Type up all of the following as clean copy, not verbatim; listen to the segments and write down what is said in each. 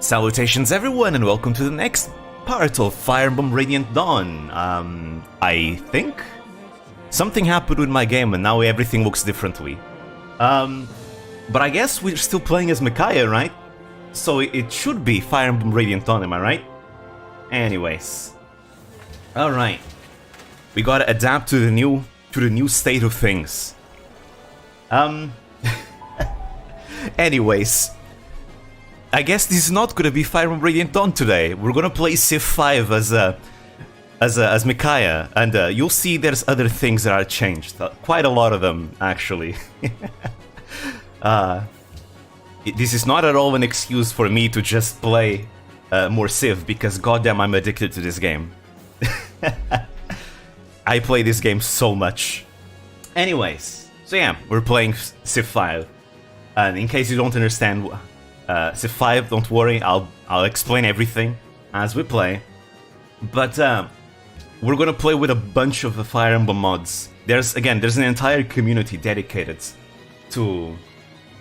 Salutations everyone and welcome to the next part of Fire Emblem Radiant Dawn. I think something happened with my game and now everything looks differently. But I guess we're still playing as Micaiah, right? So it should be Fire Emblem Radiant Dawn, am I right? Anyways. Alright. We gotta adapt to the new state of things. Anyways. I guess this is not gonna be Fire Emblem Radiant Dawn today. We're gonna play Civ 5 as Micaiah, and you'll see there's other things that are changed. Quite a lot of them, actually. This is not at all an excuse for me to just play more Civ, because goddamn I'm addicted to this game. I play this game so much. Anyways, so yeah, we're playing Civ 5. And in case you don't understand Civ 5, don't worry, I'll explain everything as we play. But we're gonna play with a bunch of the Fire Emblem mods. There's an entire community dedicated to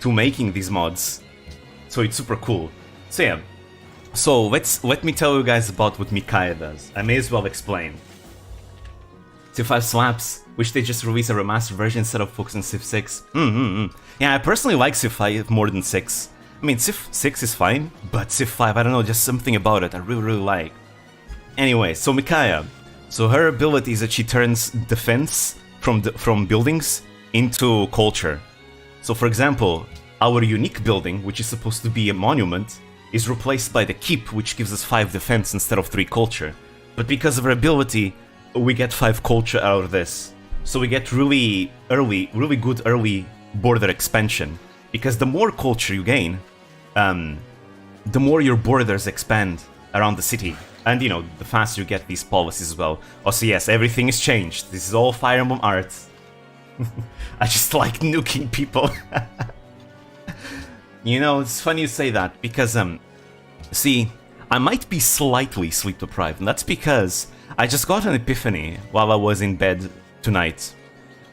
making these mods, so it's super cool. So yeah, so let me tell you guys about what Micaiah does. I may as well explain. Civ 5 slaps. Wish they just released a remastered version instead of focusing on Civ 6. Yeah, I personally like Civ 5 more than 6. I mean, Civ 6 is fine, but Civ 5, I don't know, just something about it I really like. Anyway, so Micaiah. So her ability is that she turns defense from buildings into culture. So for example, our unique building, which is supposed to be a monument, is replaced by the keep, which gives us 5 defense instead of 3 culture. But because of her ability, we get 5 culture out of this. So we get really good early border expansion. Because the more culture you gain, the more your borders expand around the city. And, you know, the faster you get these policies as well. Also, yes, everything is changed. This is all Fire Emblem art. I just like nuking people. You know, it's funny you say that, because, see, I might be slightly sleep deprived, and that's because I just got an epiphany while I was in bed tonight.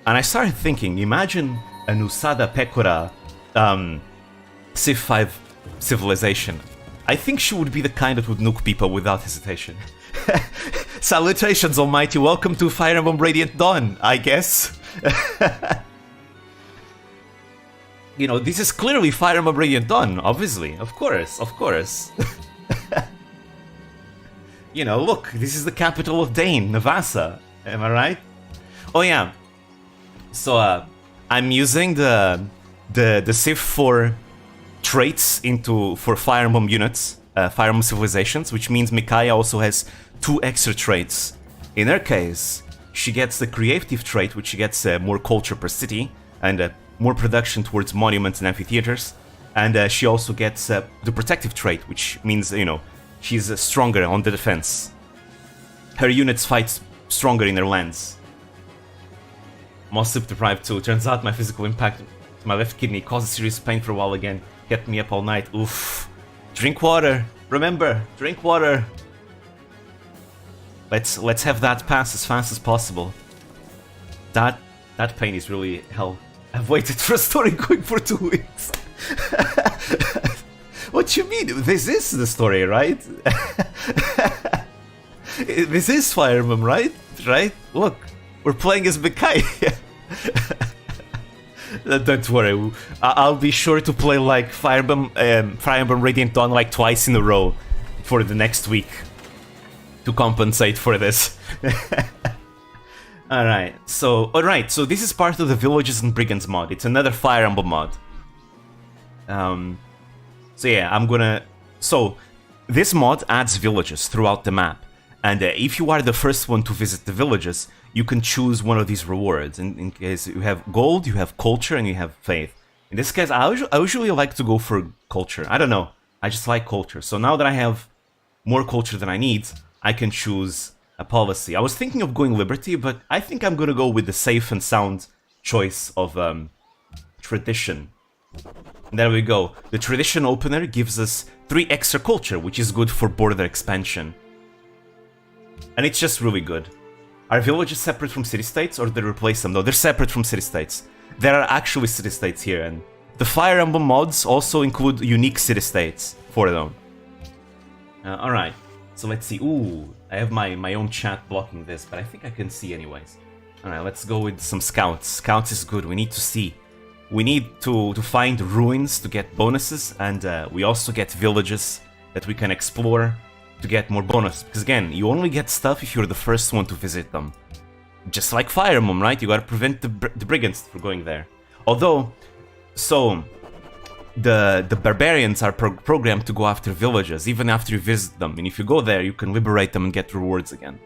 And I started thinking, imagine an Usada Pekora Civ 5 civilization. I think she would be the kind that would nuke people without hesitation. Salutations, Almighty. Welcome to Fire Emblem Radiant Dawn, I guess. You know, this is clearly Fire Emblem Radiant Dawn, obviously. Of course. You know, look, this is the capital of Dane, Navasa. Am I right? Oh yeah. So, I'm using the Civ 4 traits for Fire Emblem units, Fire Emblem civilizations, which means Micaiah also has 2 extra traits. In her case, she gets the creative trait, which she gets more culture per city, and more production towards monuments and amphitheaters. And she also gets the protective trait, which means, you know, she's stronger on the defense. Her units fight stronger in their lands. I'm also sleep deprived too. Turns out my physical impact to my left kidney caused serious pain for a while again. Kept me up all night. Oof. Drink water. Remember, drink water. Let's have that pass as fast as possible. That pain is really hell. I've waited for a story going for 2 weeks. What you mean? This is the story, right? This is Fire Emblem, right? Right? Look, we're playing as Micaiah. Don't worry, I'll be sure to play like Fire Emblem Radiant Dawn like twice in a row for the next week to compensate for this. Alright, so this is part of the Villages and Brigands mod. It's another Fire Emblem mod. So yeah, so this mod adds villages throughout the map. And if you are the first one to visit the villages, you can choose one of these rewards. In case you have gold, you have culture, and you have faith. In this case, I usually like to go for culture. I don't know, I just like culture. So now that I have more culture than I need, I can choose a policy. I was thinking of going Liberty, but I think I'm gonna go with the safe and sound choice of Tradition. And there we go. The Tradition opener gives us 3 extra culture, which is good for border expansion. And it's just really good. Are villages separate from city-states, or do they replace them? No, they're separate from city-states. There are actually city-states here, and the Fire Emblem mods also include unique city-states for them. Alright, so let's see. Ooh, I have my own chat blocking this, but I think I can see anyways. Alright, let's go with some scouts. Scouts is good, we need to see. We need to find ruins to get bonuses, and we also get villages that we can explore to get more bonus. Because again, you only get stuff if you're the first one to visit them. Just like Fire Emblem, right? You gotta prevent the brigands from going there. Although, so the barbarians are programmed to go after villages even after you visit them, and if you go there you can liberate them and get rewards again.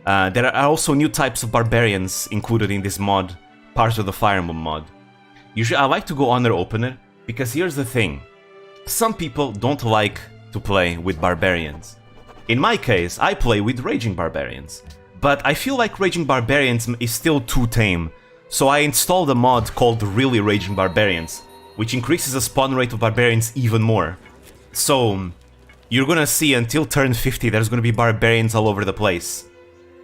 There are also new types of barbarians included in this mod, part of the Fire Emblem mod. Usually I like to go Honor Opener, because here's the thing. Some people don't like to play with barbarians. In my case, I play with Raging Barbarians. But I feel like Raging Barbarians is still too tame, so I installed a mod called Really Raging Barbarians, which increases the spawn rate of barbarians even more. So, you're gonna see until turn 50 there's gonna be barbarians all over the place,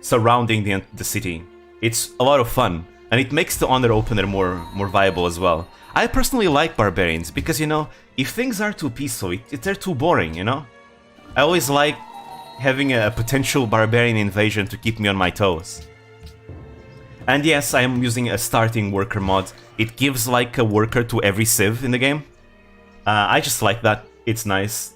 surrounding the city. It's a lot of fun, and it makes the Honor Opener more viable as well. I personally like barbarians, because, you know, if things are too peaceful, they're too boring, you know? I always like having a potential barbarian invasion to keep me on my toes. And yes, I am using a starting worker mod. It gives like a worker to every civ in the game. I just like that. It's nice.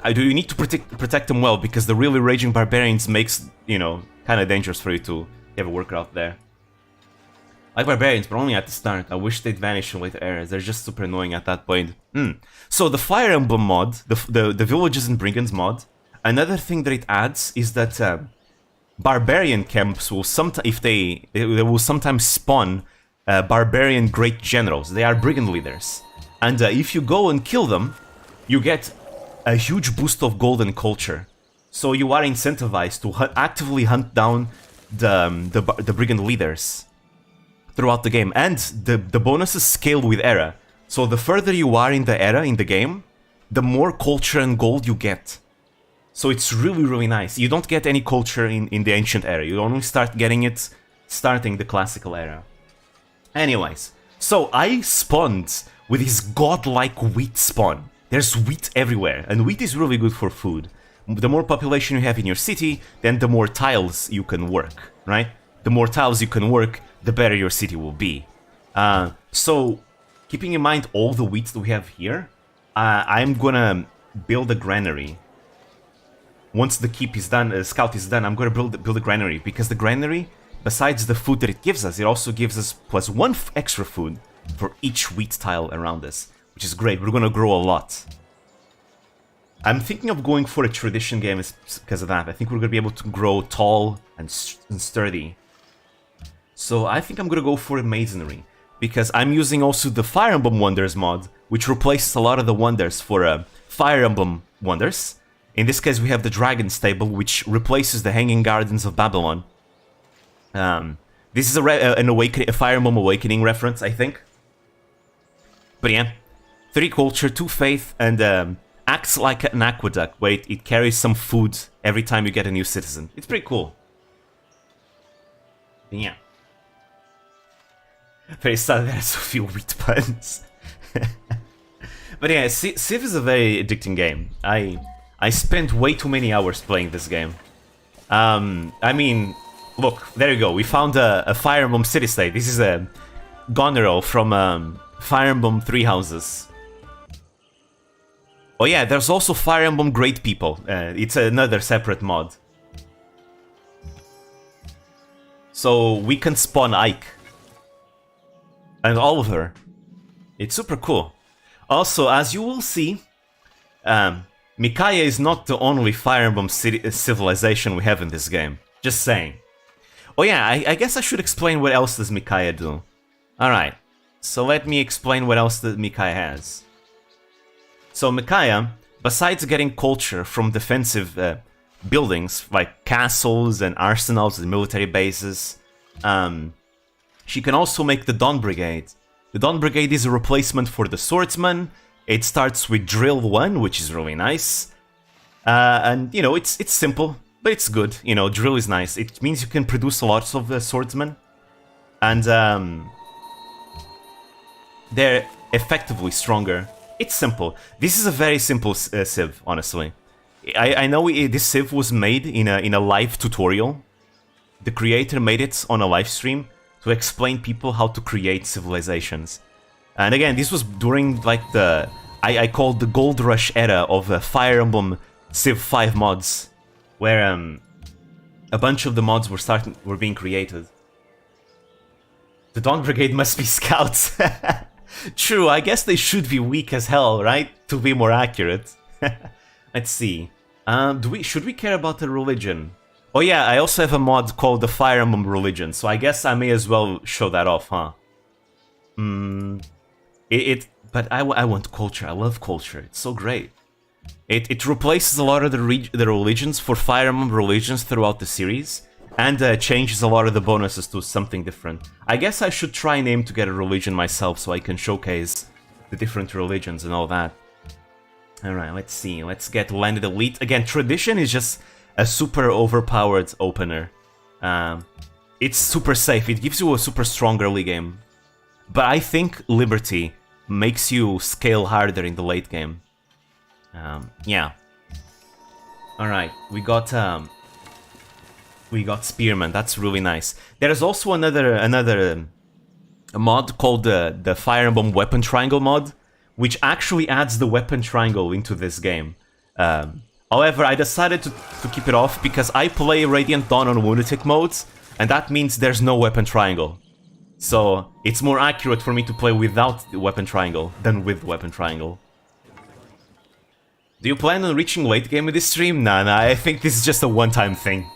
You need to protect them well, because the really raging barbarians makes, you know, kind of dangerous for you to have a worker out there. I like barbarians, but only at the start. I wish they'd vanish in later eras. They're just super annoying at that point. So the Fire Emblem mod, the Villages and Brigands mod, another thing that it adds is that barbarian camps will sometimes, they will sometimes spawn barbarian great generals. They are brigand leaders, and if you go and kill them, you get a huge boost of golden culture. So you are incentivized to actively hunt down the brigand leaders throughout the game, and the bonuses scale with era. So the further you are in the era in the game, the more culture and gold you get. So it's really nice. You don't get any culture in the ancient era. You only start getting it starting the classical era. Anyways, so I spawned with this godlike wheat spawn. There's wheat everywhere, and wheat is really good for food. The more population you have in your city, then the more tiles you can work, right? The more tiles you can work, the better your city will be. So, keeping in mind all the wheat that we have here, I'm gonna build a granary. Once the keep is done, scout is done, I'm gonna build a granary, because the granary, besides the food that it gives us, it also gives us +1 extra food for each wheat tile around us, which is great. We're gonna grow a lot. I'm thinking of going for a tradition game because of that. I think we're gonna be able to grow tall and sturdy. So I think I'm gonna go for a masonry, because I'm using also the Fire Emblem Wonders mod, which replaces a lot of the wonders for Fire Emblem Wonders. In this case, we have the Dragon Stable, which replaces the Hanging Gardens of Babylon. This is a Fire Emblem Awakening reference, I think. But yeah, 3 culture, 2 faith, and acts like an aqueduct, where it carries some food every time you get a new citizen. It's pretty cool. Yeah. Very sad there are so few wheat puns. But yeah, Civ is a very addicting game. I spent way too many hours playing this game. I mean, look, there you go. We found a Fire Emblem city-state. This is a Goneril from Fire Emblem Three Houses. Oh yeah, there's also Fire Emblem Great People. It's another separate mod. So we can spawn Ike. And Oliver. It's super cool. Also, as you will see, Micaiah is not the only Fire Emblem civilization we have in this game. Just saying. Oh yeah, I guess I should explain what else does Micaiah do. Alright, so let me explain what else that Micaiah has. So Micaiah, besides getting culture from defensive buildings, like castles and arsenals and military bases, she can also make the Dawn Brigade. The Dawn Brigade is a replacement for the Swordsman. It starts with Drill 1, which is really nice. And, you know, it's simple, but it's good. You know, Drill is nice. It means you can produce lots of Swordsmen. And they're effectively stronger. It's simple. This is a very simple civ, honestly. I know this Civ was made in a live tutorial. The creator made it on a live stream to explain people how to create civilizations. And again, this was during like the I called the Gold Rush era of Fire Emblem Civ 5 mods, where a bunch of the mods were being created. The Dawn Brigade must be scouts. True, I guess they should be weak as hell, right? To be more accurate. Let's see. Should we care about the religion? Oh yeah, I also have a mod called the Fire Emblem Religion, so I guess I may as well show that off, huh? But I want culture. I love culture. It's so great. It replaces a lot of the religions for Fire Emblem religions throughout the series, and changes a lot of the bonuses to something different. I guess I should try and aim to get a religion myself so I can showcase the different religions and all that. Alright, let's see. Let's get Landed Elite. Again, Tradition is just a super overpowered opener. It's super safe. It gives you a super strong early game. But I think Liberty makes you scale harder in the late game. Yeah. Alright, we got Spearman. That's really nice. There is also another mod called the Fire Emblem Weapon Triangle mod, which actually adds the weapon triangle into this game. However, I decided to keep it off because I play Radiant Dawn on Lunatic modes, and that means there's no weapon triangle. So it's more accurate for me to play without the weapon triangle than with the weapon triangle. Do you plan on reaching late game with this stream? Nah, I think this is just a one-time thing.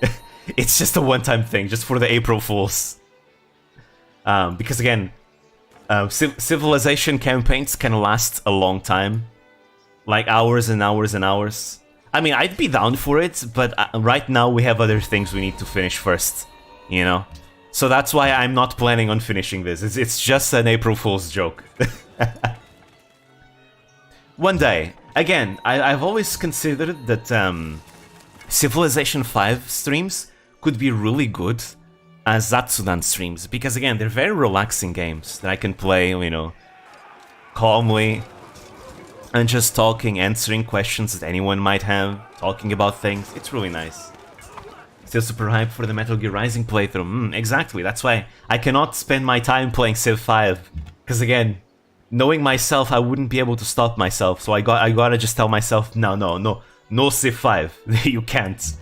It's just a one-time thing, just for the April Fools. Because again, civilization campaigns can last a long time. Like hours and hours and hours. I mean, I'd be down for it, but right now we have other things we need to finish first, you know? So that's why I'm not planning on finishing this. It's just an April Fool's joke. One day. Again, I've always considered that Civilization 5 streams could be really good as Zatsudan streams, because again, they're very relaxing games that I can play, you know, calmly, and just talking, answering questions that anyone might have, talking about things. It's really nice. Still super hyped for the Metal Gear Rising playthrough. Exactly, that's why I cannot spend my time playing Civ 5, because again, knowing myself, I wouldn't be able to stop myself, so I gotta just tell myself, no Civ 5, you can't.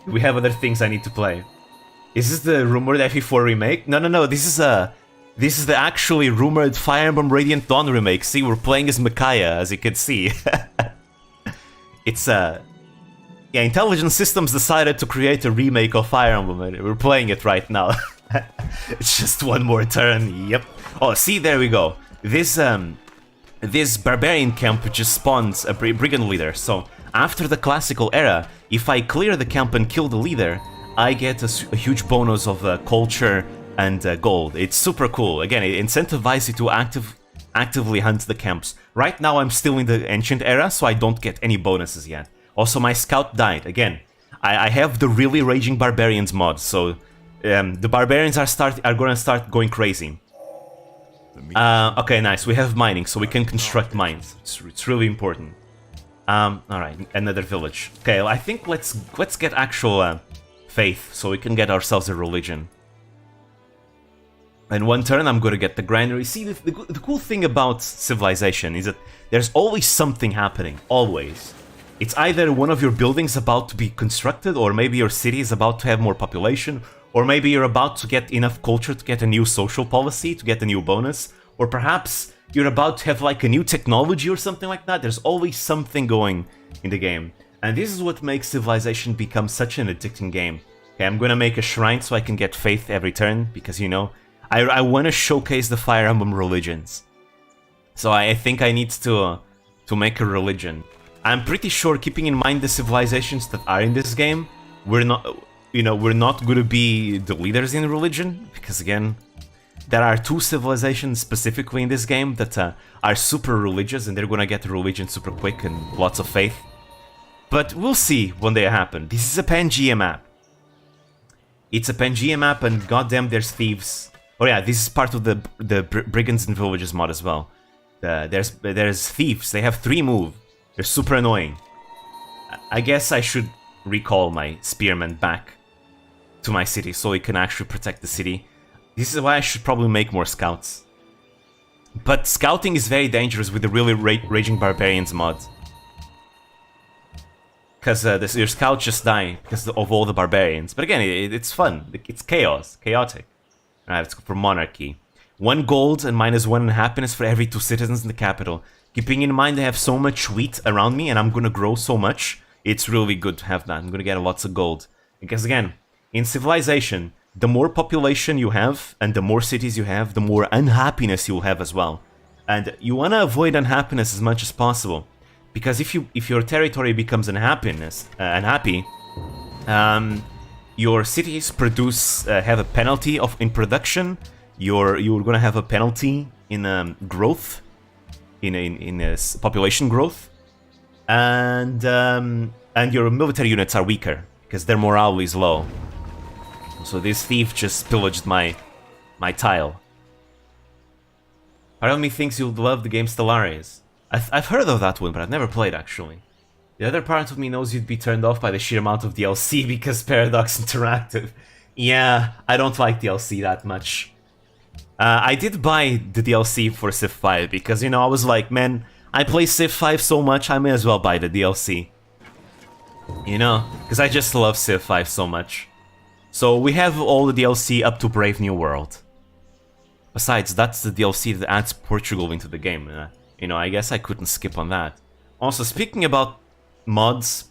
We have other things I need to play. Is this the rumored FE4 remake? No, this is the actually rumored Fire Emblem Radiant Dawn remake. See, we're playing as Micaiah, as you can see. It's yeah, Intelligent Systems decided to create a remake of Fire Emblem, and we're playing it right now. It's just one more turn, yep. Oh, see, there we go. This barbarian camp just spawns a brigand leader, so after the classical era, if I clear the camp and kill the leader, I get a huge bonus of culture and gold. It's super cool. Again, it incentivizes you to actively hunt the camps. Right now I'm still in the ancient era, so I don't get any bonuses yet. Also, my scout died. Again, I have the really raging barbarians mod, so the barbarians are gonna start going crazy. Okay, nice. We have mining, so we can construct mines. It's really important. Alright, another village. Okay, I think let's get actual faith, so we can get ourselves a religion. In one turn, I'm gonna get the granary. See, the cool thing about Civilization is that there's always something happening. Always. It's either one of your buildings about to be constructed, or maybe your city is about to have more population, or maybe you're about to get enough culture to get a new social policy, to get a new bonus, or perhaps you're about to have like a new technology or something like that. There's always something going in the game. And this is what makes Civilization become such an addicting game. Okay, I'm gonna make a shrine so I can get faith every turn, because, you know, I want to showcase the Fire Emblem religions. So I think I need to make a religion. I'm pretty sure, keeping in mind the civilizations that are in this game, we're not gonna be the leaders in religion, because again, there are two civilizations specifically in this game that are super religious, and they're gonna get religion super quick and lots of faith. But we'll see when they happen. This is a Pangea map. It's a Pangea map, and goddamn, there's thieves. Oh yeah, this is part of the Brigands and Villages mod as well. There's thieves. They have 3 move. They're super annoying. I guess I should recall my spearmen back to my city so he can actually protect the city. This is why I should probably make more scouts. But scouting is very dangerous with the really Raging Barbarians mod. Because your scouts just die because of all the barbarians. But again, it's fun. It's chaotic. Alright, let's go for monarchy. 1 gold and -1 in happiness for every 2 citizens in the capital. Keeping in mind I have so much wheat around me and I'm gonna grow so much, it's really good to have that. I'm gonna get lots of gold. Because again, in civilization, the more population you have and the more cities you have, the more unhappiness you'll have as well. And you wanna avoid unhappiness as much as possible. Because if your territory becomes unhappy, your cities have a penalty in production. You're gonna have a penalty in growth, in population growth, and your military units are weaker because their morale is low. So this thief just pillaged my tile. Part of me thinks you'll love the game Stellaris. I've heard of that one, but I've never played actually. The other part of me knows you'd be turned off by the sheer amount of DLC because Paradox Interactive. Yeah, I don't like DLC that much. I did buy the DLC for Civ 5 because, you know, I was like, man, I play Civ 5 so much, I may as well buy the DLC. You know, because I just love Civ 5 so much. So we have all the DLC up to Brave New World. Besides, that's the DLC that adds Portugal into the game. You know, I guess I couldn't skip on that. Also, speaking about mods,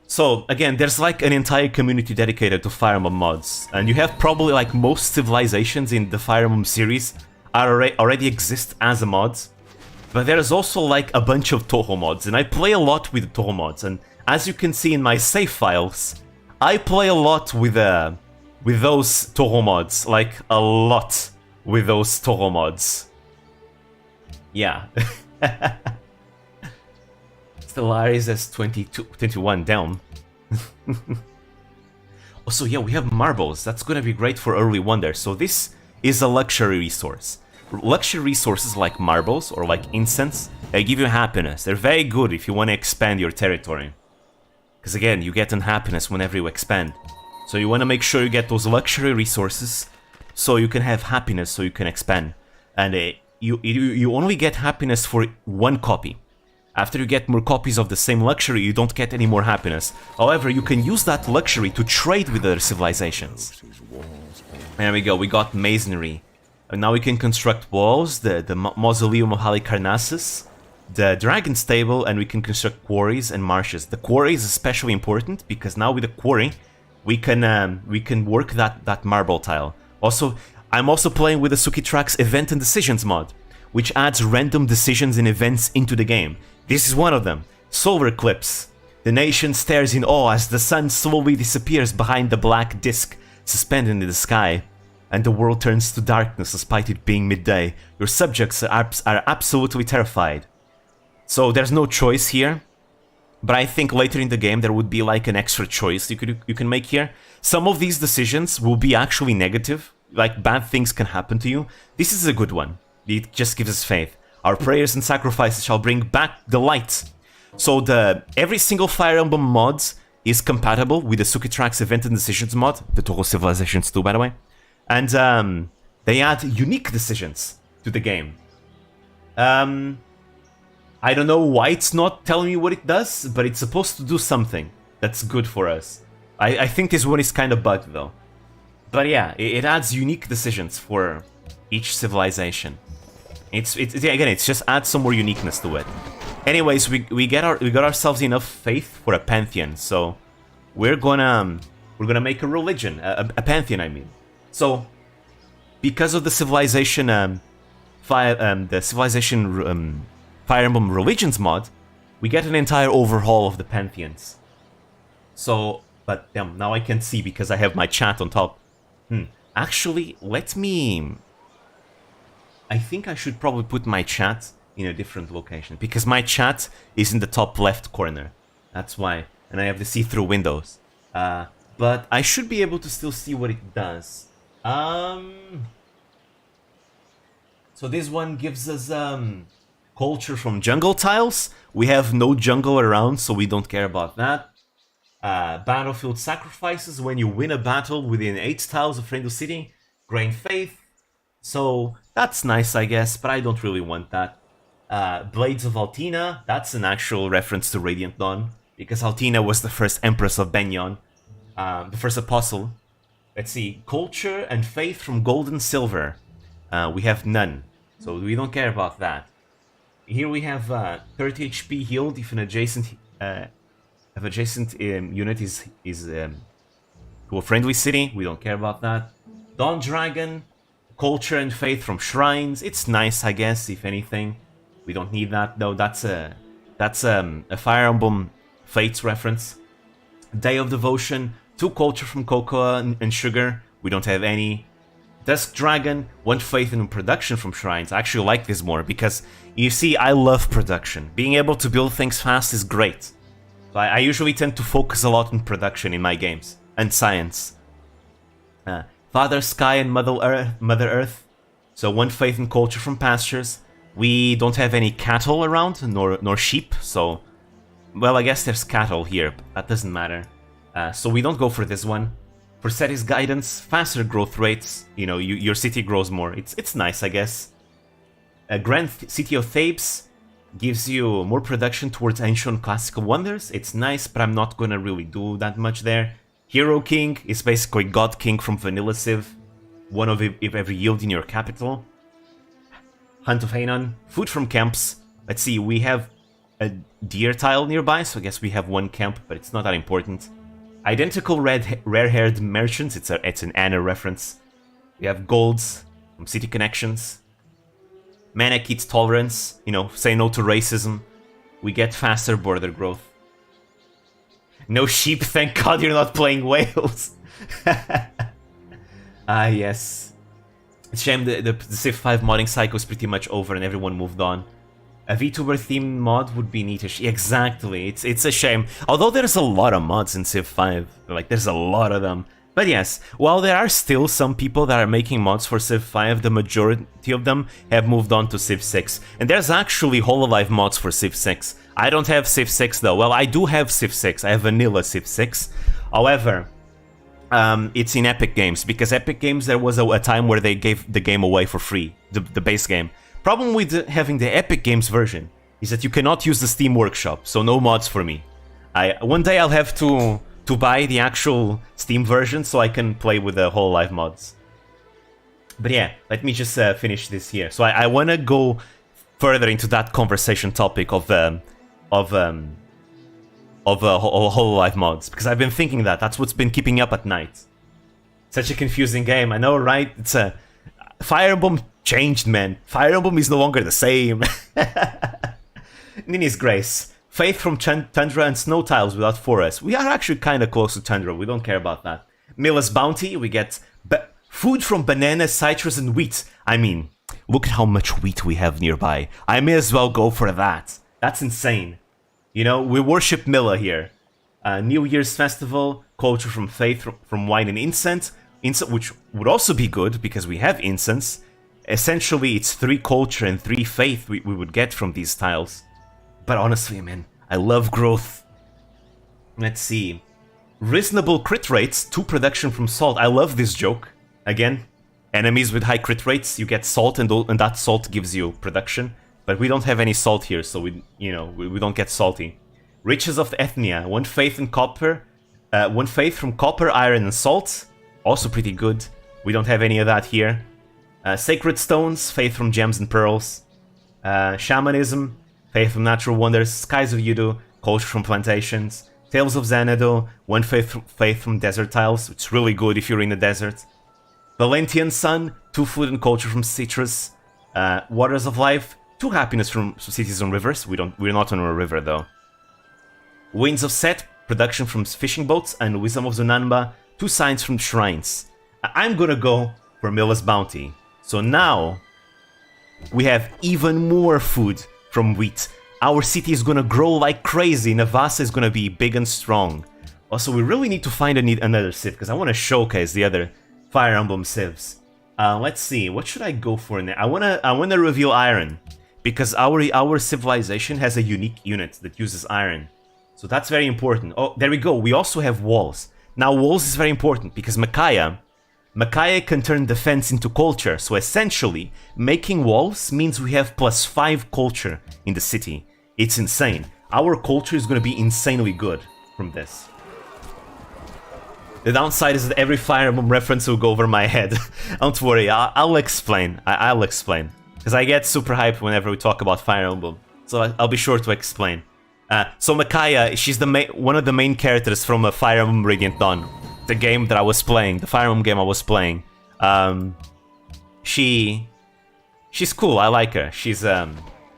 so again, there's like an entire community dedicated to Fire Emblem mods, and you have probably like most civilizations in the Fire Emblem series already exist as a mod, but there's also like a bunch of Toho mods, and I play a lot with Toho mods, and as you can see in my save files, I play a lot with those Toho mods, like a lot with those Toho mods. Yeah. Stellaris as 21 down. Also, yeah, we have marbles. That's gonna be great for early wonder. So this is a luxury resource. Luxury resources like marbles or like incense, they give you happiness. They're very good if you want to expand your territory. Because again, you get unhappiness whenever you expand. So you want to make sure you get those luxury resources so you can have happiness, so you can expand. And you only get happiness for 1 copy. After you get more copies of the same luxury, you don't get any more happiness. However, you can use that luxury to trade with other civilizations. There we go, we got masonry. And now we can construct walls, the Mausoleum of Halicarnassus, the Dragon Stable, and we can construct quarries and marshes. The quarry is especially important because now with the quarry, we can work that marble tile. Also, I'm also playing with the Sukitrax Event and Decisions mod, which adds random decisions and events into the game. This is one of them. Solar eclipse. The nation stares in awe as the sun slowly disappears behind the black disk suspended in the sky, and the world turns to darkness despite it being midday. Your subjects are absolutely terrified. So there's no choice here, but I think later in the game there would be like an extra choice you can make here. Some of these decisions will be actually negative, like bad things can happen to you. This is a good one. It just gives us faith. Our prayers and sacrifices shall bring back the light. So every single Fire Emblem mod is compatible with the Sukitrax Event and Decisions mod, the Toho Civilizations too, by the way. And they add unique decisions to the game. I don't know why it's not telling me what it does, but it's supposed to do something that's good for us. I think this one is kind of bugged though. But yeah, it adds unique decisions for each civilization. Again, it's just adds some more uniqueness to it. Anyways, we got ourselves enough faith for a pantheon, so we're gonna make a religion, a pantheon, I mean. So because of the civilization Fire Emblem Religions mod, we get an entire overhaul of the pantheons. So, but damn, now I can see because I have my chat on top. Actually, I think I should probably put my chat in a different location, because my chat is in the top left corner. That's why, and I have the see-through windows. But I should be able to still see what it does. So this one gives us culture from jungle tiles. We have no jungle around, so we don't care about that. Battlefield sacrifices. When you win a battle within 8 tiles of friendly city, gain faith. So that's nice, I guess, but I don't really want that. Blades of Altina. That's an actual reference to Radiant Dawn, because Altina was the first Empress of Benyon, the first apostle. Let's see. Culture and faith from gold and silver. We have none, so we don't care about that. Here we have 30 HP healed if an adjacent unit is to a friendly city. We don't care about that. Dawn Dragon, culture and faith from shrines. It's nice, I guess. If anything, we don't need that though. That's a Fire Emblem Fates reference. Day of Devotion, 2 culture from cocoa and sugar. We don't have any. Dusk Dragon, 1 faith in production from shrines. I actually like this more because, you see, I love production. Being able to build things fast is great. So I usually tend to focus a lot on production in my games. And science. Father Sky and Mother Earth. So 1 faith in culture from pastures. We don't have any cattle around, nor sheep, so... Well, I guess there's cattle here, but that doesn't matter. So we don't go for this one. For Seti's Guidance, faster growth rates, you know, your city grows more. It's nice, I guess. Grand City of Thebes gives you more production towards ancient classical wonders. It's nice, but I'm not gonna really do that much there. Hero King is basically God King from Vanilla Civ. 1 of every yield in your capital. Hunt of Hanon, food from camps. Let's see, we have a deer tile nearby, so I guess we have 1 camp, but it's not that important. Identical rare-haired merchants, it's an Anna reference. We have golds from City Connections. Mana Kids Tolerance, you know, say no to racism. We get faster border growth. No sheep, thank God you're not playing Wales. Ah, yes. It's a shame the Civ 5 modding cycle is pretty much over and everyone moved on. A VTuber themed mod would be neatish. Exactly, it's a shame. Although there's a lot of mods in Civ 5, like there's a lot of them. But yes, while there are still some people that are making mods for Civ 5, the majority of them have moved on to Civ 6. And there's actually Hololive mods for Civ 6. I don't have Civ 6 though. Well, I do have Civ 6. I have vanilla Civ 6. However, it's in Epic Games, because Epic Games, there was a time where they gave the game away for free, the base game. Problem with having the Epic Games version is that you cannot use the Steam Workshop, so no mods for me. One day I'll have to buy the actual Steam version so I can play with the Hololive mods. But yeah, let me just finish this here. So I want to go further into that conversation topic of Hololive mods, because I've been thinking that's what's been keeping up at night. Such a confusing game, I know, right? It's a Fire Emblem changed, man. Fire Emblem is no longer the same. Nini's Grace. Faith from Tundra and Snow Tiles without forest. We are actually kind of close to Tundra, we don't care about that. Miller's Bounty, we get food from banana, citrus and wheat. I mean, look at how much wheat we have nearby. I may as well go for that. That's insane. You know, we worship Miller here. New Year's Festival, culture from faith from wine and incense, which would also be good because we have incense. Essentially, it's 3 culture and 3 faith we would get from these tiles. But honestly, man, I love growth. Let's see. Reasonable crit rates, 2 production from salt. I love this joke. Again, enemies with high crit rates, you get salt and that salt gives you production. But we don't have any salt here, so we don't get salty. Riches of Ethnia, 1 faith in copper, 1 faith from copper, iron and salt. Also pretty good. We don't have any of that here. Sacred Stones, faith from gems and pearls. Shamanism, faith from natural wonders. Skies of Yudu, culture from plantations. Tales of Xanadu, 1 faith from desert tiles. It's really good if you're in the desert. Valentian Sun, 2 food and culture from citrus. Waters of Life, 2 happiness from cities and rivers. We're not on a river though. Winds of Set, production from fishing boats, and Wisdom of Zunanba, 2 signs from shrines. I'm gonna go for Miller's Bounty. So now we have even more food from wheat. Our city is gonna grow like crazy. Navasa is gonna be big and strong. Also, we really need to find another civ, because I want to showcase the other Fire Emblem civs. Let's see, what should I go for in there? I wanna reveal iron, because our civilization has a unique unit that uses iron. So that's very important. Oh, there we go. We also have walls. Now walls is very important because Micaiah can turn defense into culture. So essentially, making walls means we have +5 culture in the city. It's insane. Our culture is going to be insanely good from this. The downside is that every Fire Emblem reference will go over my head. Don't worry, I'll explain. I'll explain. Because I get super hyped whenever we talk about Fire Emblem. So I'll be sure to explain. So Micaiah, she's one of the main characters from Fire Emblem Radiant Dawn. The game that I was playing, the Fire Emblem game I was playing. She's cool, I like her.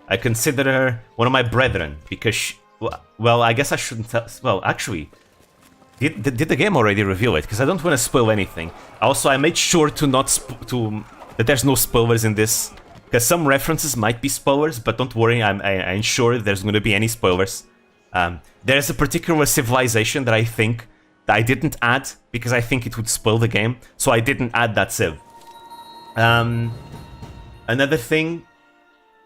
I consider her one of my brethren. Because, well, I guess I shouldn't tell... Well, actually... Did the game already reveal it? Because I don't want to spoil anything. Also, I made sure to not that there's no spoilers in this, because some references might be spoilers, but don't worry, I ensure there's going to be any spoilers. There's a particular civilization that I didn't add because I think it would spoil the game, so I didn't add that civ. Another thing,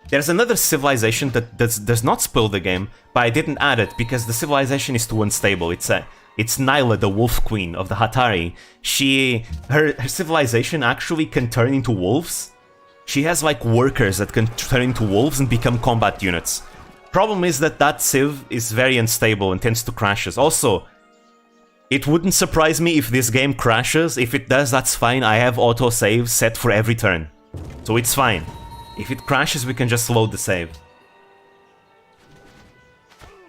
there's another civilization that does not spoil the game, but I didn't add it because the civilization is too unstable. It's Nyla, the Wolf Queen of the Hatari. Her civilization actually can turn into wolves. She has like workers that can turn into wolves and become combat units. Problem is that civ is very unstable and tends to crashes. Also, it wouldn't surprise me if this game crashes. If it does, that's fine. I have autosave set for every turn. So it's fine. If it crashes, we can just load the save.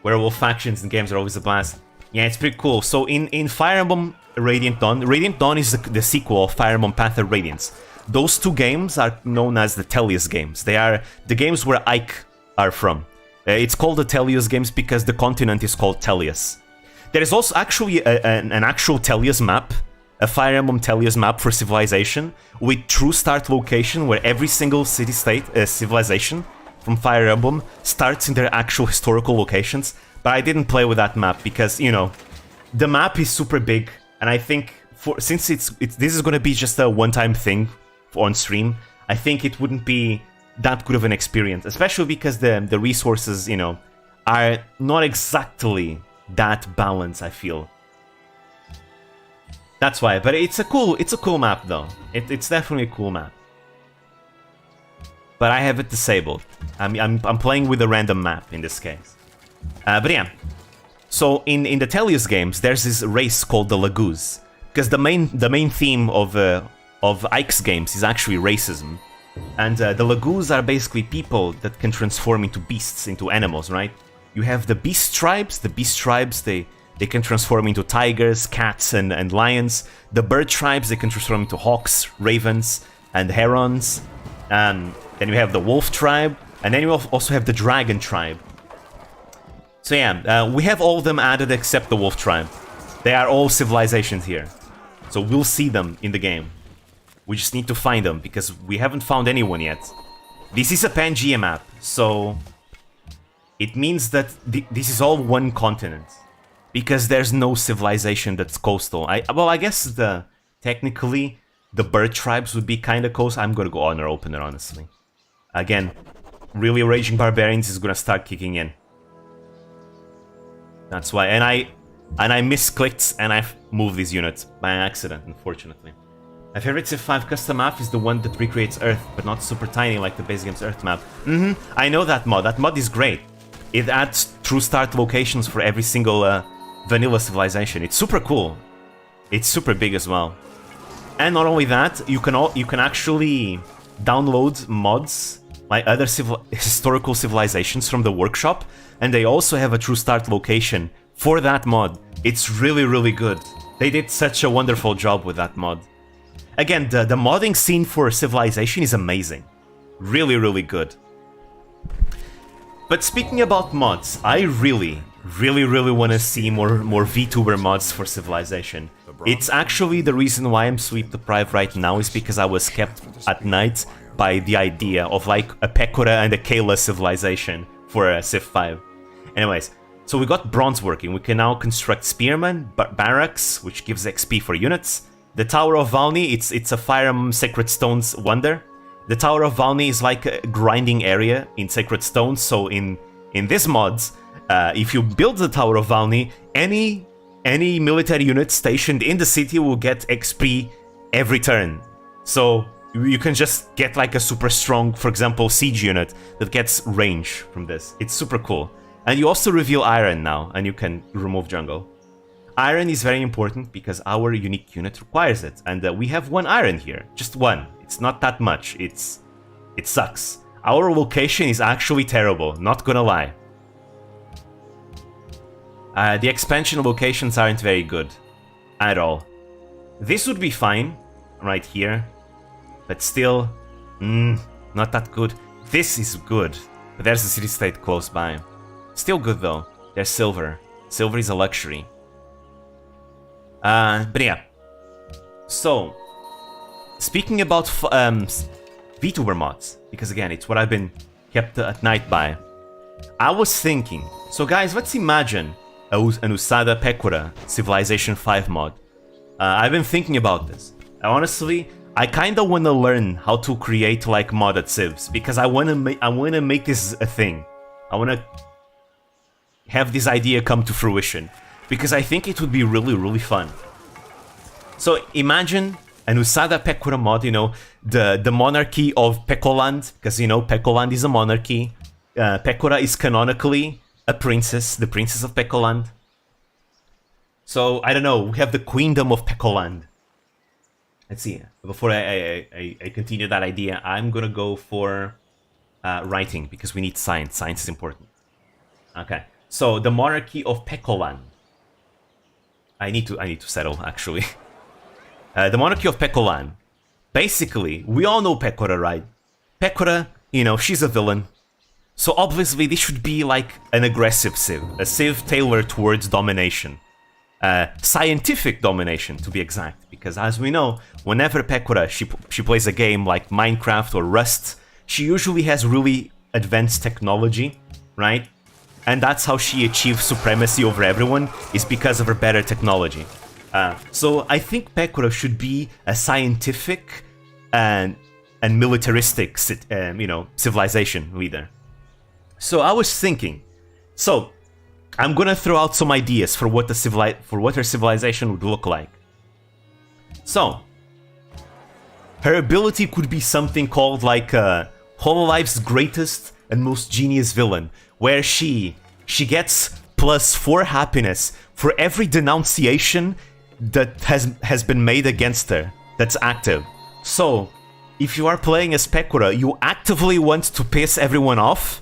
Werewolf factions in games are always a blast. Yeah, it's pretty cool. So in Fire Emblem Radiant Dawn is the sequel of Fire Emblem Path of Radiance. Those two games are known as the Tellius games. They are the games where Ike are from. It's called the Tellius games because the continent is called Tellius. There is also actually an actual Tellius map, a Fire Emblem Tellius map for Civilization, with true start location where every single city-state civilization from Fire Emblem starts in their actual historical locations. But I didn't play with that map because, you know, the map is super big, and I think since this is going to be just a one-time thing on stream, I think it wouldn't be that good of an experience, especially because the resources, you know, are not exactly that balanced, I feel. That's why, but it's a cool map though. It's definitely a cool map. But I have it disabled. I'm playing with a random map in this case. But yeah, so in the Tellius games, there's this race called the Laguz, because the main theme of Ike's games is actually racism, and the Laguz are basically people that can transform into beasts, into animals, right? You have the beast tribes. The beast tribes they can transform into tigers, cats, and lions. The bird tribes, they can transform into hawks, ravens, and herons. Then you have the wolf tribe, and then you also have the dragon tribe. So yeah, we have all of them added except the wolf tribe. They are all civilizations here. So we'll see them in the game. We just need to find them, because we haven't found anyone yet. This is a Pangea map, so it means that this is all one continent. Because there's no civilization that's coastal. Well, I guess technically the bird tribes would be kind of coastal. I'm gonna go honor opener, honestly. Again, really Raging Barbarians is gonna start kicking in. That's why, and I misclicked and I've moved these units by accident, unfortunately. My favorite Civ 5 custom map is the one that recreates Earth, but not super tiny like the base game's Earth map. I know that mod. That mod is great. It adds true start locations for every single vanilla civilization. It's super cool. It's super big as well. And not only that, you can actually download mods like other historical civilizations from the workshop, and they also have a true start location for that mod. It's really, really good. They did such a wonderful job with that mod. Again, the modding scene for Civilization is amazing. Really, really good. But speaking about mods, I really want to see more VTuber mods for Civilization. It's actually the reason why I'm sleep deprived right now, is because I was kept at night by the idea of like a Pekora and a Kayla civilization for Civ 5. Anyways, so we got bronze working. We can now construct spearmen, barracks, which gives XP for units. The Tower of Valny, it's a Fire Emblem Sacred Stones wonder. The Tower of Valny is like a grinding area in Sacred Stones, so in this mods, if you build the Tower of Valny, any military unit stationed in the city will get XP every turn. So you can just get like a super strong, for example, siege unit that gets range from this. It's super cool. And you also reveal iron now, and you can remove jungle. Iron is very important because our unique unit requires it, and we have 1 iron here, just 1. It's not that much. It sucks. Our location is actually terrible, not gonna lie. The expansion locations aren't very good at all. This would be fine right here, but still, not that good. This is good, but there's a city-state close by. Still good though. There's silver. Silver is a luxury. But yeah. So, speaking about VTuber mods, because again, it's what I've been kept at night by. I was thinking, so guys, let's imagine an Usada Pekora Civilization 5 mod. I've been thinking about this. Honestly, I kinda wanna learn how to create like modded civs, because I wanna make this a thing. I wanna have this idea come to fruition, because I think it would be really, really fun. So imagine an Usada Pekora mod, you know, the monarchy of Pekoland, because you know Pekoland is a monarchy. Pekora is canonically a princess, the princess of Pekoland. So I don't know, we have the queendom of Pekoland. Let's see. Before I continue that idea, I'm gonna go for writing, because we need science. Science is important. Okay. So the monarchy of Pekoland. I need to settle actually. The monarchy of Pekoland. Basically, we all know Pekora, right? Pekora, you know, she's a villain. So obviously this should be like an aggressive civ, a civ tailored towards domination. Scientific domination, to be exact, because as we know, whenever Pekora she plays a game like Minecraft or Rust, she usually has really advanced technology, right? And that's how she achieves supremacy over everyone, is because of her better technology. So I think Pekora should be a scientific and militaristic, you know, civilization leader. So I was thinking, so I'm gonna throw out some ideas for what her civilization would look like. So her ability could be something called like Hololife's greatest and most genius villain, where she gets +4 happiness for every denunciation that has been made against her that's active. So if you are playing as Pekora, you actively want to piss everyone off,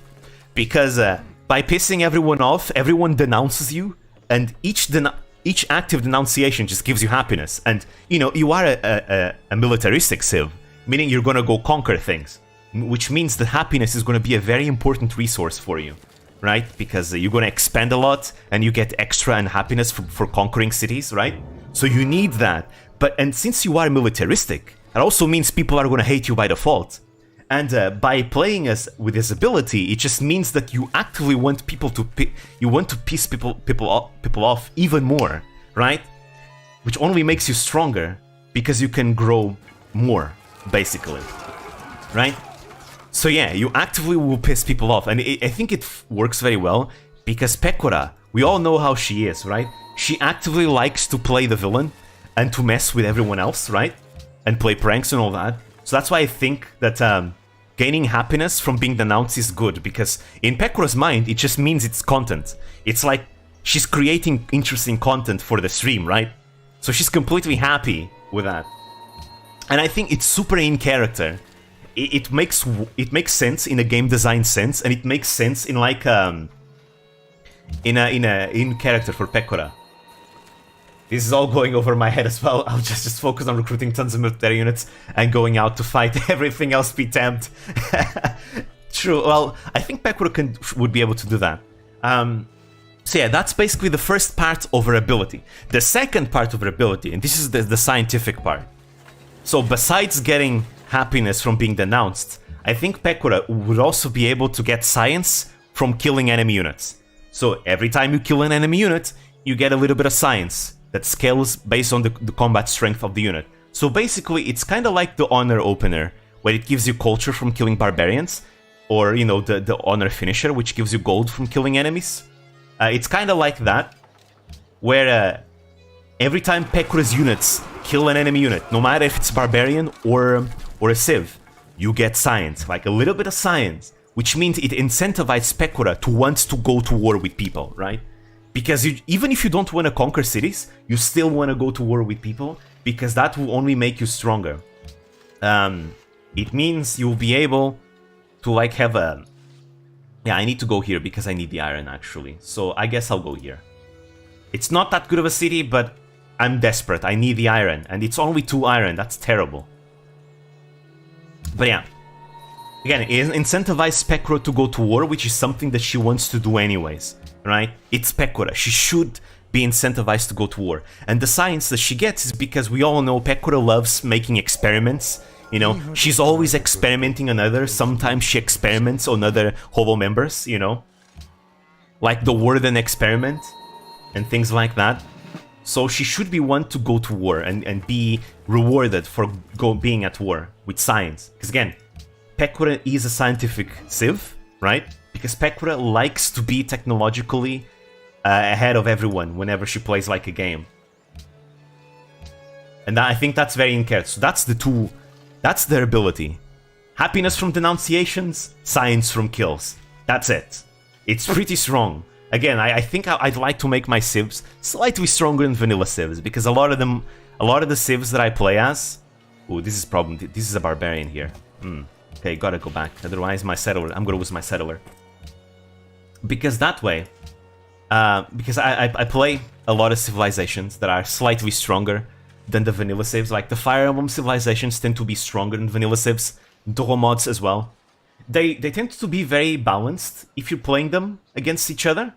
because by pissing everyone off, everyone denounces you, and each active denunciation just gives you happiness. And you know, you are a militaristic civ, meaning you're gonna go conquer things, which means that happiness is gonna be a very important resource for you, right? Because you're gonna expand a lot, and you get extra and happiness for conquering cities, right? So you need that. And since you are militaristic, it also means people are gonna hate you by default. And by playing with this ability, it just means that you actively want people to piss people off even more, right? Which only makes you stronger, because you can grow more, basically, right? So yeah, you actively will piss people off, and I think it works very well, because Pekora, we all know how she is, right? She actively likes to play the villain and to mess with everyone else, right? And play pranks and all that. So that's why I think that gaining happiness from being denounced is good, because in Pekora's mind, it just means it's content. It's like she's creating interesting content for the stream, right? So she's completely happy with that. And I think it's super in character. It makes sense in a game design sense, and it makes sense in like in character for Pekora. This is all going over my head as well. I'll just focus on recruiting tons of military units and going out to fight. Everything else be temped. True. Well, I think Pekora would be able to do that. So yeah, that's basically the first part of her ability. The second part of her ability, and this is the scientific part. So besides getting happiness from being denounced, I think Pekora would also be able to get science from killing enemy units. So every time you kill an enemy unit, you get a little bit of science that scales based on the combat strength of the unit. So basically, it's kind of like the honor opener, where it gives you culture from killing barbarians, or, you know, the honor finisher, which gives you gold from killing enemies. It's kind of like that, where every time Pekura's units kill an enemy unit, no matter if it's barbarian or a civ, you get science, like a little bit of science, which means it incentivizes Pekura to want to go to war with people, right? Because even if you don't want to conquer cities, you still want to go to war with people, because that will only make you stronger. It means you'll be able to, like, have a... Yeah, I need to go here because I need the iron, actually. So I guess I'll go here. It's not that good of a city, but I'm desperate. I need the iron, and it's only 2 iron. That's terrible. But yeah. Again, it incentivizes Pekura to go to war, which is something that she wants to do anyways, right? It's Pekura. She should be incentivized to go to war. And the science that she gets is because we all know Pekura loves making experiments. You know, she's always experimenting on others. Sometimes she experiments on other Hobo members, you know? Like the Warden experiment and things like that. So she should be one to go to war and be rewarded for being at war with science. Because again, Pekura is a scientific civ, right? Because Pekura likes to be technologically ahead of everyone whenever she plays like a game. And I think that's very in character. So that's their ability. Happiness from denunciations, science from kills. That's it. It's pretty strong. Again, I think I'd like to make my civs slightly stronger than vanilla civs, because a lot of the civs that I play as... Ooh, this is a barbarian here. Okay, gotta go back. Otherwise, I'm gonna lose my settler. Because that way... because I play a lot of civilizations that are slightly stronger than the vanilla civs. Like, the Fire Emblem civilizations tend to be stronger than vanilla civs. Toho mods as well. They tend to be very balanced if you're playing them against each other.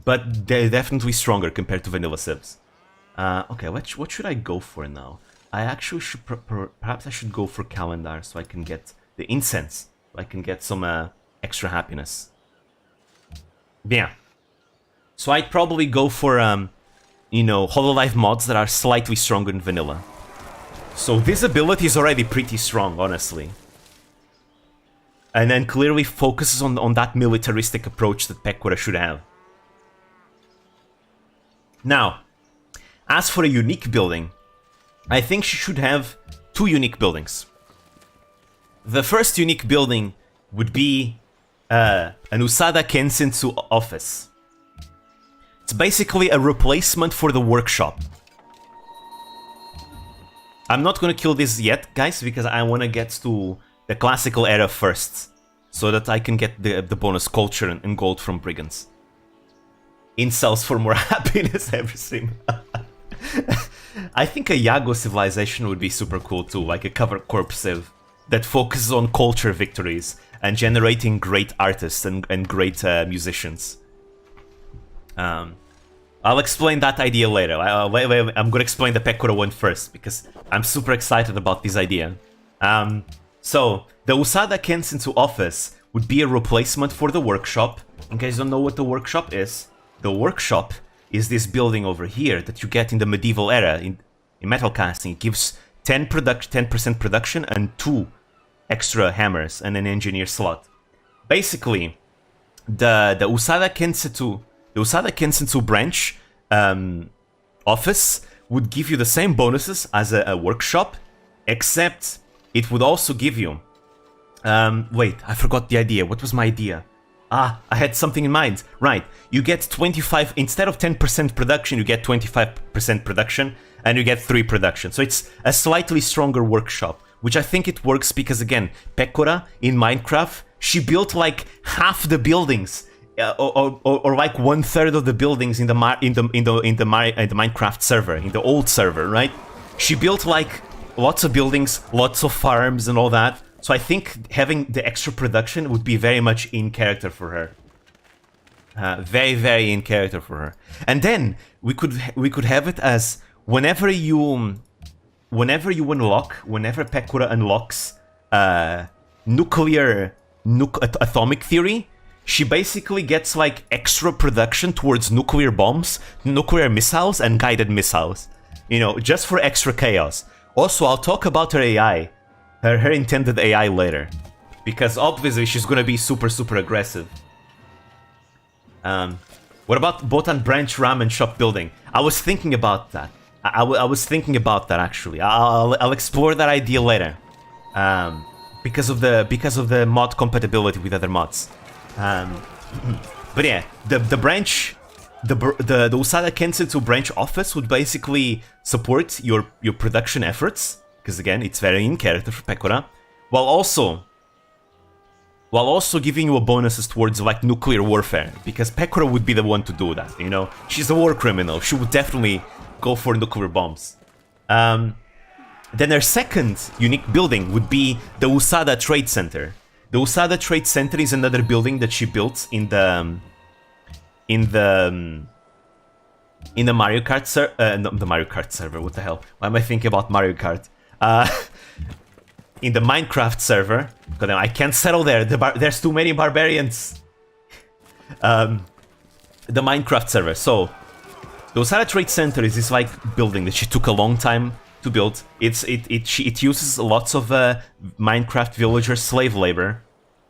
But they're definitely stronger compared to vanilla civs. Okay, what should I go for now? I actually should... perhaps I should go for Calendar so I can get the incense. So I can get some extra happiness. Yeah. So I'd probably go for, you know, Hololive mods that are slightly stronger than vanilla. So this ability is already pretty strong, honestly. And then clearly focuses on that militaristic approach that Pekura should have. Now, as for a unique building, I think she should have 2 unique buildings. The first unique building would be an Usada Kensensu office. It's basically a replacement for the workshop. I'm not gonna kill this yet, guys, because I wanna get to the classical era first, so that I can get the bonus culture and gold from brigands. Incels for more happiness every stream. I think a Yago civilization would be super cool too, like a covered corpse civ that focuses on culture victories and generating great artists and great musicians. I'll explain that idea later. I'm gonna explain the Pekura one first, because I'm super excited about this idea. So, the Usada Kensensu office would be a replacement for the workshop. In case you don't know what the workshop is, the workshop is this building over here that you get in the medieval era in metal casting. It gives 10% production and 2 extra hammers and an engineer slot. Basically, the Usada Kensensu branch office would give you the same bonuses as a workshop, except it would also give you... wait, I forgot the idea. What was my idea? I had something in mind. Right, you get 25... Instead of 10% production, you get 25% production, and you get 3 production. So it's a slightly stronger workshop, which I think it works because, again, Pekura in Minecraft, she built like half the buildings, or like 1/3 of the buildings in the Minecraft server, in the old server, right? She built like lots of buildings, lots of farms, and all that. So I think having the extra production would be very much in character for her. Very, very in character for her. And then we could have it as whenever Pekura unlocks atomic theory, she basically gets like extra production towards nuclear bombs, nuclear missiles, and guided missiles. You know, just for extra chaos. Also, I'll talk about her AI her intended AI later, because obviously she's gonna be super aggressive. What about Botan branch ramen shop building? I was thinking about that. I was thinking about that actually. I'll explore that idea later, because of the mod compatibility with other mods. But yeah, the branch, the Usada Kensetsu branch office would basically support your production efforts, because again, it's very in character for Pekora, while also giving you a bonuses towards like nuclear warfare, because Pekora would be the one to do that, you know? She's a war criminal, she would definitely go for nuclear bombs. Then her second unique building would be the Usada Trade Center. The Usada Trade Center is another building that she built in the Mario Kart server. No, the Mario Kart server, what the hell? Why am I thinking about Mario Kart? In the Minecraft server. God damn, I can't settle there. There's too many barbarians. The Minecraft server. So, the Usada Trade Center is this like building that she took a long time to build. It uses lots of Minecraft villager slave labor,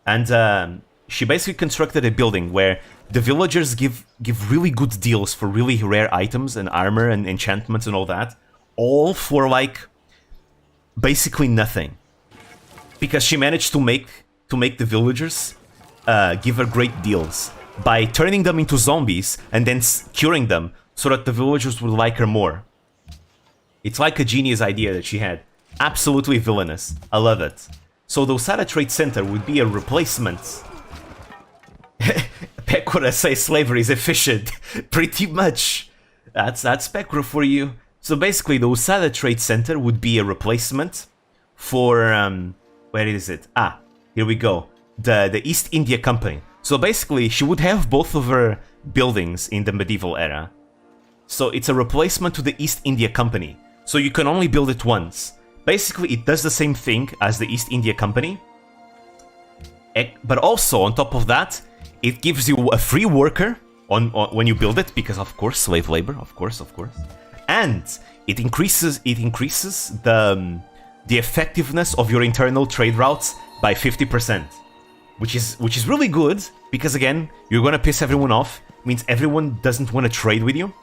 and she basically constructed a building where the villagers give really good deals for really rare items and armor and enchantments and all that, all for like basically nothing, because she managed to make the villagers give her great deals by turning them into zombies and then curing them so that the villagers would like her more. It's like a genius idea that she had. Absolutely villainous. I love it. So the Usada Trade Center would be a replacement. Pekora says slavery is efficient. Pretty much. That's Pekora for you. So basically the Usada Trade Center would be a replacement for... where is it? Ah, here we go. The East India Company. So basically she would have both of her buildings in the medieval era. So it's a replacement to the East India Company. So you can only build it once. Basically, it does the same thing as the East India Company. But also, on top of that, it gives you a free worker when you build it, because of course, slave labor, of course. And it increases the effectiveness of your internal trade routes by 50%. Which is really good, because again, you're gonna piss everyone off. It means everyone doesn't want to trade with you.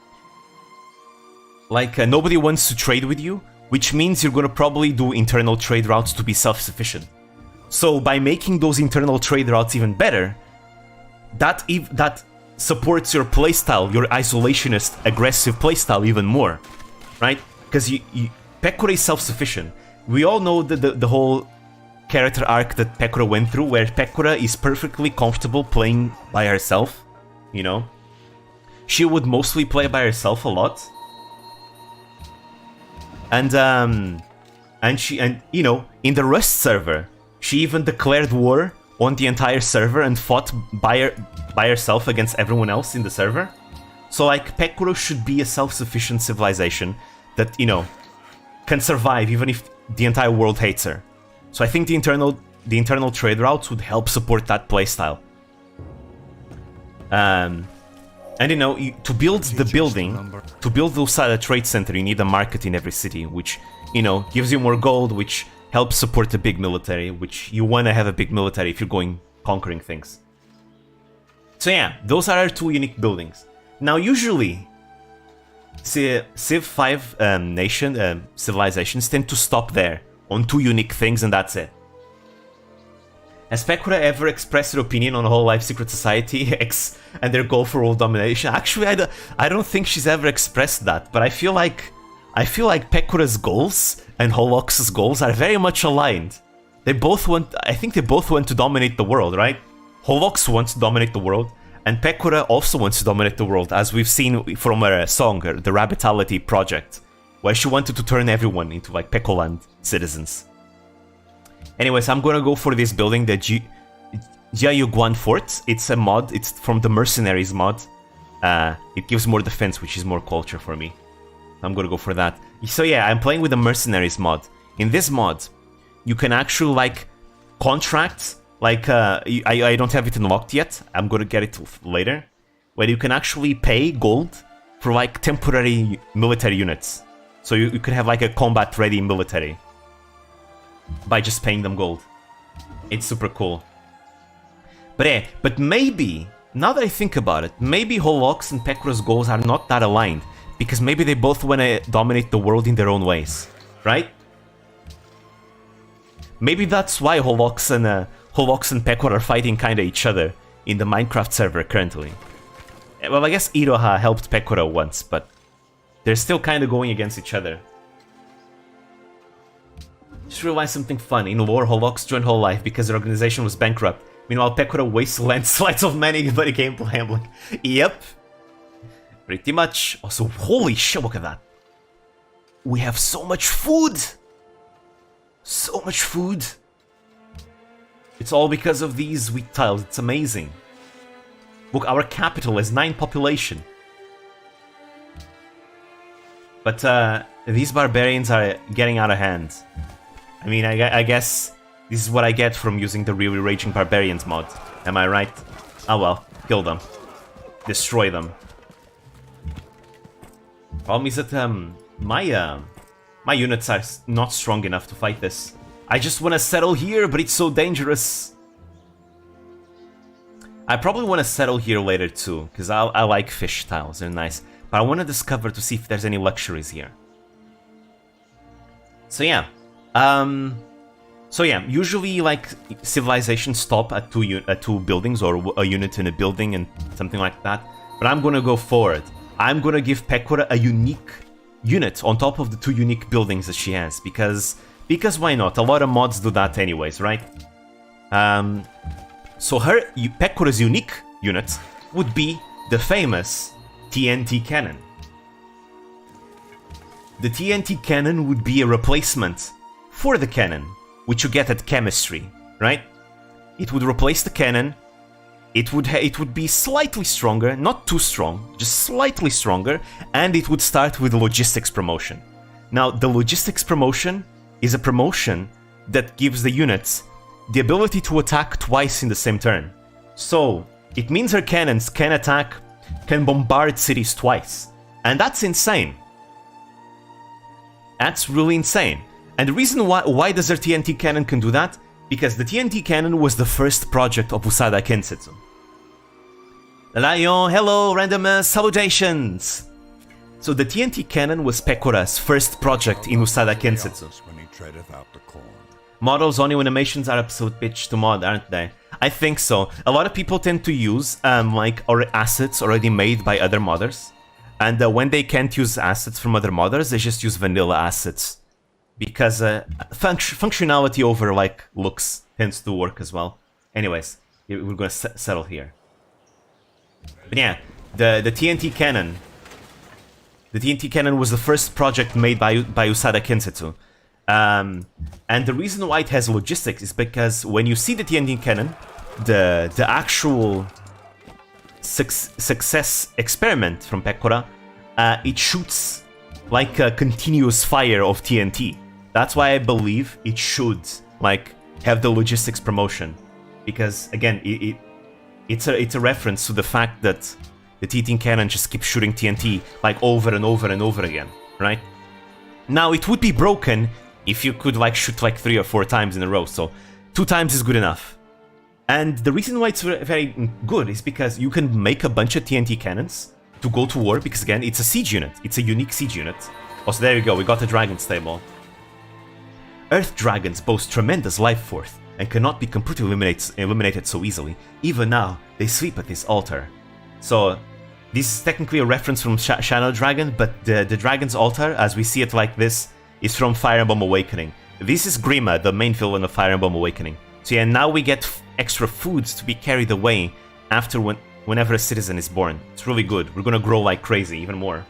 Like, nobody wants to trade with you, which means you're gonna probably do internal trade routes to be self-sufficient. So by making those internal trade routes even better, that supports your playstyle, your isolationist, aggressive playstyle even more, right? Because Pekora is self-sufficient. We all know the whole character arc that Pekora went through, where Pekora is perfectly comfortable playing by herself, you know? She would mostly play by herself a lot. And you know, in the Rust server, she even declared war on the entire server and fought by herself against everyone else in the server. So like, Pekora should be a self-sufficient civilization that, you know, can survive even if the entire world hates her. So I think the internal trade routes would help support that playstyle. And you know, to build the building, to build the Usada Trade Center, you need a market in every city, which, you know, gives you more gold, which helps support the big military, which you want to have a big military if you're going conquering things. So yeah, those are our two unique buildings. Now usually, Civ 5 civilizations tend to stop there, on two unique things, and that's it. Has Pekora ever expressed her opinion on Whole Life Secret Society X and their goal for world domination? Actually, I don't think she's ever expressed that, but I feel like Pekora's goals and Holox's goals are very much aligned. I think they both want to dominate the world, right? Holox wants to dominate the world, and Pekora also wants to dominate the world, as we've seen from her song, the Rabbitality project, where she wanted to turn everyone into like Pekoland citizens. Anyways, I'm gonna go for this building, the Jiayuguan Fort. It's a mod, it's from the Mercenaries mod. It gives more defense, which is more culture for me. I'm gonna go for that. So yeah, I'm playing with the Mercenaries mod. In this mod, you can actually like contract, like I don't have it unlocked yet, I'm gonna get it later, where you can actually pay gold for like temporary military units. So you can have like a combat ready military. by just paying them gold. It's super cool. But yeah, but maybe, now that I think about it, maybe Holok's and Pekura's goals are not that aligned, because maybe they both want to dominate the world in their own ways, right? Maybe that's why Holok's and Pekura are fighting kinda each other in the Minecraft server currently. Well, I guess Iroha helped Pekura once, but they're still kinda going against each other. Just realized something fun. In lore, Holok's joined Whole Life because their organization was bankrupt. Meanwhile, Pekura wastes landslides of money but a gameplay. I'm like, yep. Pretty much. Also, holy shit, look at that. We have so much food. So much food. It's all because of these wheat tiles. It's amazing. Look, our capital has 9 population. But these barbarians are getting out of hand. I mean, I guess this is what I get from using the Really Raging Barbarians mod. Am I right? Oh well, kill them. Destroy them. Problem is that my units are not strong enough to fight this. I just want to settle here, but it's so dangerous. I probably want to settle here later too, because I like fish tiles, they're nice. But I want to discover to see if there's any luxuries here. So yeah. Usually like civilizations stop at two buildings or a unit in a building and something like that. But I'm gonna go forward. I'm gonna give Pekura a unique unit on top of the 2 unique buildings that she has, because why not? A lot of mods do that anyways, right? So Pekura's unique unit would be the famous TNT cannon. The TNT cannon would be a replacement for the cannon, which you get at chemistry, right? It would replace the cannon. It would be slightly stronger, not too strong, just slightly stronger, and it would start with logistics promotion. Now, the logistics promotion is a promotion that gives the units the ability to attack twice in the same turn. So, it means her cannons can bombard cities twice. And that's insane. That's really insane. And the reason why does her TNT cannon can do that? Because the TNT cannon was the first project of Usada Kensetsu. Lion, hello, randomers, salutations! So the TNT cannon was Pekura's first project in Usada Kensetsu. Models only animations are absolute bitch to mod, aren't they? I think so. A lot of people tend to use assets already made by other modders. And when they can't use assets from other modders, they just use vanilla assets. Because functionality over like looks tends to work as well. Anyways, we're gonna settle here. But yeah, the TNT cannon. The TNT cannon was the first project made by Usada Kensetsu. And the reason why it has logistics is because when you see the TNT cannon, the actual success experiment from Pekura, it shoots like a continuous fire of TNT. That's why I believe it should like have the logistics promotion, because again, it's a reference to the fact that the TNT cannon just keeps shooting TNT like over and over and over again, right? Now it would be broken if you could like shoot like 3 or 4 times in a row, so 2 times is good enough. And the reason why it's very good is because you can make a bunch of TNT cannons to go to war, because again, it's a siege unit. It's a unique siege unit. Also, there we go, we got the dragon stable. Earth dragons boast tremendous life force and cannot be completely eliminated so easily. Even now, they sleep at this altar. So, this is technically a reference from Shadow Dragon, but the dragon's altar, as we see it like this, is from Fire Emblem Awakening. This is Grima, the main villain of Fire Emblem Awakening. So yeah, now we get extra foods to be carried away after whenever a citizen is born. It's really good. We're gonna grow like crazy, even more.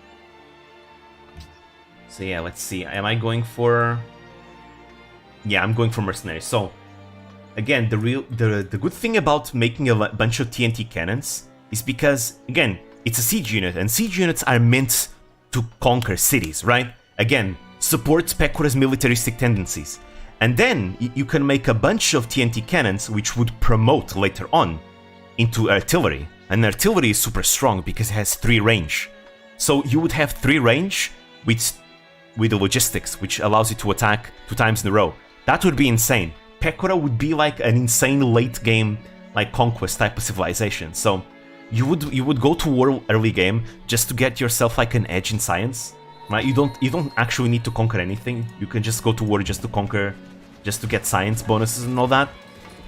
So yeah, let's see. Am I going for... Yeah, I'm going for mercenaries. So, again, the good thing about making a bunch of TNT cannons is because, again, it's a siege unit, and siege units are meant to conquer cities, right? Again, supports Pekura's militaristic tendencies. And then you can make a bunch of TNT cannons which would promote later on into artillery. And artillery is super strong because it has 3 range. So you would have 3 range with the logistics, which allows you to attack 2 times in a row. That would be insane. Pecora would be like an insane late game, like conquest type of civilization. So you would go to war early game just to get yourself like an edge in science, right? You don't actually need to conquer anything. You can just go to war just to conquer, just to get science bonuses and all that.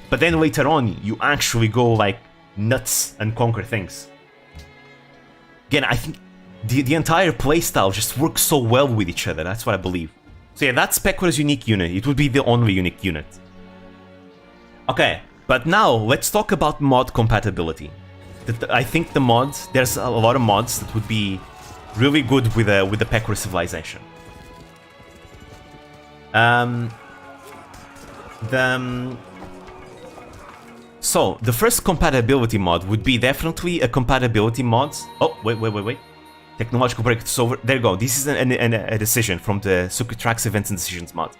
But then later on, you actually go like nuts and conquer things. Again, I think the entire playstyle just works so well with each other. That's what I believe. So yeah, that's Pecora's unique unit. It would be the only unique unit. Okay, but now let's talk about mod compatibility. I think the mods, there's a lot of mods that would be really good with the Pecora civilization. So the first compatibility mod would be definitely a compatibility mod. Oh, wait. Technological breakthroughs over. There you go. This is a decision from the Sukitrax Events and Decisions mod.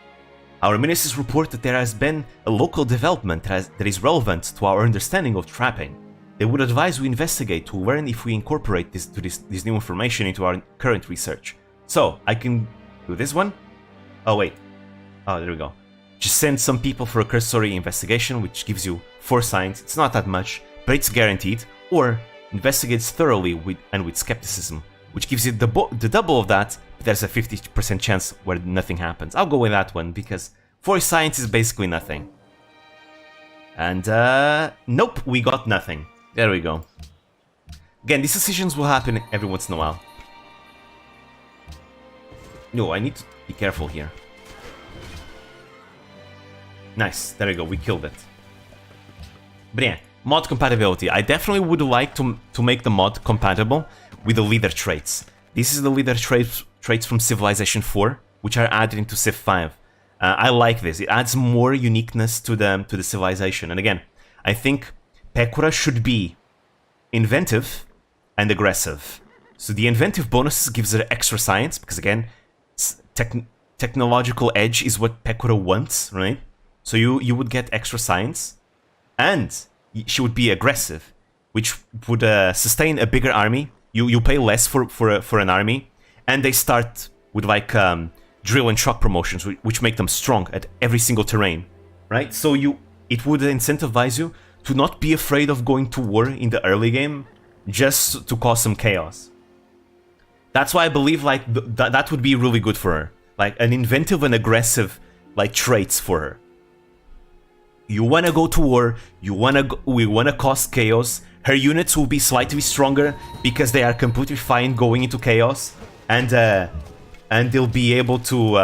Our ministers report that there has been a local development that is relevant to our understanding of trapping. They would advise we investigate to learn if we incorporate this new information into our current research. So, I can do this one. Oh, wait. Oh, there we go. Just send some people for a cursory investigation, which gives you 4 signs. It's not that much, but it's guaranteed. Or, investigates thoroughly with skepticism, which gives you the double of that, but there's a 50% chance where nothing happens. I'll go with that one, because 4 science is basically nothing. And, nope, we got nothing. There we go. Again, these decisions will happen every once in a while. No, I need to be careful here. Nice, there we go, we killed it. But yeah, mod compatibility. I definitely would like to make the mod compatible with the leader traits. This is the leader traits from Civilization 4, which are added into Civ 5. I like this. It adds more uniqueness to the civilization. And again, I think Pecora should be inventive and aggressive. So the inventive bonuses gives her extra science, because again, technological edge is what Pecora wants, right? So you would get extra science, and she would be aggressive, which would sustain a bigger army. You pay less for an army, and they start with like drill and shock promotions, which make them strong at every single terrain, right? So it would incentivize you to not be afraid of going to war in the early game, just to cause some chaos. That's why I believe like that would be really good for her, like an inventive and aggressive like traits for her. You wanna go to war, we wanna cause chaos. Her units will be slightly stronger because they are completely fine going into chaos, and they'll be able to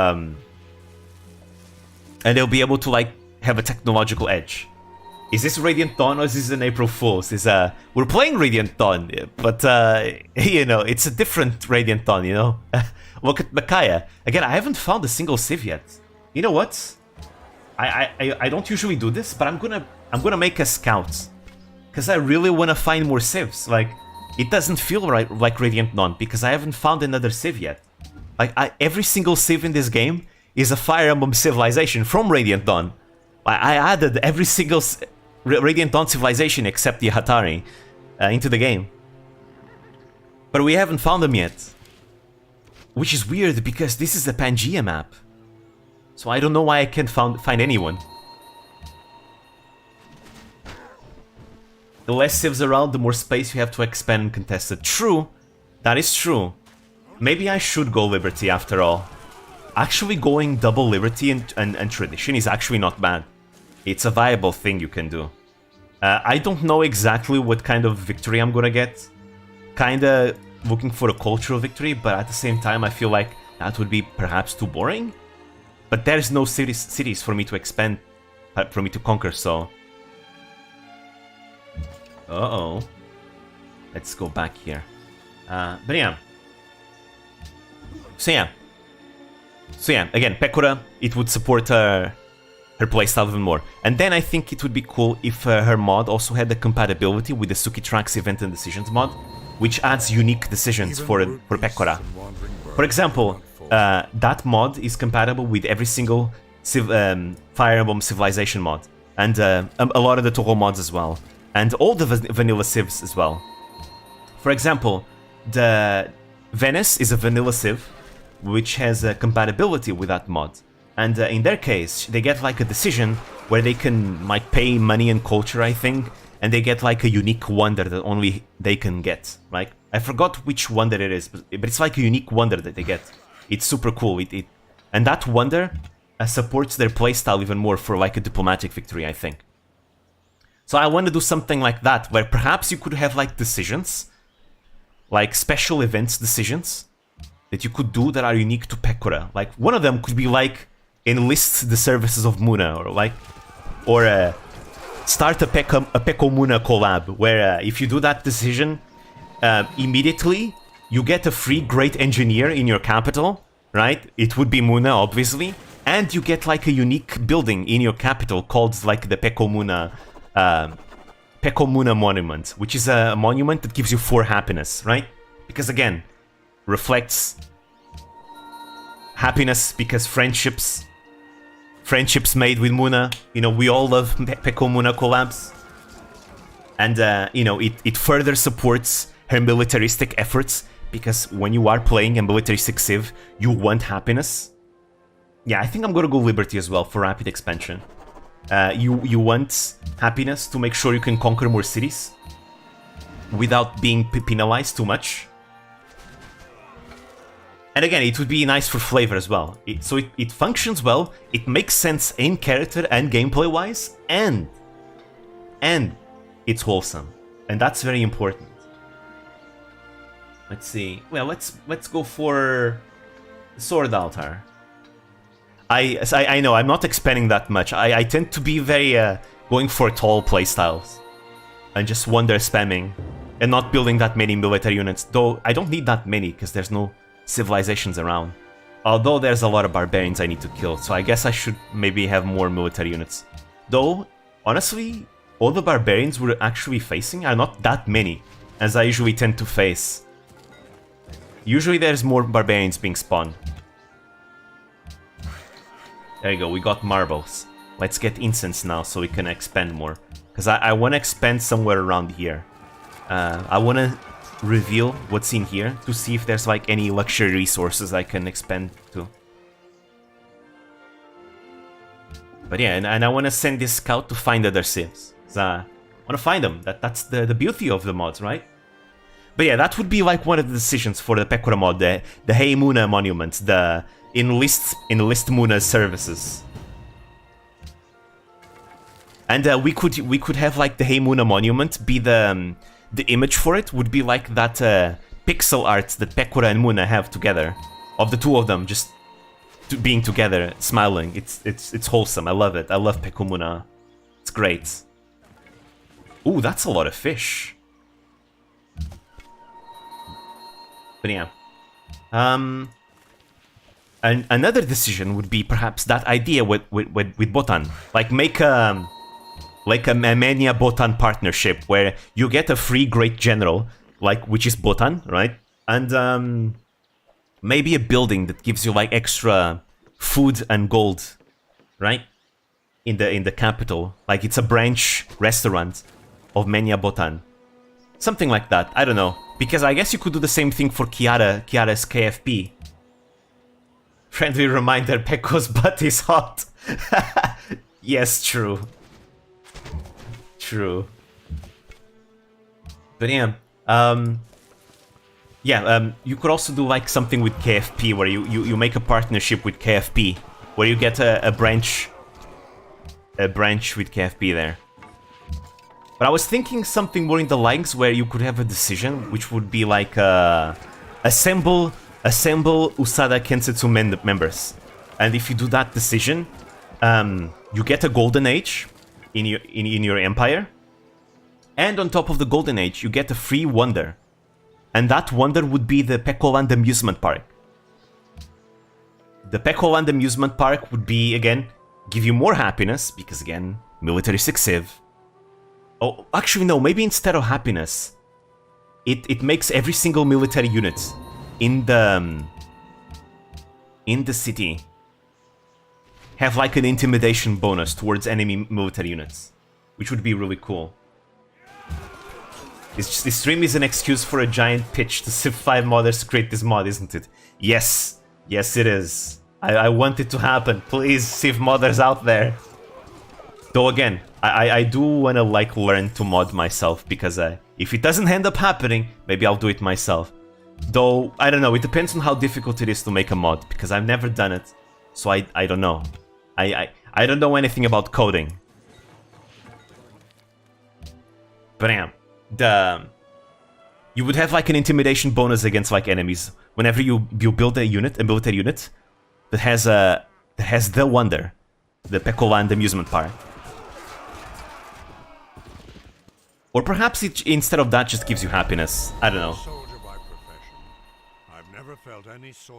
like have a technological edge. Is this Radiant Dawn or is this an April Fool's? We're playing Radiant Dawn, but you know, it's a different Radiant Dawn, you know? Look at Micaiah. Again, I haven't found a single civ yet. You know what? I don't usually do this, but I'm gonna make a scout. Because I really wanna find more civs. Like, it doesn't feel right like Radiant Dawn because I haven't found another civ yet. Like, every single civ in this game is a Fire Emblem civilization from Radiant Dawn. I added every single Radiant Dawn civilization except the Hatari into the game. But we haven't found them yet. Which is weird because this is a Pangea map. So I don't know why I can't find anyone. The less civs around, the more space you have to expand and contest it. True, that is true. Maybe I should go Liberty after all. Actually going double Liberty and Tradition is actually not bad. It's a viable thing you can do. I don't know exactly what kind of victory I'm gonna get. Kinda looking for a cultural victory, but at the same time I feel like that would be perhaps too boring. But there's no cities for me to expand, for me to conquer, so... Uh-oh. Let's go back here. But yeah. So yeah, again, Pecora, it would support her playstyle even more. And then I think it would be cool if her mod also had the compatibility with the Sukitrax Event and Decisions mod, which adds unique decisions for Pecora. For example, that mod is compatible with every single Fire Emblem Civilization mod, and a lot of the Toho mods as well, and all the vanilla civs as well. For example, the Venice is a vanilla civ, which has a compatibility with that mod. And in their case, they get like a decision where they can like pay money and culture, I think, and they get like a unique wonder that only they can get. Like, I forgot which wonder it is, but it's like a unique wonder that they get. It's super cool. And that wonder supports their playstyle even more for like a diplomatic victory, I think. So I want to do something like that, where perhaps you could have like decisions, like special events decisions, that you could do that are unique to Pekora. Like, one of them could be like, enlist the services of Muna, or start a Peko Muna collab, where if you do that decision, immediately you get a free great engineer in your capital, right? It would be Muna, obviously, and you get like a unique building in your capital called like the Peko Muna Monument, which is a monument that gives you 4 happiness, right? Because again, reflects happiness, because friendships made with Muna, you know, we all love Peko Muna collabs. And, you know, it further supports her militaristic efforts, because when you are playing a militaristic civ, you want happiness. Yeah, I think I'm gonna go Liberty as well for rapid expansion. You want happiness to make sure you can conquer more cities without being penalized too much. And again, it would be nice for flavor as well. So it functions well, it makes sense in character and gameplay-wise, and it's wholesome. And that's very important. Let's see. Well, let's go for Sword Altar. I know, I'm not expanding that much. I tend to be very going for tall playstyles. And just wonder spamming. And not building that many military units. Though, I don't need that many, because there's no civilizations around. Although there's a lot of barbarians I need to kill, so I guess I should maybe have more military units. Though, honestly, all the barbarians we're actually facing are not that many, as I usually tend to face. Usually there's more barbarians being spawned. There you go, we got marbles. Let's get incense now so we can expand more. Because I want to expand somewhere around here. I want to reveal what's in here to see if there's like any luxury resources I can expand to. But yeah, and I want to send this scout to find other civs. I want to find them. That's the beauty of the mods, right? But yeah, that would be like one of the decisions for the Pekora mod, the Hey Muna monument, the enlist Muna's services. And we could have like the Hey Muna monument be the image for it would be like that pixel art that Pekora and Muna have together, of the two of them just being together, smiling. It's wholesome. I love it. I love Peko Muna. It's great. Ooh, that's a lot of fish. But yeah. And another decision would be perhaps that idea with Botan. Like make a Mania Botan partnership where you get a free great general, like which is Botan, right? And maybe a building that gives you like extra food and gold, right? In the capital. Like it's a branch restaurant of Mania Botan. Something like that. I don't know. Because I guess you could do the same thing for Kiara's KFP. Friendly reminder, Peko's butt is hot. Yes, true. True. But yeah, you could also do like something with KFP where you make a partnership with KFP, where you get a branch with KFP there. But I was thinking something more in the lines where you could have a decision, which would be like assemble Usada Kensetsu members, and if you do that decision, you get a golden age in your empire, and on top of the golden age, you get a free wonder, and that wonder would be the Pekoland Amusement Park. The Pekoland Amusement Park would be again give you more happiness because again military successive. Oh, actually no, maybe instead of happiness, it makes every single military unit in the city have like an intimidation bonus towards enemy military units, which would be really cool. This stream is an excuse for a giant pitch to Civ 5 modders to create this mod, isn't it? Yes, yes it is. I want it to happen. Please, Civ modders out there. Though again, I do want to like learn to mod myself, because if it doesn't end up happening, maybe I'll do it myself. Though, I don't know, it depends on how difficult it is to make a mod, because I've never done it, so I don't know. I don't know anything about coding. Bam. You would have like an intimidation bonus against like enemies whenever you build a unit, a military unit that has the wonder, the Pekoland amusement park. Or perhaps it, instead of that, just gives you happiness. I don't know.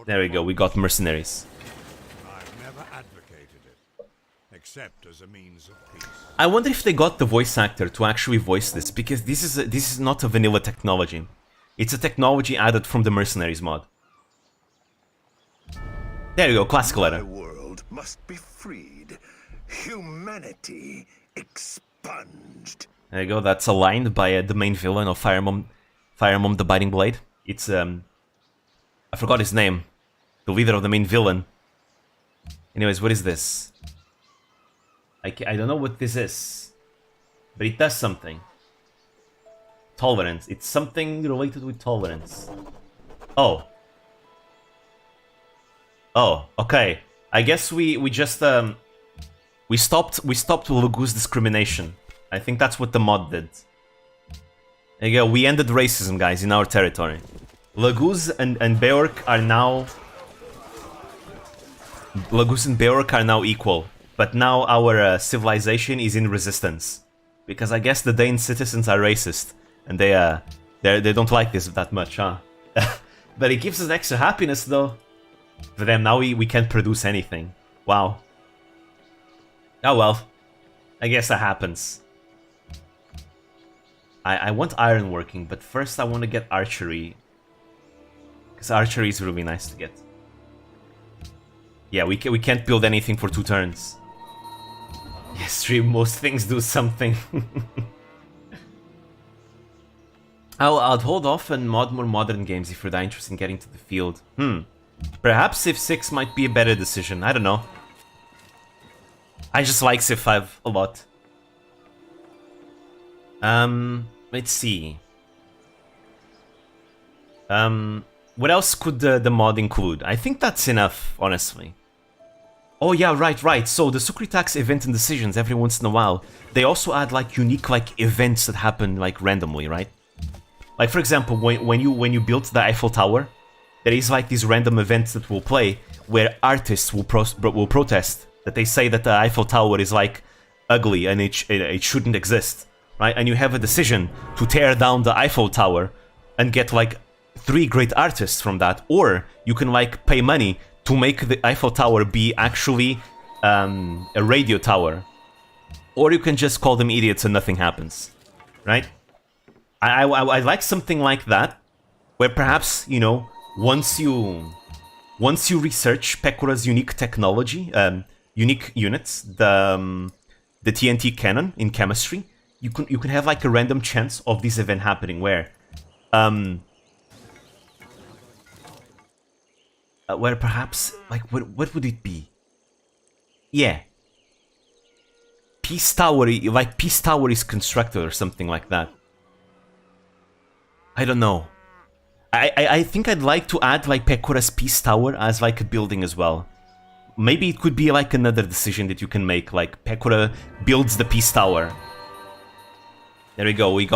There we go, we got mercenaries. I've never advocated it, except as a means of peace. I wonder if they got the voice actor to actually voice this, because this is not a vanilla technology. It's a technology added from the mercenaries mod. There you go, classical letter. The world must be freed. Humanity expunged. There you go, that's aligned by the main villain of Fire Mom the Biting Blade. It's, I forgot his name. The leader of the main villain. Anyways, what is this? I don't know what this is. But it does something. Tolerance. It's something related with tolerance. Oh. Oh, okay. I guess we just, we stopped Lagoose discrimination. I think that's what the mod did. There you go, we ended racism, guys, in our territory. Lagoose and Beork are now... Lagoose and Beork are now equal. But now our civilization is in resistance. Because I guess the Dane citizens are racist. And they don't like this that much, huh? But it gives us extra happiness, though. For them, now we can't produce anything. Wow. Oh well. I guess that happens. I want ironworking, but first I want to get archery. Because archery is really nice to get. Yeah, we can't build anything for 2 turns. Yes, stream, most things do something. I'd hold off and mod more modern games if you're that interested in getting to the field. Perhaps Civ 6 might be a better decision, I don't know. I just like Civ 5 a lot. Let's see. What else could the mod include? I think that's enough, honestly. Oh yeah, right. So the Sukri Tax event and decisions every once in a while, they also add like unique like events that happen like randomly, right? Like for example, when you built the Eiffel Tower, there is like these random events that will play where artists will protest that they say that the Eiffel Tower is like ugly and it shouldn't exist, right? And you have a decision to tear down the Eiffel Tower and get like 3 great artists from that, or you can like pay money to make the Eiffel Tower be actually a radio tower, or you can just call them idiots and nothing happens, right? I like something like that, where perhaps, you know, once you research Pecura's unique technology, unique units, the TNT cannon in chemistry, you can have like a random chance of this event happening where perhaps like what would it be? Yeah, Peace Tower, like Peace Tower is constructed or something like that. I don't know. I think I'd like to add like Pecura's Peace Tower as like a building as well. Maybe it could be like another decision that you can make, like Pecura builds the Peace Tower. There we go. We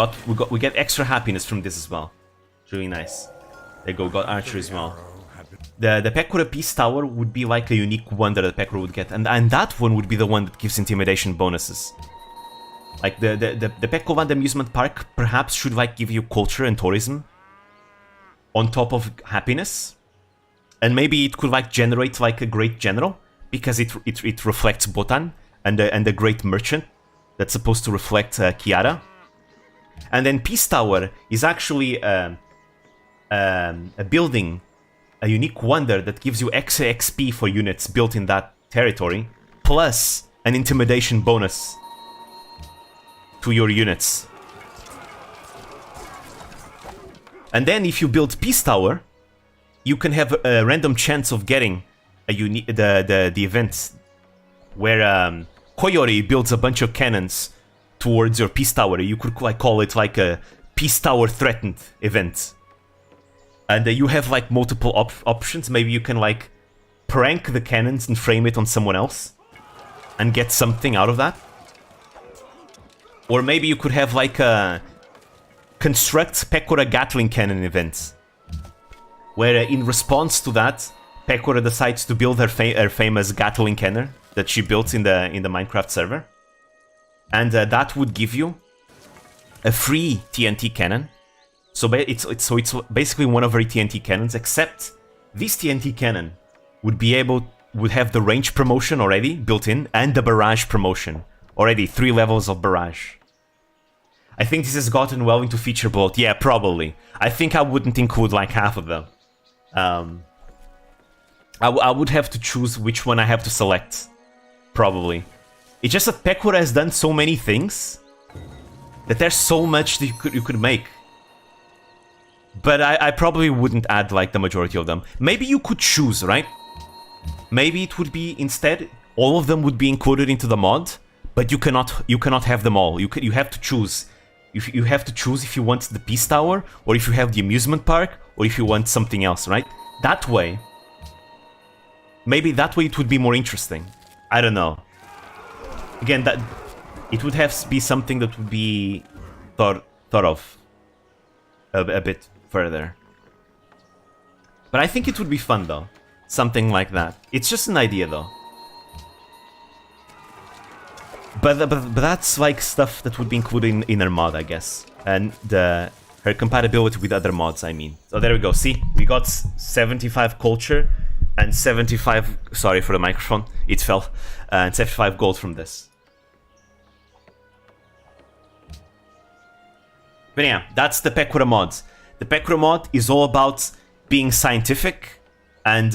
get extra happiness from this as well. It's really nice. There you go. We got archery as well. The Pecura Peace Tower would be like a unique wonder that Pecura would get, and that one would be the one that gives intimidation bonuses. Like the Pekoland amusement park perhaps should like give you culture and tourism on top of happiness, and maybe it could like generate like a great general because it reflects Botan and the great merchant that's supposed to reflect Kiara. And then Peace Tower is actually a building, a unique wonder that gives you extra XP for units built in that territory, plus an intimidation bonus to your units. And then if you build Peace Tower, you can have a random chance of getting the event where Coyote builds a bunch of cannons towards your peace tower. You could like call it like a peace tower threatened event, and you have like multiple options. Maybe you can like prank the cannons and frame it on someone else and get something out of that. Or maybe you could have like a construct Pecora Gatling cannon event, where in response to that, Pecora decides to build her famous Gatling cannon that she built in the Minecraft server, and that would give you a free TNT cannon. So it's basically one of her TNT cannons, except this TNT cannon would have the range promotion already built in and the barrage promotion already, 3 levels of barrage. I think this has gotten well into feature bloat. Yeah, probably. I think I wouldn't include like half of them. I would have to choose which one I have to select. Probably. It's just that Pecora has done so many things that there's so much that you could make. But I probably wouldn't add like the majority of them. Maybe you could choose, right? Maybe it would be instead all of them would be included into the mod, but you cannot have them all. You have to choose. You have to choose if you want the peace tower, or if you have the amusement park, or if you want something else, right? That way, maybe that way it would be more interesting. I don't know. Again, that it would have to be something that would be thought of a bit further. But I think it would be fun though, something like that. It's just an idea though. But that's like stuff that would be included in her mod, I guess, and her compatibility with other mods, I mean. So there we go. See, we got 75 culture and 75. Sorry for the microphone, it fell. And 75 gold from this. But yeah, that's the Pecora mod. The Pecora mod is all about being scientific and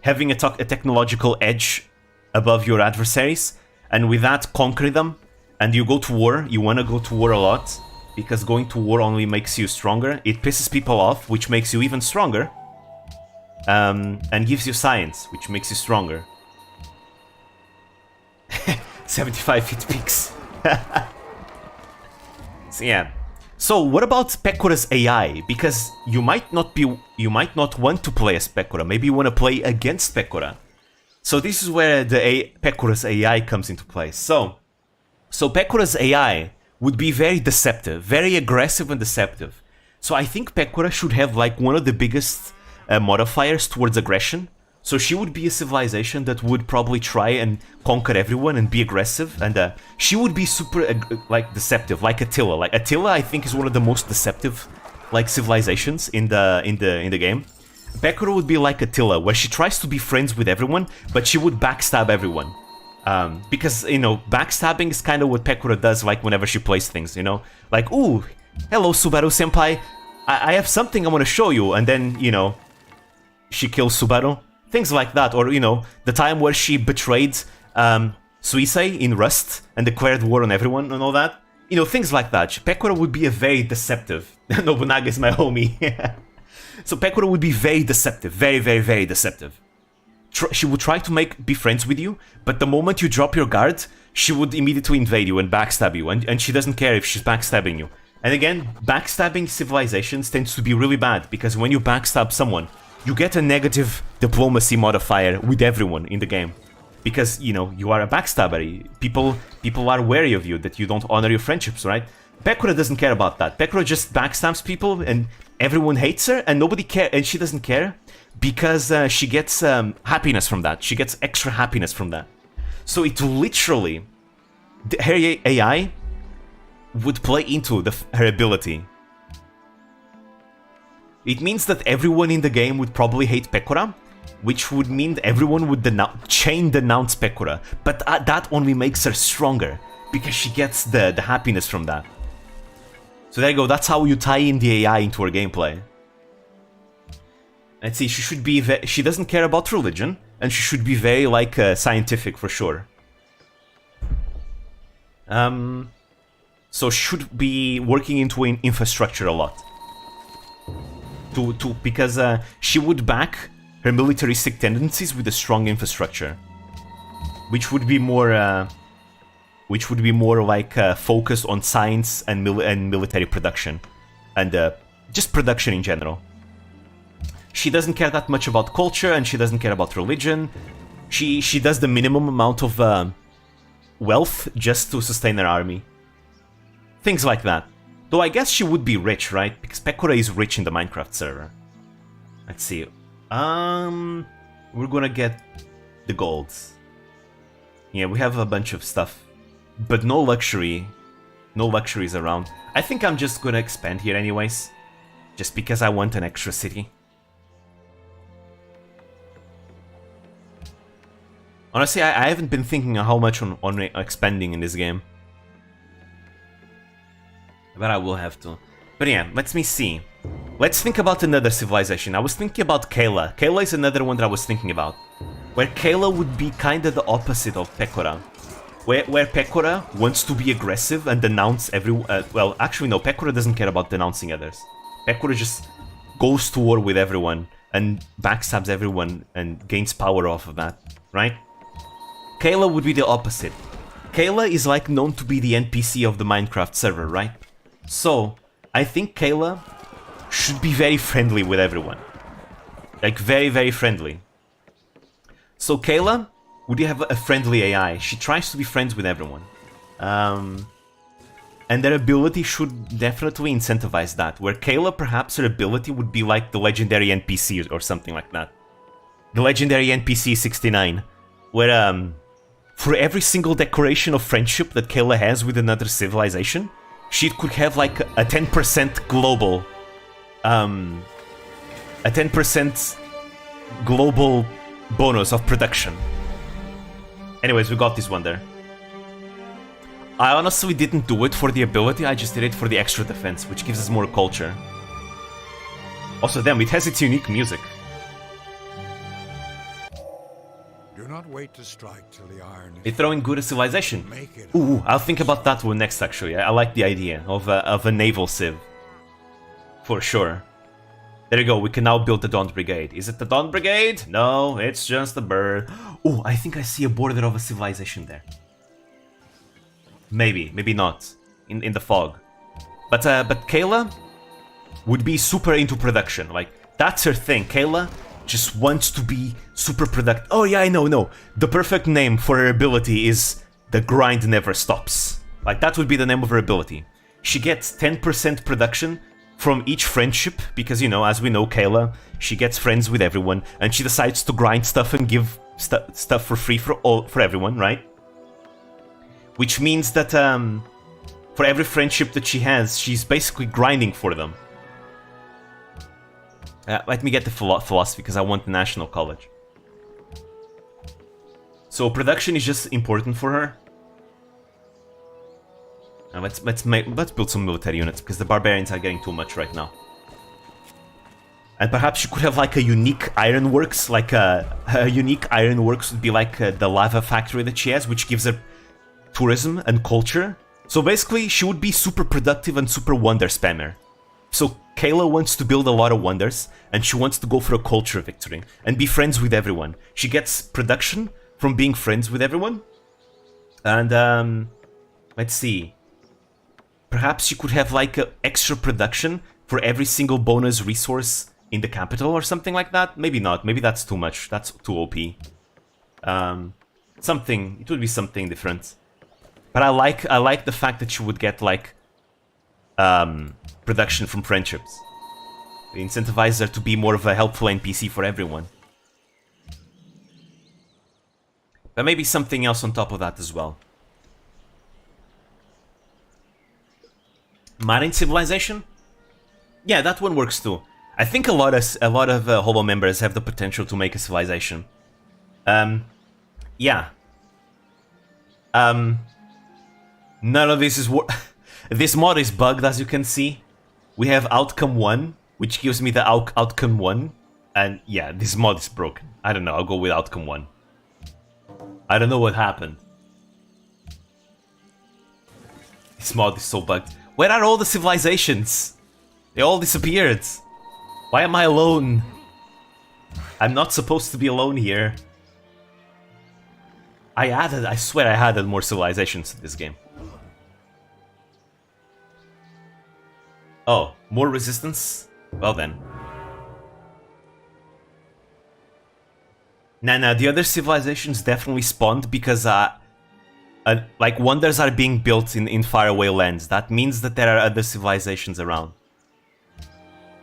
having a technological edge above your adversaries. And with that, conquer them. And you go to war. You want to go to war a lot, because going to war only makes you stronger. It pisses people off, which makes you even stronger. And gives you science, which makes you stronger. 75 feet peaks. So yeah. So what about Pecora's AI? Because you might not want to play as Pecora. Maybe you want to play against Pecora. So this is where the Pecora's AI comes into play. So Pecora's AI would be very deceptive, very aggressive and deceptive. So I think Pecora should have like one of the biggest modifiers towards aggression. So she would be a civilization that would probably try and conquer everyone and be aggressive, and she would be super like deceptive, like Attila. Like Attila, I think, is one of the most deceptive like civilizations in the game. Pecora would be like Attila, where she tries to be friends with everyone, but she would backstab everyone. Because, you know, backstabbing is kind of what Pecora does, like, whenever she plays things, you know? Like, ooh, hello, Subaru-senpai, I have something I want to show you, and then, you know, she kills Subaru. Things like that, or, you know, the time where she betrayed Suisei in Rust and declared war on everyone and all that. You know, things like that. Pecora would be a very deceptive... Nobunaga is my homie. So Pecora would be very deceptive, very, very, very deceptive. She would try to be friends with you, but the moment you drop your guard, she would immediately invade you and backstab you, and she doesn't care if she's backstabbing you. And again, backstabbing civilizations tends to be really bad, because when you backstab someone, you get a negative diplomacy modifier with everyone in the game. Because, you know, you are a backstabber. People are wary of you, that you don't honor your friendships, right? Pecora doesn't care about that. Pecora just backstabs people, and everyone hates her, and nobody cares, and she doesn't care, because she gets happiness from that. She gets extra happiness from that. So it literally, her AI would play into her ability. It means that everyone in the game would probably hate Pecora, which would mean that everyone would chain denounce Pecora. But that only makes her stronger, because she gets the happiness from that. So there you go, that's how you tie in the AI into her gameplay. Let's see, she should be she doesn't care about religion, and she should be very, like, scientific for sure. So she should be working into infrastructure a lot. Because she would back her militaristic tendencies with a strong infrastructure, which would be more like focused on science and military production, and just production in general. She doesn't care that much about culture, and she doesn't care about religion. She does the minimum amount of wealth just to sustain her army. Things like that. Though I guess she would be rich, right? Because Pekora is rich in the Minecraft server. Let's see. We're gonna get the golds. Yeah, we have a bunch of stuff, but no luxury. No luxuries around. I think I'm just gonna expand here anyways, just because I want an extra city. Honestly, I haven't been thinking how much on expanding in this game. But I will have to. But yeah, let me see. Let's think about another civilization. I was thinking about Kayla. Kayla is another one that I was thinking about. Where Kayla would be kinda the opposite of Pekora. Where Pekora wants to be aggressive and denounce everyone. Well, actually no, Pekora doesn't care about denouncing others. Pekora just goes to war with everyone and backstabs everyone and gains power off of that, right? Kayla would be the opposite. Kayla is like known to be the NPC of the Minecraft server, right? So, I think Kayla should be very friendly with everyone. Like, very, very friendly. So Kayla, would you have a friendly AI? She tries to be friends with everyone. And their ability should definitely incentivize that. Where Kayla, perhaps her ability would be like the legendary NPC or something like that. The legendary NPC 69. Where, for every single decoration of friendship that Kayla has with another civilization, she could have like a 10% global, a 10% global bonus of production. Anyways, we got this one there. I honestly didn't do it for the ability, I just did it for the extra defense, which gives us more culture. Also, damn, it has its unique music. Do not wait to strike till the iron is... They throw in good civilization. Make it Ooh, I'll think about that one next, actually. I like the idea of a naval civ. For sure. There you go, we can now build the Dawn Brigade. Is it the Dawn Brigade? No, it's just a bird. Ooh, I think I see a border of a civilization there. Maybe, maybe not. In the fog. But Kayla would be super into production. Like, that's her thing. Kayla just wants to be super productive. Oh yeah, I know, no. The perfect name for her ability is The Grind Never Stops. Like, that would be the name of her ability. She gets 10% production from each friendship, because, you know, as we know, Kayla, she gets friends with everyone, and she decides to grind stuff and give stuff for free for everyone, right? Which means that for every friendship that she has, she's basically grinding for them. Let me get the philosophy, because I want the National College. So production is just important for her. And let's build some military units, because the barbarians are getting too much right now. And perhaps you could have like a unique ironworks, like a unique ironworks would be like the lava factory that she has, which gives her tourism and culture. So basically, she would be super productive and super wonder spammer. So Kayla wants to build a lot of wonders, and she wants to go for a culture victory and be friends with everyone. She gets production from being friends with everyone. And let's see. Perhaps she could have like extra production for every single bonus resource in the capital or something like that. Maybe not. Maybe that's too much. That's too OP. Something. It would be something different. But I like the fact that she would get like production from friendships. It incentivizes her to be more of a helpful NPC for everyone. But maybe something else on top of that as well. Marine civilization? Yeah, that one works too. I think a lot of Hobo members have the potential to make a civilization. Yeah. None of this is this mod is bugged, as you can see. We have outcome 1, which gives me the outcome 1, and yeah, this mod is broken. I don't know. I'll go with outcome 1. I don't know what happened. This mod is so bugged. Where are all the civilizations? They all disappeared. Why am I alone? I'm not supposed to be alone here. I swear I added more civilizations to this game. Oh, more resistance? Well then. Nah, the other civilizations definitely spawned because, like, wonders are being built in faraway lands. That means that there are other civilizations around.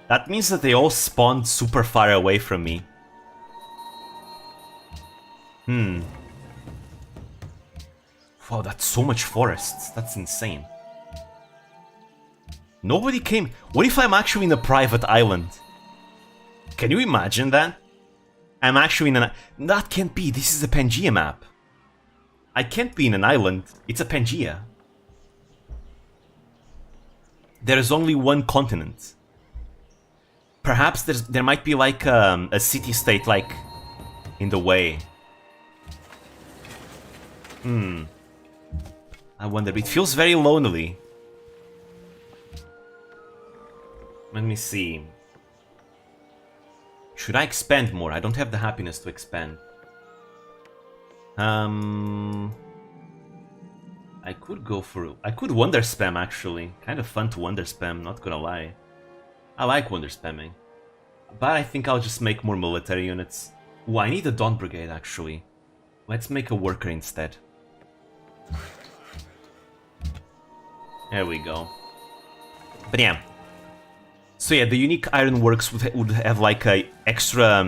That means that they all spawned super far away from me. Wow, that's so much forests. That's insane. Nobody came. What if I'm actually in a private island? Can you imagine that? I'm actually in an... That can't be. This is a Pangea map. I can't be in an island. It's a Pangea. There is only one continent. Perhaps there might be like a city-state like in the way. I wonder. It feels very lonely. Let me see. Should I expand more? I don't have the happiness to expand. I could go for... I could wonder spam, actually. Kind of fun to wonder spam, not gonna lie. I like wonder spamming. But I think I'll just make more military units. Ooh, I need a Dawn Brigade, actually. Let's make a worker instead. There we go. But yeah. So yeah, the unique ironworks would have like a extra...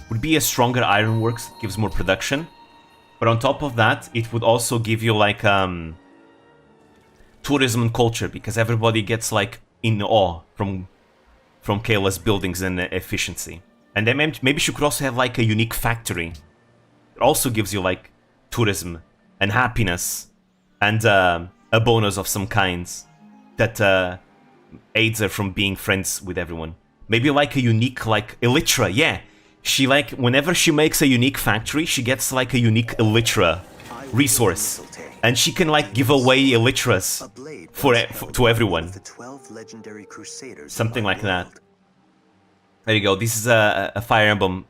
would be a stronger ironworks, gives more production. But on top of that, it would also give you like tourism and culture, because everybody gets like in awe from Kayla's buildings and efficiency. And then maybe she could also have like a unique factory. It also gives you like tourism and happiness and a bonus of some kinds that aids her from being friends with everyone. Maybe like a unique like elytra, yeah. She like whenever she makes a unique factory, she gets like a unique elytra resource, and she can like give away elytras to everyone. Something like that. There you go. This is a Fire Emblem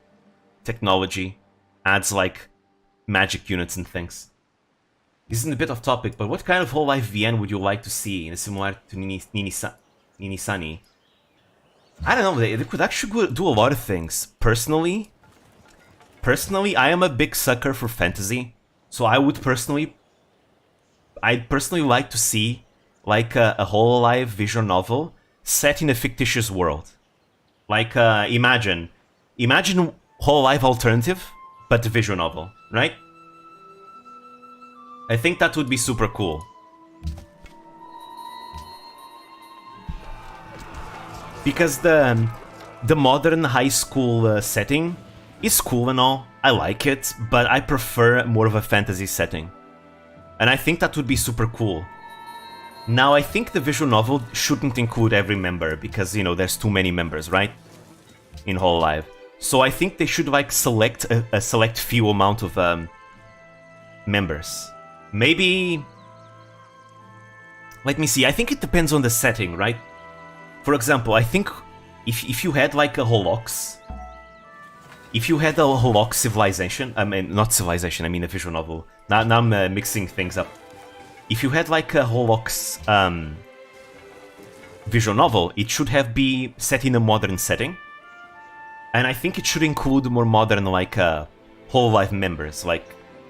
technology. Adds like magic units and things. This isn't a bit off topic, but what kind of whole life VN would you like to see in a similar to Ninisani? I don't know, they could actually do a lot of things. Personally, I am a big sucker for fantasy, so I'd personally like to see like a Hololive visual novel set in a fictitious world. Like imagine Hololive alternative, but a visual novel, right? I think that would be super cool. Because the modern high school setting is cool and all, I like it, but I prefer more of a fantasy setting. And I think that would be super cool. Now, I think the visual novel shouldn't include every member, because, you know, there's too many members, right? In Hololive. So I think they should, like, select a select few amount of members. Maybe... Let me see, I think it depends on the setting, right? For example, I think if you had like a Holox, if you had a Holox civilization, I mean, not civilization, I mean a visual novel. Now I'm mixing things up. If you had like a Holox visual novel, it should be set in a modern setting. And I think it should include more modern like Hololive members, like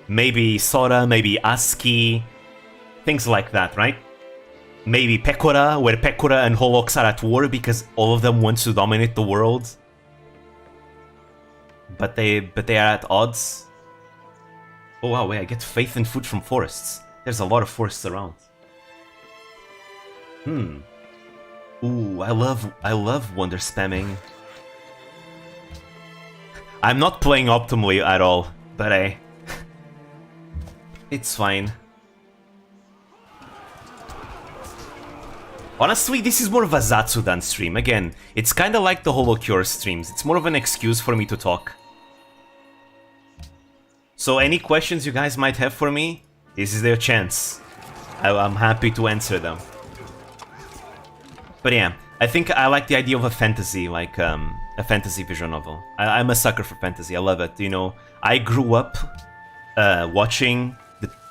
maybe Sora, maybe ASCII, things like that, right? Maybe Pecora, where Pecora and Holox are at war because all of them want to dominate the world. But they are at odds. Oh wow, wait, I get faith and food from forests. There's a lot of forests around. Ooh, I love wonder spamming. I'm not playing optimally at all, but it's fine. Honestly, this is more of a Zatsudan stream. Again, it's kinda like the Holocure streams. It's more of an excuse for me to talk. So any questions you guys might have for me, this is their chance. I'm happy to answer them. But yeah, I think I like the idea of a fantasy, like a fantasy visual novel. I'm a sucker for fantasy. I love it. You know, I grew up watching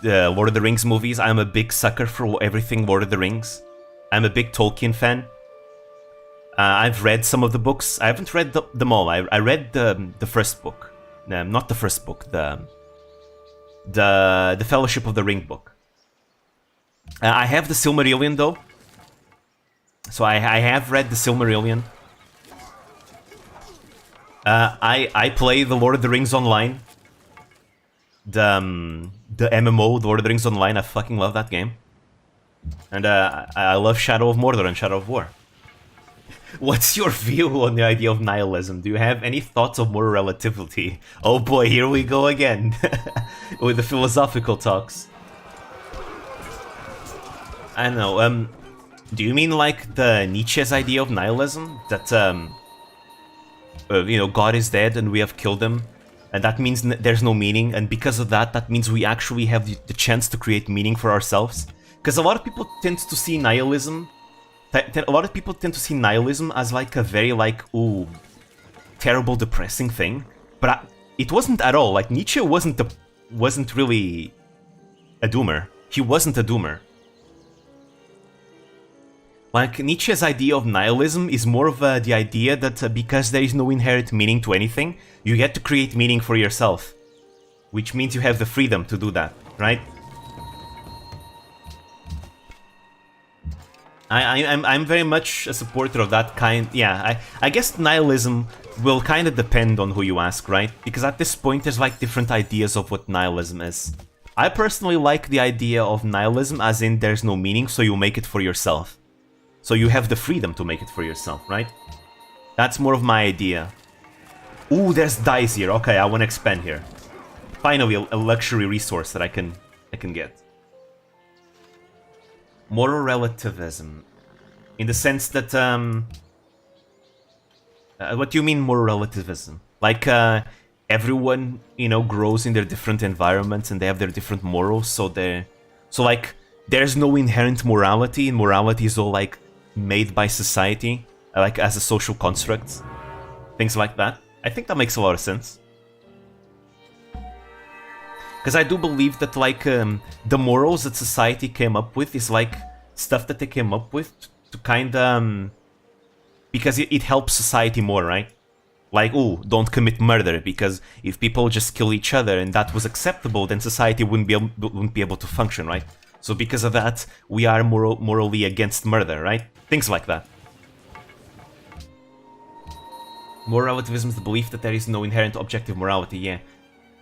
the Lord of the Rings movies. I'm a big sucker for everything Lord of the Rings. I'm a big Tolkien fan. I've read some of the books. I haven't read them all. I read the first book. Not the first book. The Fellowship of the Ring book. I have the Silmarillion though. So I have read the Silmarillion. I play the Lord of the Rings Online. The MMO, the Lord of the Rings Online. I fucking love that game. And I love Shadow of Mordor and Shadow of War. What's your view on the idea of nihilism? Do you have any thoughts of moral relativity? Oh boy, here we go again. With the philosophical talks. I don't know, do you mean like the Nietzsche's idea of nihilism? That, you know, God is dead and we have killed him, and that means there's no meaning, and because of that, that means we actually have the chance to create meaning for ourselves? Because a lot of people tend to see nihilism... A lot of people tend to see nihilism as like a very like, ooh, terrible, depressing thing. But it wasn't at all. Like, Nietzsche wasn't really a doomer. He wasn't a doomer. Like, Nietzsche's idea of nihilism is more of the idea that because there is no inherent meaning to anything, you get to create meaning for yourself. Which means you have the freedom to do that, right? I'm very much a supporter of that kind. Yeah, I guess nihilism will kind of depend on who you ask, right? Because at this point there's like different ideas of what nihilism is. I personally like the idea of nihilism as in there's no meaning, so you make it for yourself. So you have the freedom to make it for yourself, right? That's more of my idea. Ooh, there's dice here. Okay, I want to expand here. Finally, a luxury resource that I can get. Moral relativism, in the sense that, what do you mean moral relativism? Like, everyone, you know, grows in their different environments and they have their different morals, so like, there's no inherent morality, and morality is all, like, made by society, like, as a social construct. Things like that. I think that makes a lot of sense. Because I do believe that, like, the morals that society came up with is, like, stuff that they came up with to kind of... because it helps society more, right? Like, ooh, don't commit murder, because if people just kill each other and that was acceptable, then society wouldn't be able to function, right? So because of that, we are morally against murder, right? Things like that. Moral relativism is the belief that there is no inherent objective morality, yeah.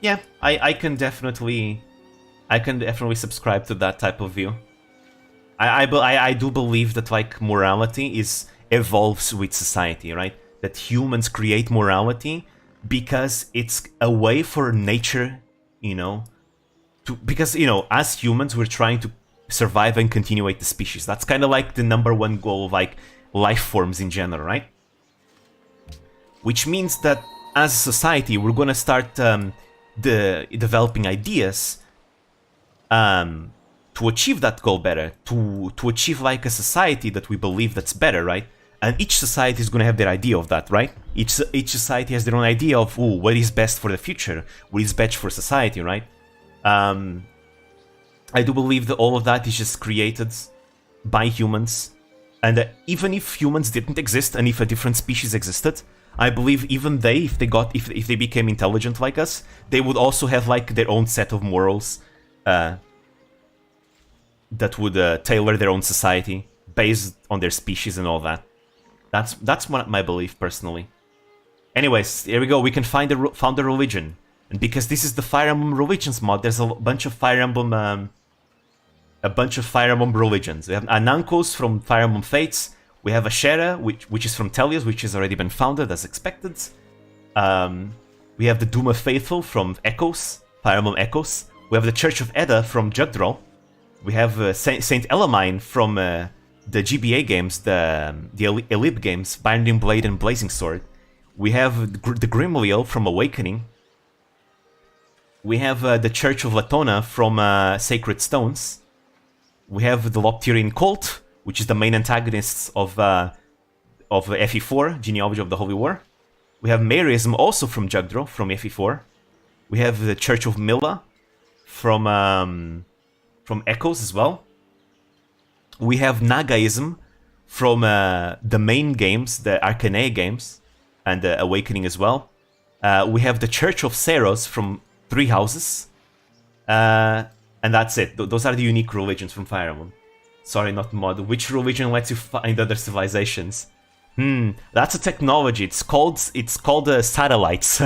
Yeah, I can definitely subscribe to that type of view. I do believe that, like, morality evolves with society, right? That humans create morality because it's a way for nature, you know, because, you know, as humans we're trying to survive and continuate the species. That's kind of like the #1 goal of, like, life forms in general, right? Which means that as a society we're gonna start developing ideas to achieve that goal better, to achieve, like, a society that we believe that's better, right? And each society is going to have their idea of that, right? Each society has their own idea of, ooh, what is best for the future, what is best for society, right? I do believe that all of that is just created by humans, and even if humans didn't exist and if a different species existed, I believe even they, if they became intelligent like us, they would also have, like, their own set of morals that would tailor their own society based on their species and all that. That's my belief personally. Anyways, here we go. We can found a religion, and because this is the Fire Emblem religions mod, there's a bunch of Fire Emblem religions. We have Anankos from Fire Emblem Fates. We have Ashera, which is from Telios, which has already been founded as expected. We have the Duma Faithful from Echoes, Fire Emblem Echoes. We have the Church of Edda from Jugdraw. We have Saint Elamine from the GBA games, the Elib games, Binding Blade and Blazing Sword. We have the Grimleal from Awakening. We have the Church of Latona from Sacred Stones. We have the Loptirian Cult, which is the main antagonists of of FE4, Genealogy of the Holy War. We have Maryism also from Jugdro, from FE4. We have the Church of Milla from Echoes as well. We have Nagaism from the main games, the Arcanae games, and Awakening as well. We have the Church of Seros from Three Houses. And that's it. Those are the unique religions from Fire Emblem. Sorry, not mod. Which religion lets you find other civilizations? That's a technology. It's called satellites.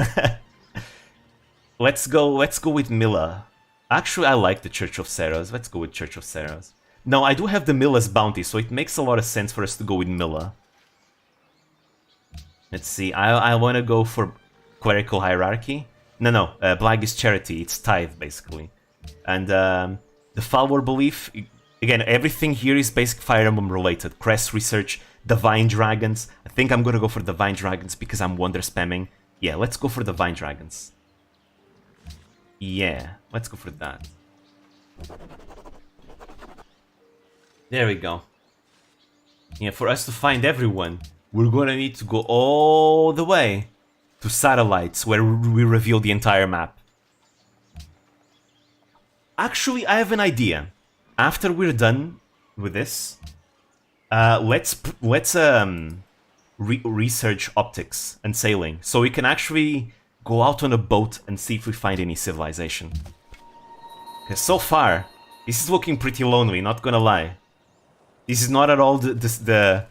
Let's go with Milla. Actually, I like the Church of Seros. Let's go with Church of Seros. No, I do have the Milla's bounty, so it makes a lot of sense for us to go with Milla. Let's see. I want to go for Clerical Hierarchy. No, Blaggy's Charity. It's Tithe, basically. And the Follower Belief. Again, everything here is basic Fire Emblem related. Crest Research, Divine Dragons. I think I'm gonna go for Divine Dragons because I'm Wonder spamming. Yeah, let's go for Divine Dragons. Yeah, let's go for that. There we go. Yeah, for us to find everyone, we're gonna need to go all the way to Satellites, where we reveal the entire map. Actually, I have an idea. After we're done with this, let's research optics and sailing, so we can actually go out on a boat and see if we find any civilization. Because so far, this is looking pretty lonely, not gonna lie. This is not at all the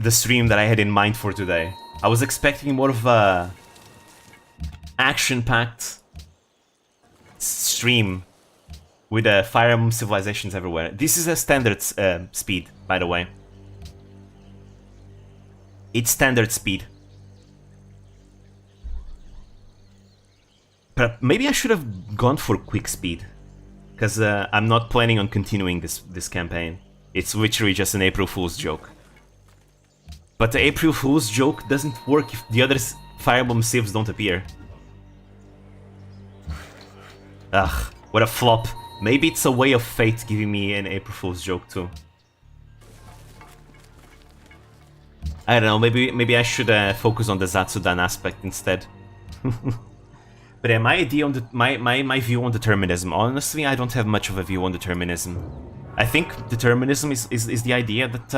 stream that I had in mind for today. I was expecting more of a action-packed stream with Fire Emblem civilizations everywhere. This is a standard speed, by the way. It's standard speed. But maybe I should have gone for quick speed, because I'm not planning on continuing this campaign. It's literally just an April Fool's joke. But the April Fool's joke doesn't work if the other Fire Emblem civs don't appear. Ugh, what a flop. Maybe it's a way of fate giving me an April Fool's joke too. I don't know, maybe I should focus on the Zatsudan aspect instead. But yeah, my idea on my view on determinism. Honestly, I don't have much of a view on determinism. I think determinism is the idea that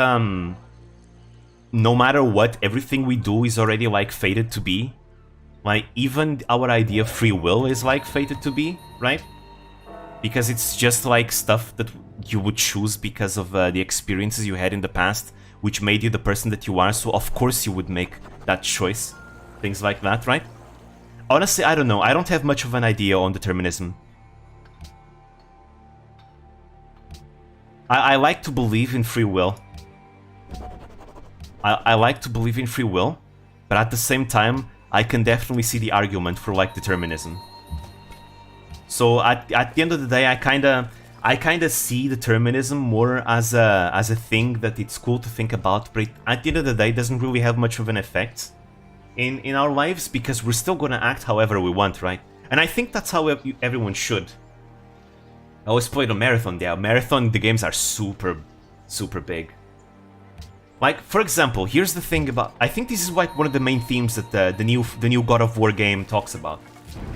no matter what, everything we do is already like fated to be. Like even our idea of free will is like fated to be, right? Because it's just like stuff that you would choose because of the experiences you had in the past, which made you the person that you are, so of course you would make that choice. Things like that, right? Honestly, I don't know. I don't have much of an idea on determinism. I like to believe in free will. I like to believe in free will, but at the same time, I can definitely see the argument for like determinism. So at the end of the day, I kinda see determinism more as a thing that it's cool to think about, but at the end of the day, it doesn't really have much of an effect in our lives because we're still gonna act however we want, right? And I think that's how everyone should. I always played a marathon. Yeah, marathon. The games are super big. Like, for example, here's the thing about... I think this is like one of the main themes that the new God of War game talks about.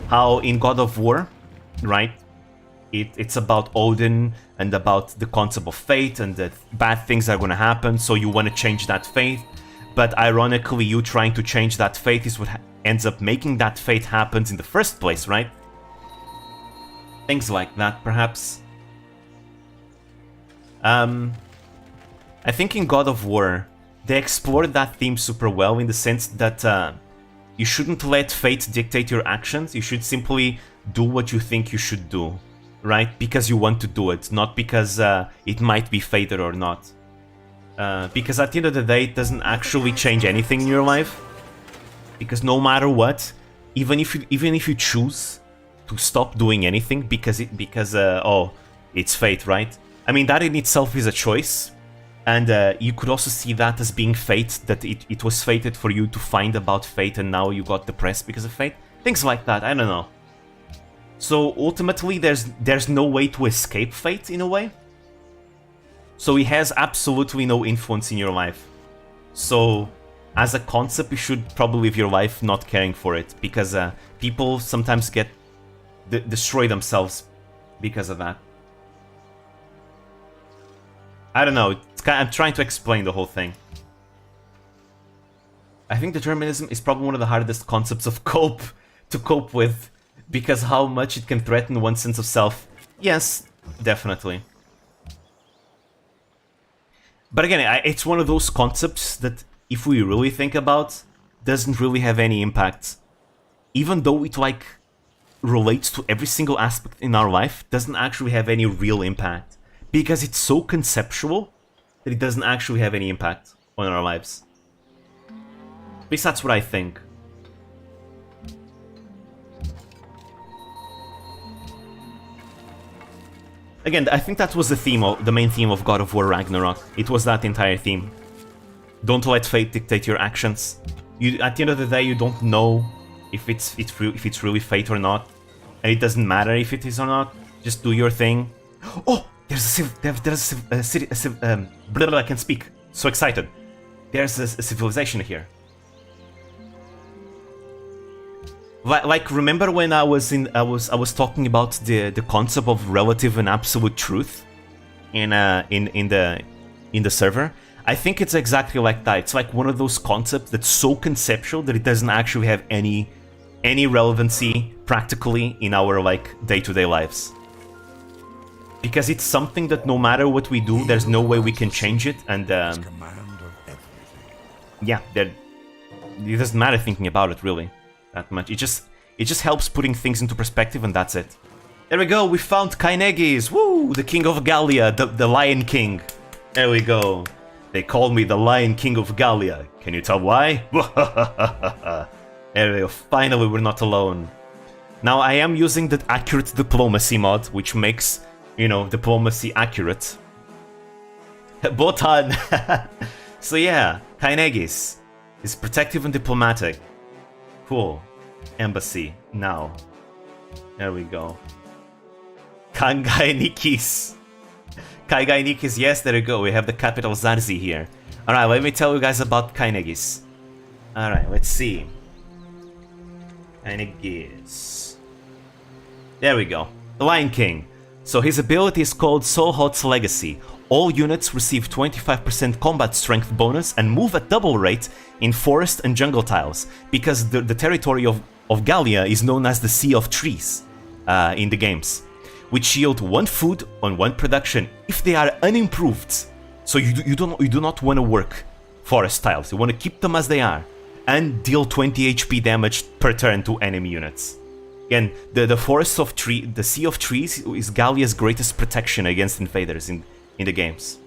How in God of War, right, it's about Odin and about the concept of fate and that bad things are gonna happen, so you want to change that fate. But ironically, you trying to change that fate is what ends up making that fate happen in the first place, right? Things like that, perhaps. I think in God of War, they explored that theme super well in the sense that you shouldn't let fate dictate your actions. You should simply do what you think you should do, right? Because you want to do it, not because it might be fated or not. Because at the end of the day, it doesn't actually change anything in your life. Because no matter what, even if you choose to stop doing anything because oh, it's fate, right? I mean, that in itself is a choice. And you could also see that as being fate, that it was fated for you to find about fate and now you got depressed because of fate. Things like that, I don't know. So ultimately, there's no way to escape fate in a way. So it has absolutely no influence in your life. So, as a concept, you should probably live your life not caring for it, because people sometimes get destroy themselves because of that. I don't know. I'm trying to explain the whole thing. I think determinism is probably one of the hardest concepts of to cope with, because how much it can threaten one's sense of self. Yes, definitely. But again, it's one of those concepts that, if we really think about, doesn't really have any impact. Even though it, like, relates to every single aspect in our life, doesn't actually have any real impact. Because it's so conceptual that it doesn't actually have any impact on our lives. At least that's what I think. Again, I think that was the main theme of God of War Ragnarok. It was that entire theme. Don't let fate dictate your actions. At the end of the day, you don't know if it's really fate or not, and it doesn't matter if it is or not. Just do your thing. Oh, there's a city. I can speak. So excited. There's a civilization here. Like, remember when I was talking about the concept of relative and absolute truth in the server? I think it's exactly like that. It's like one of those concepts that's so conceptual that it doesn't actually have any relevancy practically in our, like, day-to-day lives. Because it's something that no matter what we do, there's no way we can change it, and yeah, it doesn't matter thinking about it really that much. It just helps putting things into perspective, and that's it. There we go, we found Kainegis! Woo! The King of Gallia, the Lion King. There we go. They call me the Lion King of Gallia. Can you tell why? There we go, finally we're not alone. Now I am using the accurate diplomacy mod, which makes, you know, diplomacy accurate. Botan! So yeah, Kainegis is protective and diplomatic. Cool. Embassy, now. There we go. Kangainikis. Kangainikis, yes, there we go. We have the capital Zarzi here. Alright, let me tell you guys about Kainegis. Alright, let's see. Kainegis. There we go. The Lion King. So his ability is called Solhot's Legacy. All units receive 25% combat strength bonus and move at double rate in forest and jungle tiles, because the territory of Gallia is known as the Sea of Trees in the games, which yield 1 food on 1 production if they are unimproved. So you do not want to work forest tiles, you want to keep them as they are, and deal 20 HP damage per turn to enemy units. Again, the Forest of Tree, the Sea of Trees is Gallia's greatest protection against invaders in the games.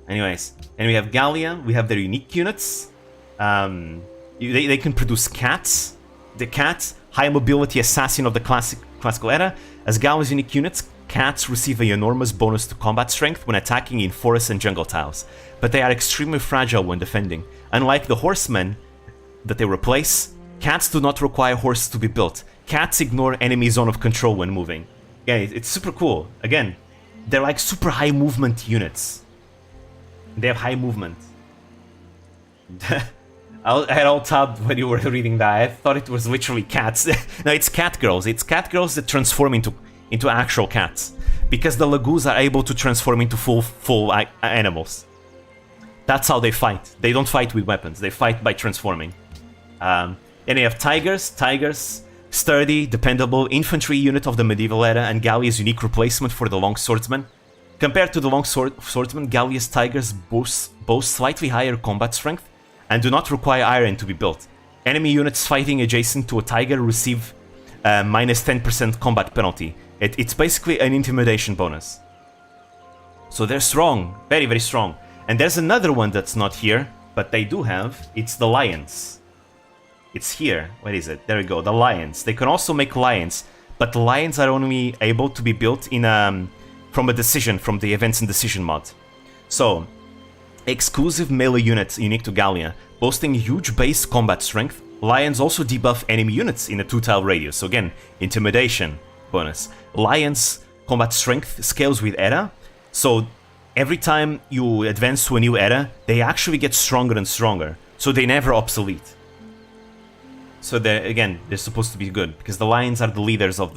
Anyways, and we have Gallia, we have their unique units. They can produce cats. The cat, high mobility assassin of the classical era. As Gallia's unique units, cats receive an enormous bonus to combat strength when attacking in forests and jungle tiles, but they are extremely fragile when defending. Unlike the horsemen that they replace, cats do not require horses to be built. Cats ignore enemy zone of control when moving. Yeah, it's super cool. Again, they're like super high movement units. They have high movement. I had all tabbed when you were reading that. I thought it was literally cats. No, it's cat girls. It's cat girls that transform into actual cats, because the Lagoos are able to transform into full animals. That's how they fight. They don't fight with weapons. They fight by transforming. And you have tigers. Tigers, sturdy, dependable infantry unit of the medieval era, and Gallia's unique replacement for the long swordsman. Compared to the long swordsman, Gallia's tigers boast slightly higher combat strength and do not require iron to be built. Enemy units fighting adjacent to a tiger receive minus 10% combat penalty. It's basically an intimidation bonus. So they're strong, very, very strong. And there's another one that's not here, but they do have. It's the lions. It's here. Where is it? There we go. The lions. They can also make lions, but the lions are only able to be built in from the events and decision mod. So, exclusive melee units unique to Gallia, boasting huge base combat strength. Lions also debuff enemy units in a 2-tile radius. So again, intimidation bonus. Lions combat strength scales with era. So every time you advance to a new era, they actually get stronger and stronger. So they never obsolete. So they're supposed to be good because the lions are the leaders of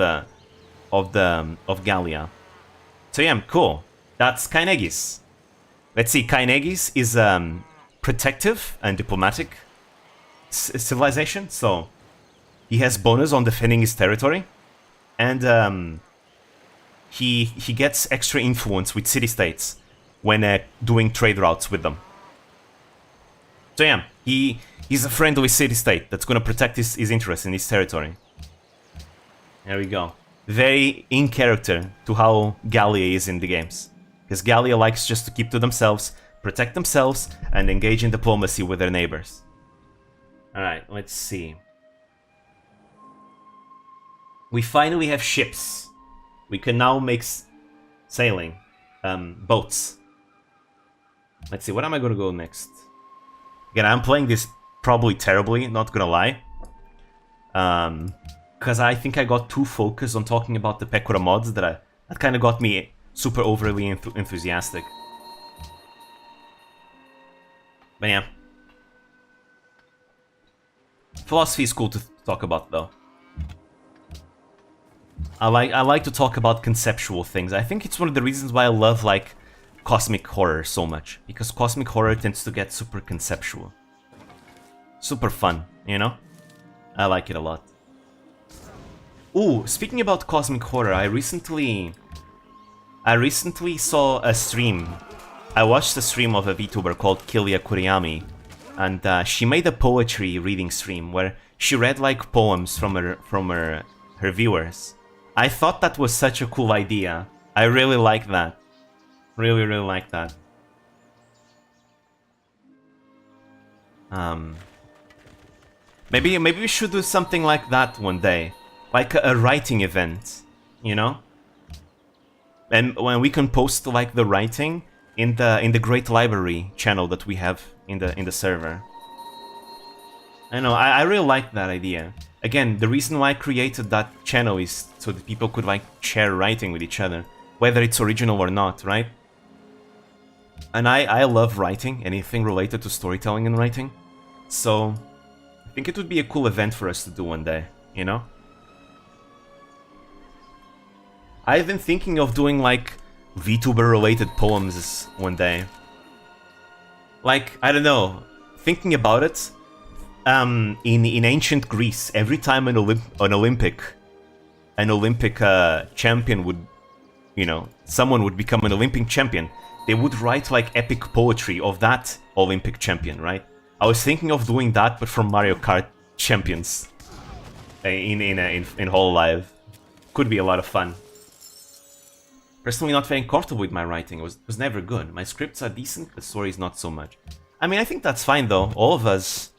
Gallia. So yeah, cool. That's Kainegis. Let's see, Kainegis is protective and diplomatic civilization, so he has bonus on defending his territory, and he gets extra influence with city-states when doing trade routes with them. So yeah, he's a friendly city-state that's gonna protect his interests in his territory. There we go. Very in character to how Gallia is in the games. Because Gallia likes just to keep to themselves, protect themselves, and engage in diplomacy with their neighbors. Alright, let's see. We finally have ships. We can now make sailing. Boats. Let's see, what am I gonna go next? Again, I'm playing this probably terribly, not gonna lie. Because I think I got too focused on talking about the Pecora mods that kind of got me super overly enthusiastic. But yeah. Philosophy is cool to talk about, though. I like to talk about conceptual things. I think it's one of the reasons why I love, like, cosmic horror so much. Because cosmic horror tends to get super conceptual. Super fun, you know? I like it a lot. Ooh, speaking about cosmic horror, I recently saw a stream. I watched a stream of a VTuber called Kilia Kuriyami, and she made a poetry reading stream where she read like poems from her viewers. I thought that was such a cool idea. I really like that. Really, really like that. Maybe we should do something like that one day. Like a writing event, you know? And when we can post like the writing in the Great Library channel that we have in the server. I know, I really like that idea. Again, the reason why I created that channel is so that people could like share writing with each other, whether it's original or not, right? And I love writing, anything related to storytelling and writing. So I think it would be a cool event for us to do one day, you know? I've been thinking of doing like VTuber related poems one day. Like, I don't know, thinking about it, in ancient Greece, every time an Olympic champion would, you know, someone would become an Olympic champion, they would write like epic poetry of that Olympic champion, right? I was thinking of doing that, but for Mario Kart champions in Hololive. Could be a lot of fun. Personally, not very comfortable with my writing. It was never good. My scripts are decent, but stories not so much. I mean, I think that's fine though. All of us,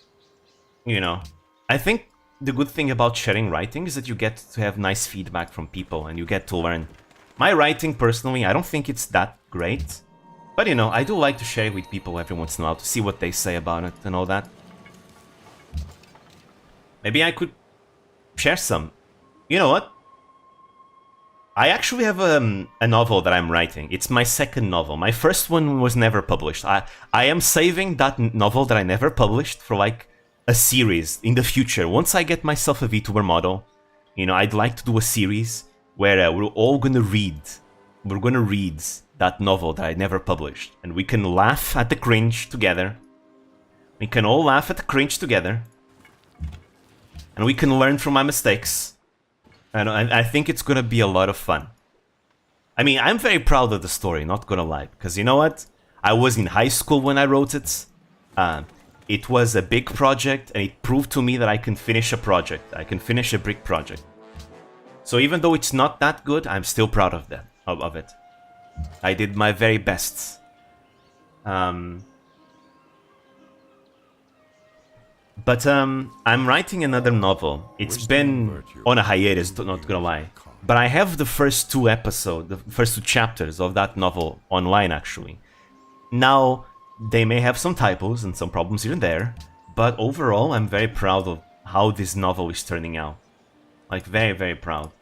you know. I think the good thing about sharing writing is that you get to have nice feedback from people and you get to learn. My writing, personally, I don't think it's that great. But you know, I do like to share it with people every once in a while to see what they say about it and all that. Maybe I could share some. You know what? I actually have a novel that I'm writing. It's my second novel. My first one was never published. I am saving that novel that I never published for like a series in the future. Once I get myself a VTuber model, you know, I'd like to do a series where we're all gonna read. We're gonna read that novel that I never published. And we can laugh at the cringe together. We can all laugh at the cringe together. And we can learn from my mistakes. And I think it's gonna be a lot of fun. I mean, I'm very proud of the story, not gonna lie. Because you know what? I was in high school when I wrote it. It was a big project, and it proved to me that I can finish a project. I can finish a big project. So even though it's not that good, I'm still proud of that, of it. I did my very best. But I'm writing another novel. It's been on a hiatus, not gonna lie. But I have the first two chapters of that novel online, actually. Now, they may have some typos and some problems here and there, but overall, I'm very proud of how this novel is turning out. Like, very, very proud.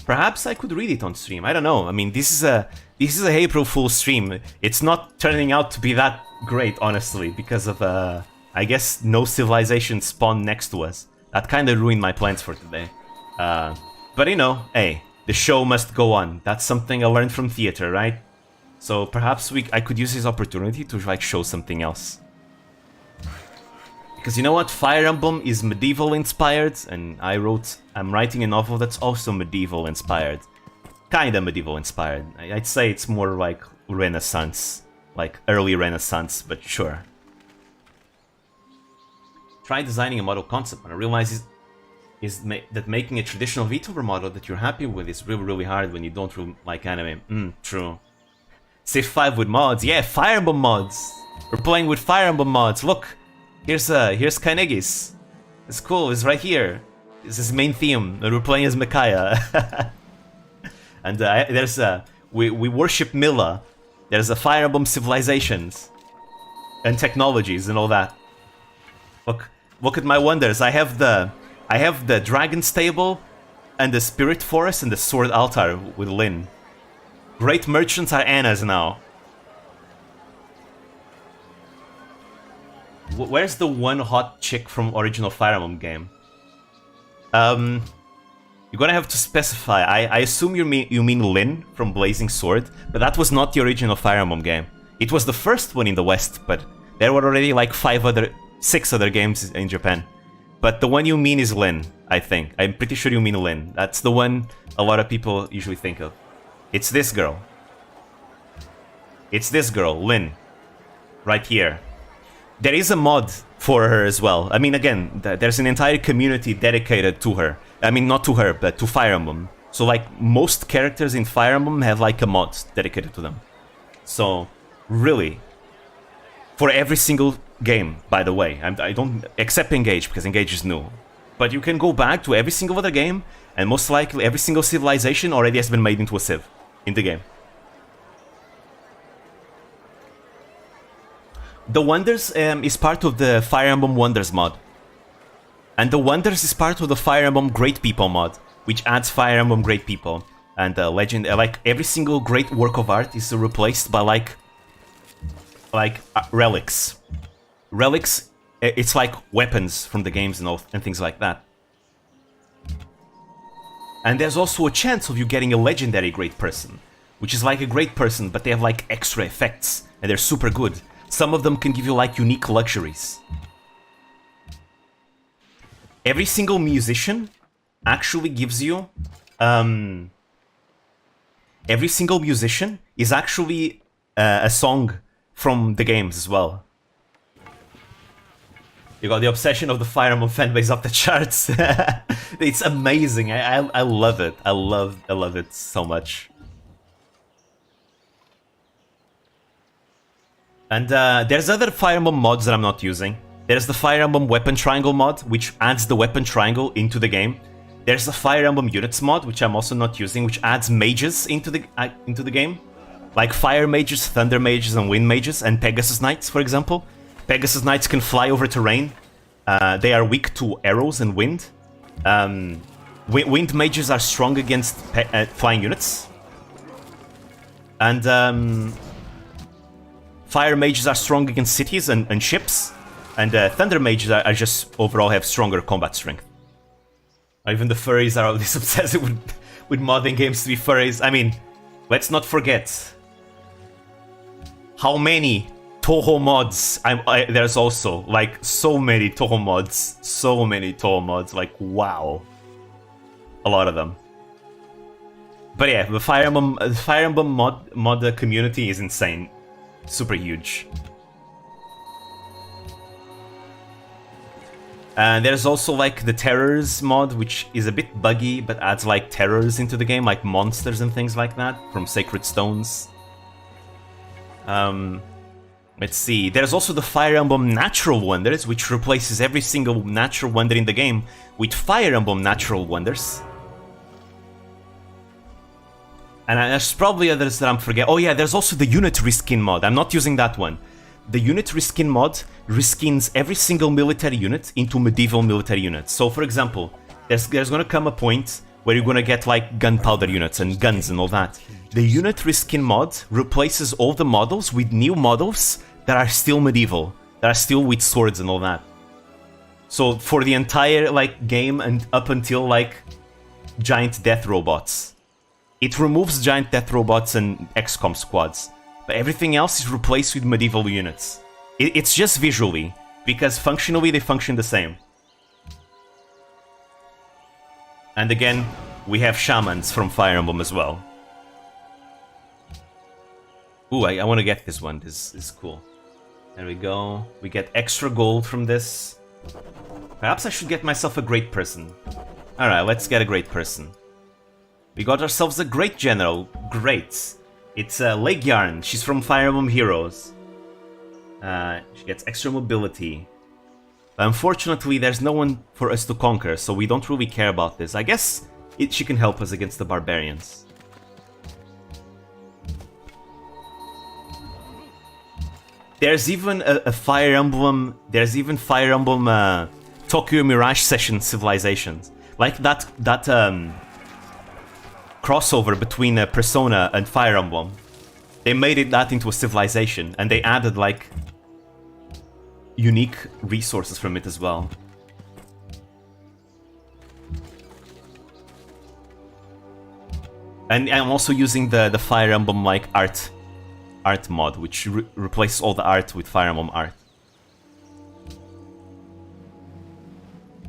Perhaps I could read it on stream, I don't know. I mean, this is this is a April Fool's stream. It's not turning out to be that great, honestly, because of, I guess, no civilization spawned next to us. That kind of ruined my plans for today. But you know, hey, the show must go on. That's something I learned from theater, right? So perhaps I could use this opportunity to like show something else. Because you know what? Fire Emblem is medieval inspired, and I'm writing a novel that's also medieval inspired. Kinda medieval inspired. I'd say it's more like Renaissance. Like early Renaissance, but sure. Try designing a model concept, and I realize that making a traditional VTuber model that you're happy with is really, really hard when you don't really like anime. True. Civ 5 with mods. Yeah, Fire Emblem mods. We're playing with Fire Emblem mods. Look, here's Kainegis. It's cool. It's right here. It's his main theme, and we're playing as Micaiah. And there's we worship Milla. There's a Fire Emblem civilizations and technologies and all that. Look at my wonders. I have the dragon stable and the spirit forest and the sword altar with Lyn. Great merchants are Anna's now. Where's the one hot chick from original Fire Emblem game? You're gonna have to specify. I assume you mean Lyn from Blazing Sword, but that was not the original Fire Emblem game. It was the first one in the West, but there were already like 6 other games in Japan. But the one you mean is Lyn, I think. I'm pretty sure you mean Lyn. That's the one a lot of people usually think of. It's this girl. It's this girl, Lyn. Right here. There is a mod for her as well. I mean, again, there's an entire community dedicated to her. I mean, not to her, but to Fire Emblem. So, like, most characters in Fire Emblem have, like, a mod dedicated to them. So, really, for every single game, by the way, I don't... Except Engage, because Engage is new. But you can go back to every single other game, and most likely every single civilization already has been made into a civ in the game. The Wonders is part of the Fire Emblem Wonders mod. And the Wonders is part of the Fire Emblem Great People mod, which adds Fire Emblem Great People. And legend, like every single great work of art is replaced by like relics. Relics, it's like weapons from the games and things like that. And there's also a chance of you getting a legendary great person, which is like a great person, but they have like extra effects, and they're super good. Some of them can give you like unique luxuries. Every single musician actually gives you... every single musician is actually a song from the games as well. You got the obsession of the Fire Emblem fanbase off the charts. It's amazing. I love it. I love it so much. And there's other Fire Emblem mods that I'm not using. There's the Fire Emblem Weapon Triangle mod, which adds the weapon triangle into the game. There's the Fire Emblem Units mod, which I'm also not using, which adds mages into the game. Like Fire Mages, Thunder Mages, and Wind Mages, and Pegasus Knights, for example. Pegasus Knights can fly over terrain. They are weak to arrows and wind. Wind Mages are strong against flying units. And Fire Mages are strong against cities and ships. And Thunder Mages are just overall have stronger combat strength. Even the furries are this obsessed with modding games to be furries. I mean, let's not forget how many Toho mods there's also. Like, so many Toho mods. So many Toho mods. Like, wow. A lot of them. But yeah, the Fire Emblem mod community is insane. Super huge. And there's also like the Terrors mod, which is a bit buggy, but adds like terrors into the game, like monsters and things like that, from Sacred Stones. Let's see, there's also the Fire Emblem Natural Wonders, which replaces every single natural wonder in the game with Fire Emblem Natural Wonders. And there's probably others that I'm forgetting. Oh yeah, there's also the Unit Reskin mod. I'm not using that one. The Unit Reskin mod reskins every single military unit into medieval military units. So for example, there's gonna come a point where you're gonna get like gunpowder units and guns and all that. The unit reskin mod replaces all the models with new models that are still medieval, that are still with swords and all that. So for the entire like game and up until like giant death robots, it removes giant death robots and XCOM squads, but everything else is replaced with medieval units. It's just visually, because functionally they function the same. And again, we have shamans from Fire Emblem as well. Ooh, I want to get this one. This is cool. There we go. We get extra gold from this. Perhaps I should get myself a great person. Alright, let's get a great person. We got ourselves a great general. Great. It's Lake Yarn. She's from Fire Emblem Heroes. She gets extra mobility. Unfortunately, there's no one for us to conquer, so we don't really care about this. I guess she can help us against the barbarians. There's even a Fire Emblem. There's even Fire Emblem Tokyo Mirage Session civilizations, like that crossover between Persona and Fire Emblem. They made that into a civilization, and they added like unique resources from it as well. And I'm also using the Fire Emblem like art mod, which replaces all the art with Fire Emblem art.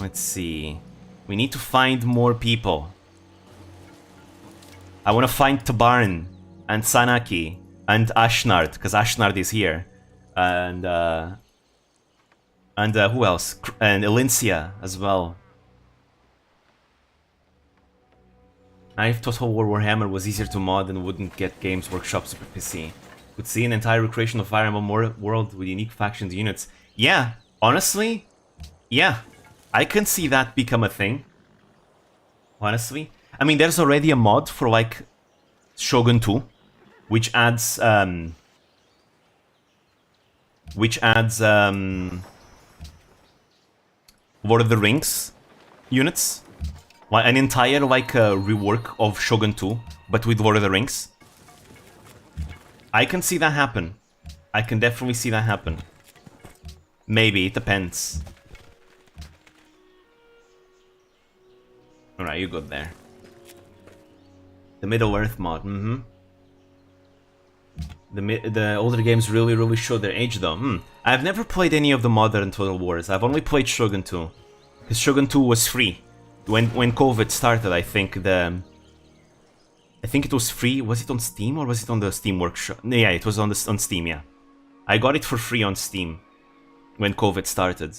Let's see. We need to find more people. I want to find Tabarn and Sanaki and Ashnard, because Ashnard is here. And who else? And Elincia as well. If Total War Warhammer was easier to mod and wouldn't get Games Workshop Super PC, could see an entire recreation of Fire Emblem world with unique factions units. Yeah, honestly, yeah, I can see that become a thing. Honestly, I mean, there's already a mod for like Shogun 2, which adds Lord of the Rings units, like an entire like rework of Shogun 2, but with Lord of the Rings. I can see that happen. I can definitely see that happen. Maybe, it depends. Alright, you good there. The Middle-earth mod, The older games really show their age though. I've never played any of the modern Total Wars. I've only played Shogun 2. Because Shogun 2 was free. When COVID started, I think it was free. Was it on Steam or was it on the Steam Workshop? Yeah, it was on Steam, yeah. I got it for free on Steam when COVID started.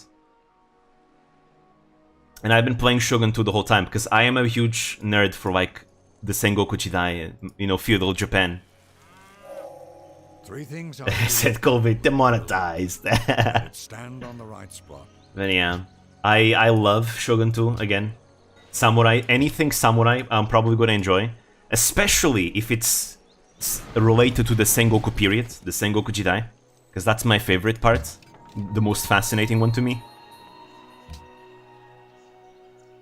And I've been playing Shogun 2 the whole time because I am a huge nerd for like the Sengoku Jidai, you know, feudal Japan. Three things I said COVID demonetized. Stand on the right spot. But yeah, I love Shogun 2 again. Samurai, anything samurai, I'm probably gonna enjoy. Especially if it's related to the Sengoku period, the Sengoku Jidai. Because that's my favorite part. The most fascinating one to me.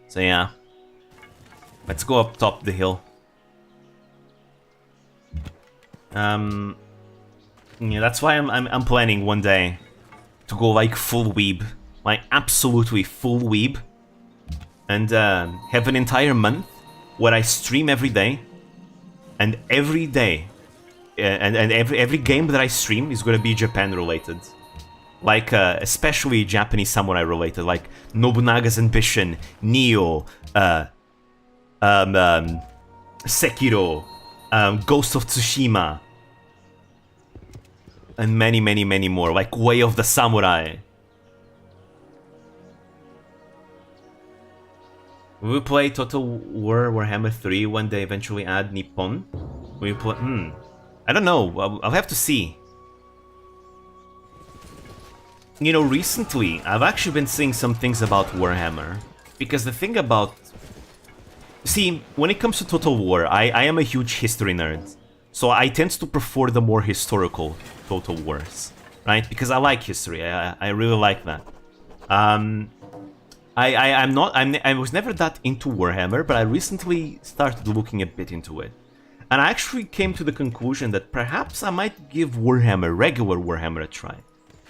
So yeah. Let's go up top the hill. Yeah, that's why I'm planning one day to go like full weeb. Like absolutely full weeb. And have an entire month where I stream every day. And every day, and every game that I stream is gonna be Japan related, like especially Japanese samurai related, like Nobunaga's Ambition, Nioh, Sekiro, Ghost of Tsushima, and many more, like Way of the Samurai. We will play Total War Warhammer 3 when they eventually add Nippon. We will play... I don't know. I'll have to see. You know, recently, I've actually been seeing some things about Warhammer. Because the thing about... See, when it comes to Total War, I am a huge history nerd. So I tend to prefer the more historical Total Wars. Right? Because I like history. I really like that. I was never that into Warhammer, but I recently started looking a bit into it. And I actually came to the conclusion that perhaps I might give Warhammer, regular Warhammer, a try.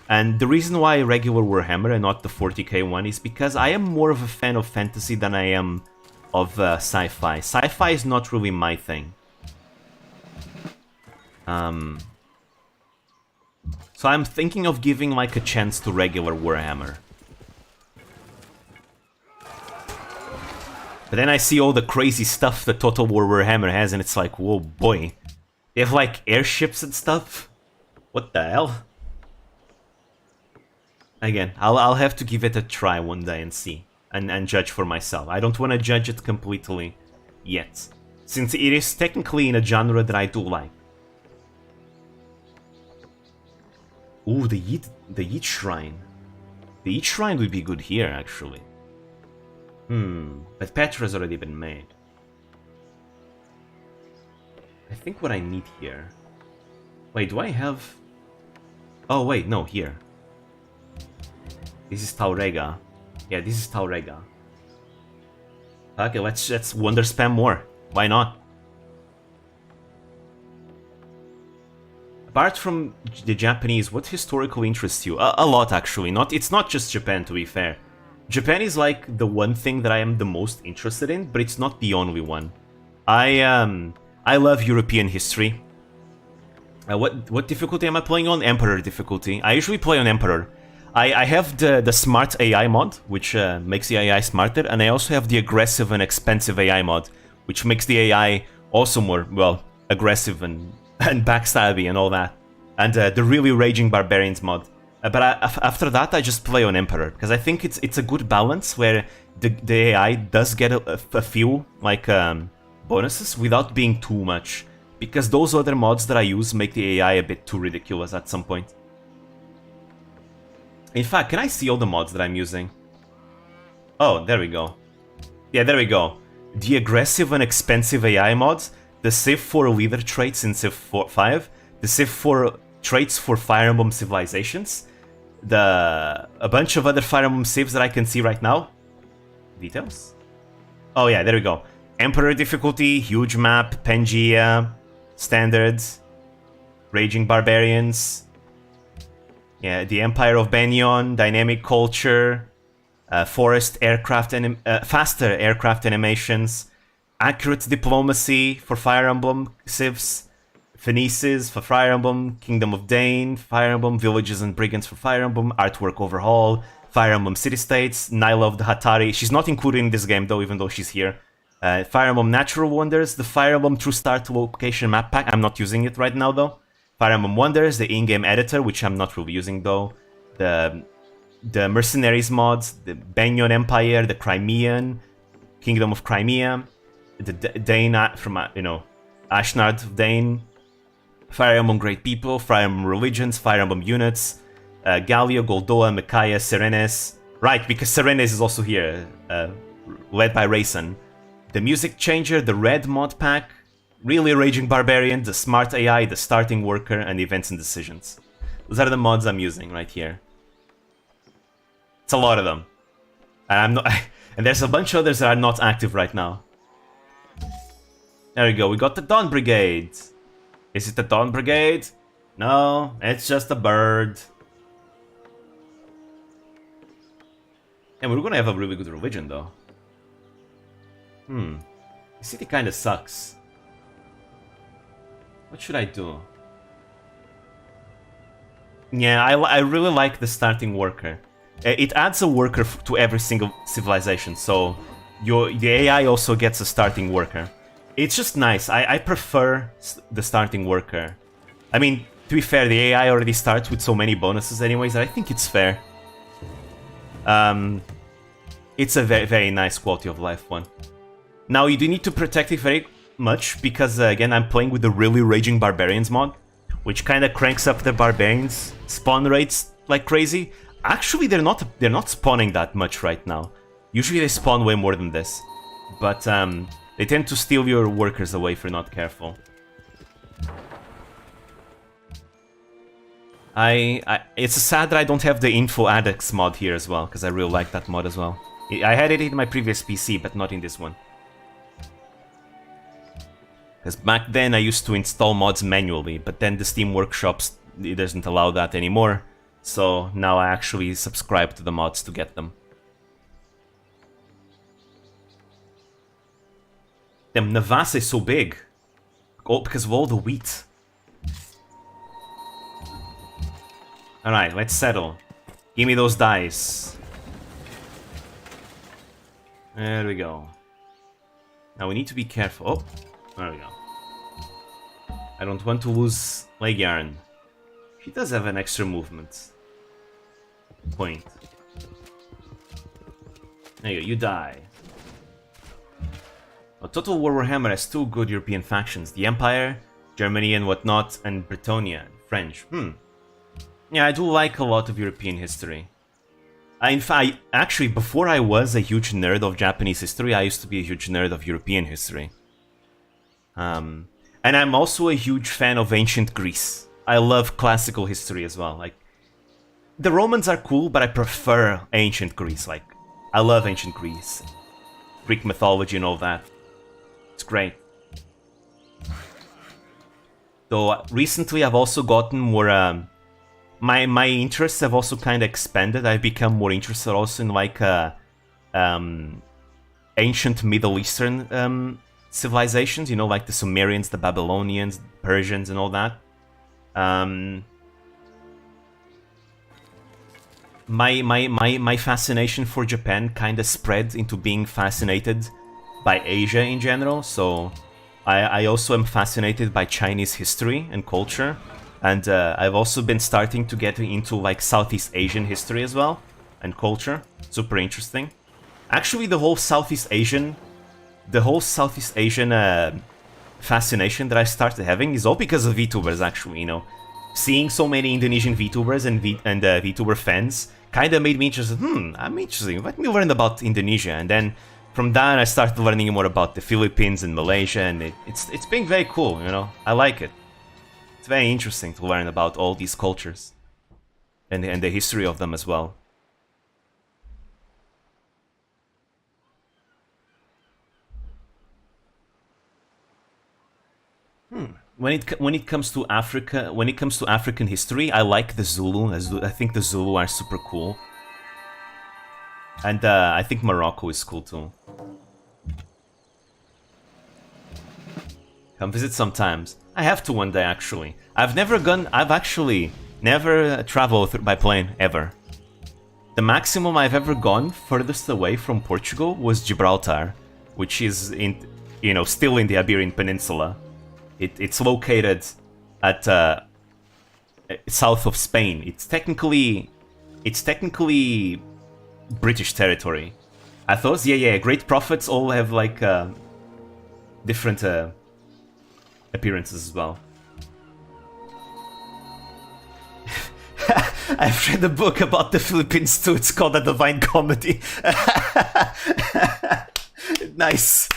And the reason why regular Warhammer and not the 40k one is because I am more of a fan of fantasy than I am of sci-fi. Sci-fi is not really my thing. So I'm thinking of giving like a chance to regular Warhammer. But then I see all the crazy stuff that Total War Warhammer has, and it's like, whoa, boy. They have, like, airships and stuff? What the hell? Again, I'll have to give it a try one day and see. And judge for myself. I don't want to judge it completely yet. Since it is technically in a genre that I do like. Ooh, the Yeet Shrine. The Yeet Shrine would be good here, actually. But Petra's already been made. I think what I need here... Wait, do I have... Oh, wait, no, here. This is Taurega. Yeah, this is Taurega. Okay, let's wonder spam more. Why not? Apart from the Japanese, what historical interests you? A lot, actually. It's not just Japan, to be fair. Japan is like the one thing that I am the most interested in, but it's not the only one. I love European history. What difficulty am I playing on? Emperor difficulty. I usually play on Emperor. I have the smart AI mod, which makes the AI smarter, and I also have the aggressive and expensive AI mod, which makes the AI also more, well, aggressive and backstabby and all that. And the really raging barbarians mod. But after that, I just play on Emperor, because I think it's a good balance where the AI does get a few like bonuses without being too much, because those other mods that I use make the AI a bit too ridiculous at some point. In fact, can I see all the mods that I'm using? Oh, there we go. Yeah, there we go. The aggressive and expensive AI mods, the Civ 4 leader traits in Civ 5, the Civ 4 traits for Fire Emblem Civilizations, a bunch of other Fire Emblem Civs that I can see right now. Details? Oh yeah, there we go. Emperor difficulty, huge map, Pangea, standards, Raging Barbarians, yeah, the Empire of Banyan, dynamic culture, forest aircraft faster aircraft animations, accurate diplomacy for Fire Emblem Civs, Fineaces for Fire Emblem, Kingdom of Dane, Fire Emblem, Villages and Brigands for Fire Emblem, Artwork Overhaul, Fire Emblem City-States, Nyla of the Hatari. She's not included in this game though, even though she's here. Fire Emblem Natural Wonders, the Fire Emblem True Start Location Map Pack. I'm not using it right now though. Fire Emblem Wonders, the in-game editor, which I'm not really using though. The Mercenaries mods, the Banyan Empire, the Crimean, Kingdom of Crimea, the Dane from, Ashnard of Dane, Fire Emblem Great People, Fire Emblem Religions, Fire Emblem Units, Gallia, Goldoa, Micaiah, Serenes. Right, because Serenes is also here, led by Rayson. The Music Changer, the Red Mod Pack, Really Raging Barbarian, the Smart AI, the Starting Worker, and Events and Decisions. Those are the mods I'm using right here. It's a lot of them. And I'm not, and there's a bunch of others that are not active right now. There we go, we got the Dawn Brigade. Is it the Dawn Brigade? No, it's just a bird. And we're gonna have a really good religion though. The city kinda sucks. What should I do? Yeah, I really like the Starting Worker. It adds a worker to every single civilization, so the AI also gets a Starting Worker. It's just nice. I prefer the Starting Worker. I mean, to be fair, the AI already starts with so many bonuses anyways, I think it's fair. It's a very, very nice quality of life one. Now, you do need to protect it very much, because again, I'm playing with the Really Raging Barbarians mod, which kind of cranks up the Barbarians spawn rates like crazy. Actually, they're not spawning that much right now. Usually they spawn way more than this. But they tend to steal your workers away if you're not careful. It's sad that I don't have the Info Adex mod here as well, because I really like that mod as well. I had it in my previous PC, but not in this one. Because back then I used to install mods manually, but then the Steam Workshops, it doesn't allow that anymore. So now I actually subscribe to the mods to get them. Damn, Navasa is so big. Oh, because of all the wheat. Alright, let's settle. Give me those dice. There we go. Now we need to be careful. Oh, there we go. I don't want to lose leg yarn. She does have an extra movement. Point. There you go, you die. Well, Total War Warhammer has two good European factions. The Empire, Germany and whatnot, and Bretonia, French. Yeah, I do like a lot of European history. In fact, actually, before I was a huge nerd of Japanese history, I used to be a huge nerd of European history. And I'm also a huge fan of ancient Greece. I love classical history as well. Like, the Romans are cool, but I prefer ancient Greece. Like, I love ancient Greece, Greek mythology and all that. It's great. Though recently I've also gotten more. My interests have also kind of expanded. I've become more interested also in like ancient Middle Eastern civilizations. You know, like the Sumerians, the Babylonians, Persians, and all that. My fascination for Japan kind of spread into being fascinated by Asia in general. So I also am fascinated by Chinese history and culture. And I've also been starting to get into like Southeast Asian history as well, and culture. Super interesting. Actually, the whole Southeast Asian fascination that I started having is all because of Vtubers. Actually, you know, seeing so many Indonesian Vtubers and Vtuber fans kind of made me interested. I'm interested. Let me learn about Indonesia, and then from that I started learning more about the Philippines and Malaysia, and it's been very cool. You know, I like it. It's very interesting to learn about all these cultures and the history of them as well. When it comes to Africa, when it comes to African history, I like the Zulu. I think the Zulu are super cool, and I think Morocco is cool too. Come visit sometimes. I have to one day, actually. I've actually never traveled by plane, ever. The maximum I've ever gone furthest away from Portugal was Gibraltar, which is still in the Iberian Peninsula. It's located at south of Spain. It's technically British territory. I thought, yeah, Great Prophets all have like different appearances as well. I've read a book about the Philippines too. It's called A Divine Comedy. Nice.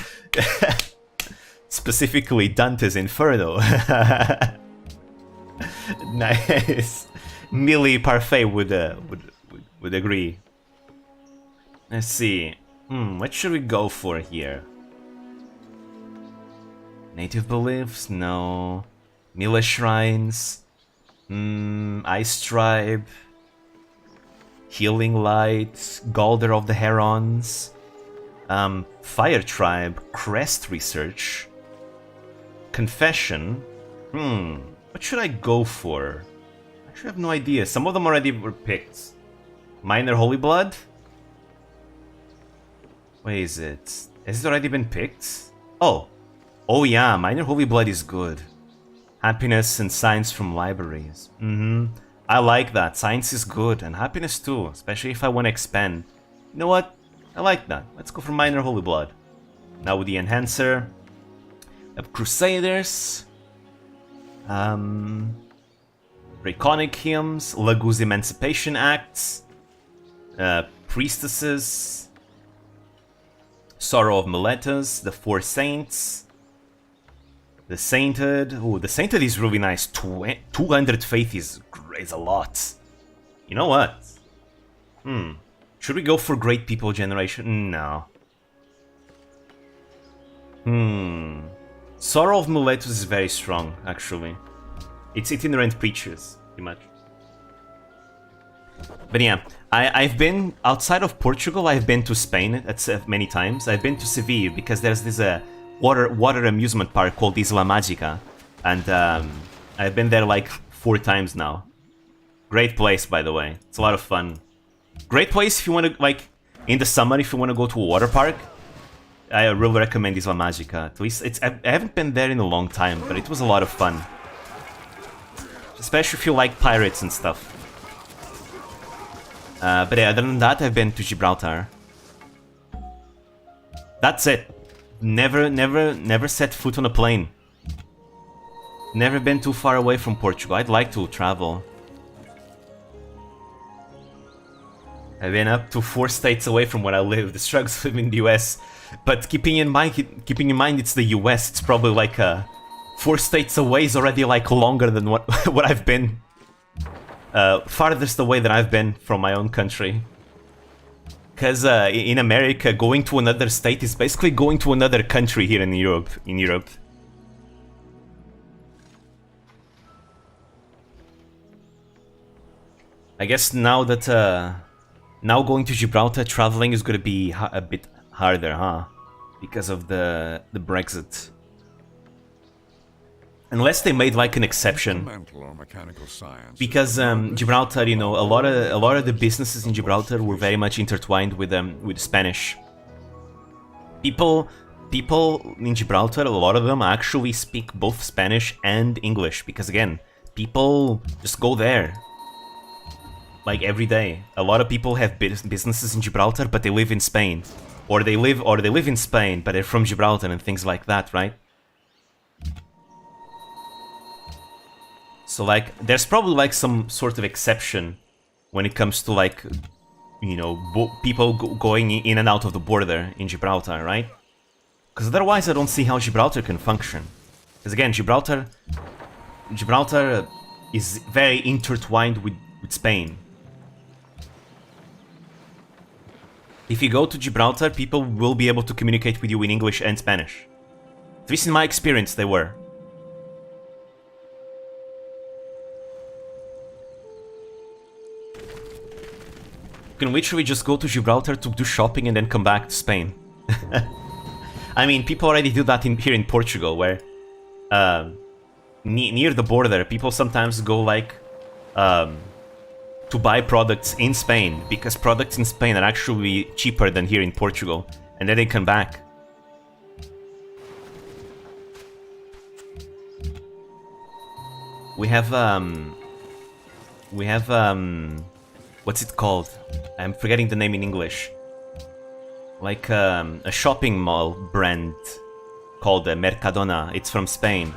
Specifically Dante's Inferno. Nice. Millie Parfait would agree. Let's see. What should we go for here? Native beliefs? No. Mila shrines. Ice tribe. Healing light. Galder of the Herons. Fire tribe. Crest research. Confession. What should I go for? I actually have no idea. Some of them already were picked. Minor Holy Blood? Where is it? Has it already been picked? Oh yeah, Minor Holy Blood is good. Happiness and science from libraries. I like that. Science is good, and happiness too, especially if I want to expand. You know what? I like that. Let's go for Minor Holy Blood. Now with the Enhancer. Crusaders. Draconic Hymns. Laguz Emancipation Acts. Priestesses. Sorrow of Miletus. The Four Saints. The Sainted. Oh, the Sainted is really nice. 200 faith is a lot. You know what? Should we go for Great People Generation? No. Sorrow of Miletus is very strong, actually. It's itinerant preachers, pretty much. But yeah, I've been outside of Portugal. I've been to Spain many times. I've been to Seville because there's this water amusement park called Isla Mágica, and I've been there like 4 times now. Great place, by the way. It's a lot of fun. Great place if you want to, like, in the summer, if you want to go to a water park. I really recommend Isla Mágica. At least I haven't been there in a long time, but it was a lot of fun. Especially if you like pirates and stuff. But yeah, other than that, I've been to Gibraltar. That's it. Never set foot on a plane. Never been too far away from Portugal. I'd like to travel. I've been up to 4 states away from where I live. The struggles live in the US. But keeping in mind it's the US, it's probably like 4 states away is already like longer than what I've been. Farthest away than I've been from my own country. Because in America, going to another state is basically going to another country here in Europe. I guess now that now going to Gibraltar, traveling is going to be a bit harder, huh? Because of the Brexit. Unless they made like an exception. Because Gibraltar, you know, a lot of the businesses in Gibraltar were very much intertwined with Spanish. People in Gibraltar, a lot of them actually speak both Spanish and English, because again, people just go there like every day. A lot of people have businesses in Gibraltar, but they live in Spain, or they live in Spain, but they're from Gibraltar and things like that, right? So like, there's probably like some sort of exception when it comes to like, you know, people going in and out of the border in Gibraltar, right? Because otherwise I don't see how Gibraltar can function. Because again, Gibraltar is very intertwined with Spain. If you go to Gibraltar, people will be able to communicate with you in English and Spanish. At least in my experience, they were. You can literally just go to Gibraltar to do shopping and then come back to Spain. I mean, people already do that here in Portugal, where near the border, people sometimes go like to buy products in Spain, because products in Spain are actually cheaper than here in Portugal, and then they come back. We have what's it called? I'm forgetting the name in English. Like a shopping mall brand called Mercadona. It's from Spain,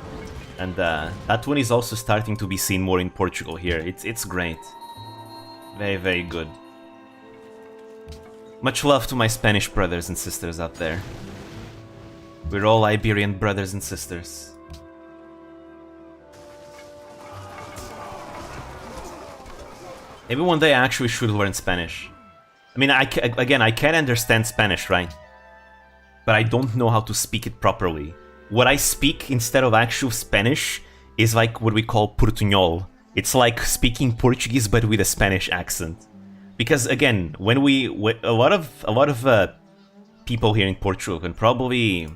and that one is also starting to be seen more in Portugal here. It's great. Very, very good. Much love to my Spanish brothers and sisters out there. We're all Iberian brothers and sisters. Maybe one day I actually should learn Spanish. I mean, I can understand Spanish, right? But I don't know how to speak it properly. What I speak instead of actual Spanish is like what we call portuñol. It's like speaking Portuguese but with a Spanish accent. Because again, when a lot of people here in Portugal can probably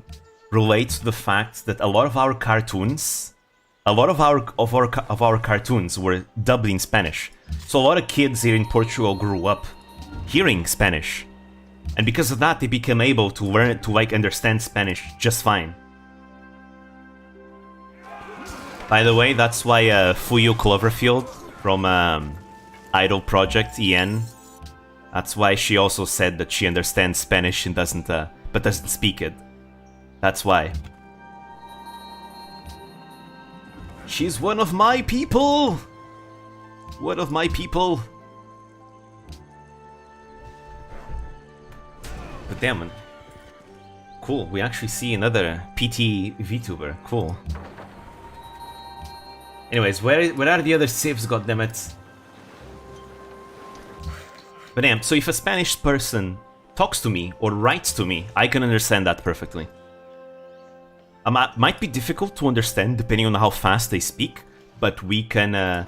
relate to the fact that a lot of our cartoons, cartoons were dubbed in Spanish. So a lot of kids here in Portugal grew up hearing Spanish, and because of that, they became able to learn to like understand Spanish just fine. By the way, that's why Fuyo Cloverfield from Idol Project EN. That's why she also said that she understands Spanish and doesn't speak it. That's why. She's one of my people! One of my people! But damn it. Cool, we actually see another PT VTuber. Cool. Anyways, where are the other civs, goddammit? But damn, so if a Spanish person talks to me or writes to me, I can understand that perfectly. Might be difficult to understand depending on how fast they speak, but we can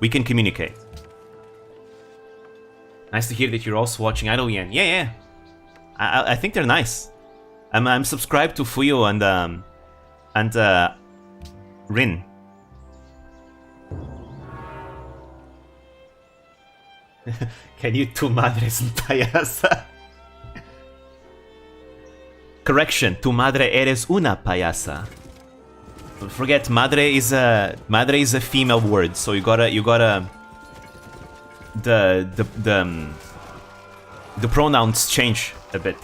communicate. Nice to hear that you're also watching Idle Yen. Yeah. I think they're nice. I'm subscribed to Fuyo and Rin. Can you tu madres payasa? Correction, tu madre eres una payasa. Don't forget, madre is a female word, so you gotta the pronouns change a bit.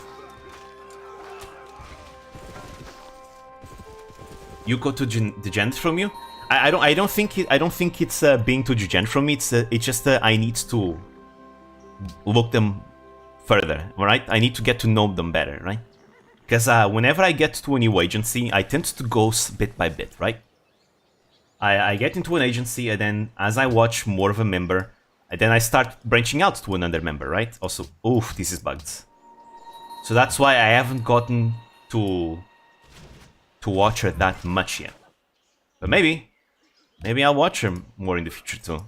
You go to degend from you? I don't think it's being too degend from me. It's just I need to look them further, right? I need to get to know them better, right? Because whenever I get to a new agency, I tend to go bit by bit, right? I get into an agency, and then as I watch more of a member, and then I start branching out to another member, right? Also, oof, this is bugged. So that's why I haven't gotten to watch her that much yet. But maybe I'll watch her more in the future too.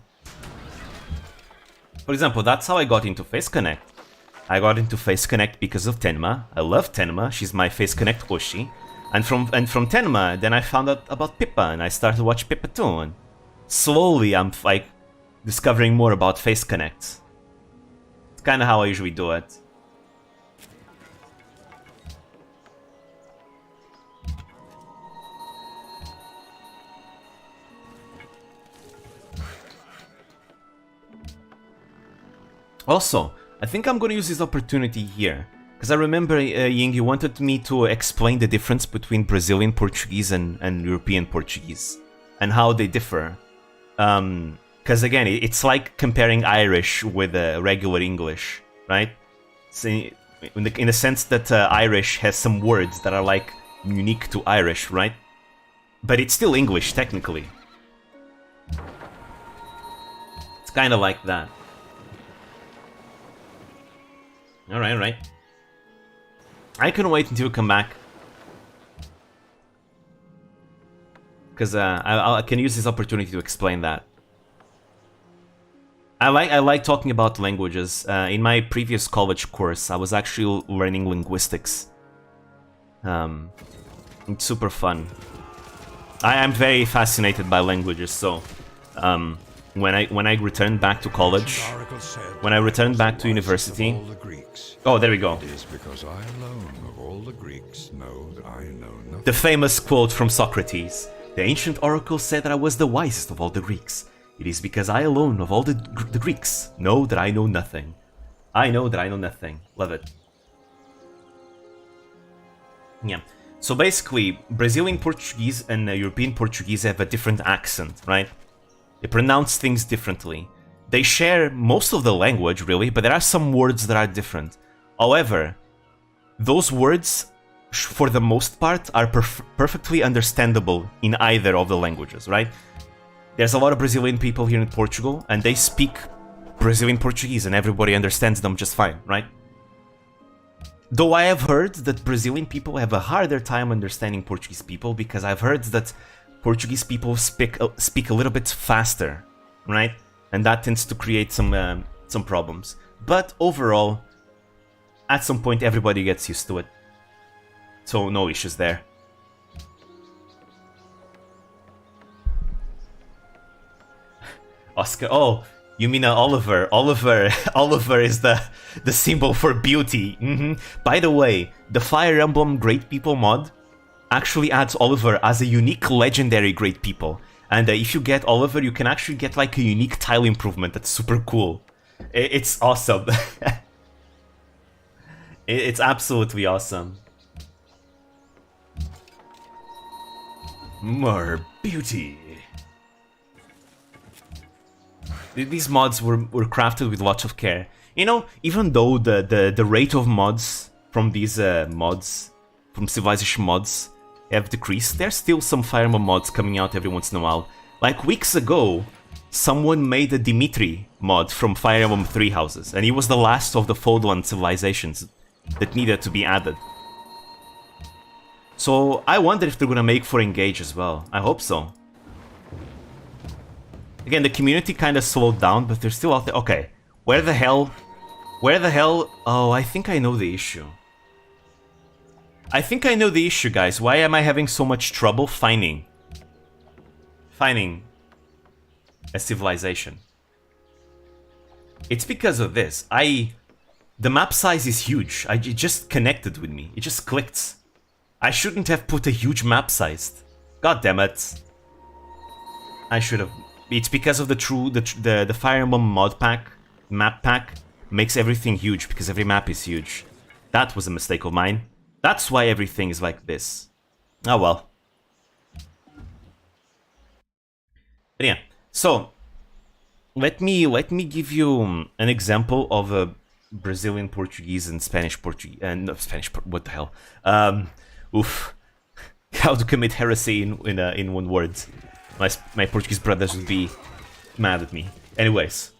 For example, that's how I got into Face Connect. I got into Face Connect because of Tenma. I love Tenma, she's my Face Connect Hoshi. And from Tenma, then I found out about Pippa, and I started to watch Pippa too. And slowly I'm like discovering more about Face Connect. It's kind of how I usually do it. Also, I think I'm gonna use this opportunity here, because I remember, Ying, you wanted me to explain the difference between Brazilian Portuguese and European Portuguese, and how they differ. Because again, it's like comparing Irish with regular English, right? So in the sense that Irish has some words that are like unique to Irish, right? But it's still English, technically. It's kind of like that. Alright. I can wait until you come back. Because I can use this opportunity to explain that. I like talking about languages. In my previous college course, I was actually learning linguistics. It's super fun. I am very fascinated by languages, so when I returned back to college, when I returned back to university. Oh, there we go. It is because I alone of all the Greeks know that I know nothing. The famous quote from Socrates. The ancient oracle said that I was the wisest of all the Greeks. It is because I alone of all the Greeks know that I know nothing. I know that I know nothing. Love it. Yeah. So basically, Brazilian Portuguese and European Portuguese have a different accent, right? They pronounce things differently. They share most of the language, really, but there are some words that are different. However, those words, for the most part, are perfectly understandable in either of the languages, right? There's a lot of Brazilian people here in Portugal, and they speak Brazilian Portuguese, and everybody understands them just fine, right? Though I have heard that Brazilian people have a harder time understanding Portuguese people, because I've heard that Portuguese people speak a little bit faster, right? And that tends to create some problems. But overall, at some point everybody gets used to it. So no issues there. Oscar, oh, you mean Oliver. Oliver is the symbol for beauty. By the way, the Fire Emblem Great People mod actually adds Oliver as a unique legendary Great People. And if you get Oliver, you can actually get like a unique tile improvement that's super cool. It's awesome. It's absolutely awesome. More beauty. These mods were crafted with lots of care. You know, even though the rate of mods from these mods, from Civilization mods, have decreased, there's still some Fire Emblem mods coming out every once in a while. Like weeks ago, someone made a Dimitri mod from Fire Emblem 3 Houses, and he was the last of the Fodlan civilizations that needed to be added. So I wonder if they're gonna make for Engage as well. I hope so. Again, the community kind of slowed down, but they're still out there. Okay, where the hell? Where the hell? Oh, I think I know the issue. I think I know the issue, guys. Why am I having so much trouble finding a civilization? It's because of this. The map size is huge. It just connected with me. It just clicked. I shouldn't have put a huge map size. God damn it. I should have. It's because of the Fire Emblem mod pack, map pack, makes everything huge because every map is huge. That was a mistake of mine. That's why everything is like this. Oh well. But yeah, so let me give you an example of a Brazilian Portuguese and Spanish Portuguese and no, Spanish. What the hell? Oof. How to commit heresy in one word. My Portuguese brothers would be mad at me. Anyways.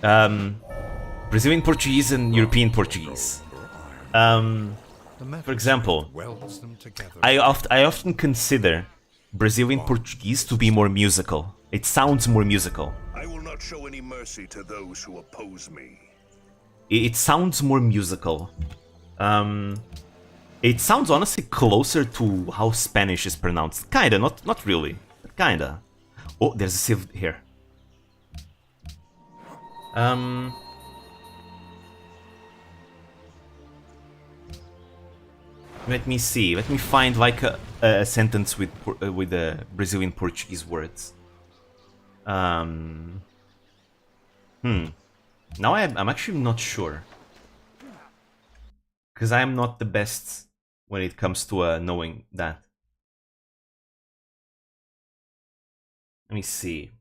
Brazilian Portuguese and European Portuguese. For example, I often consider Brazilian Portuguese to be more musical. It sounds more musical. I will not show any mercy to those who oppose me. It sounds more musical. It sounds honestly closer to how Spanish is pronounced. Kinda, not really, but kinda. Oh, there's a civ here. Let me see. Let me find like a sentence with Brazilian Portuguese words. Now I'm actually not sure, because I am not the best when it comes to knowing that. Let me see.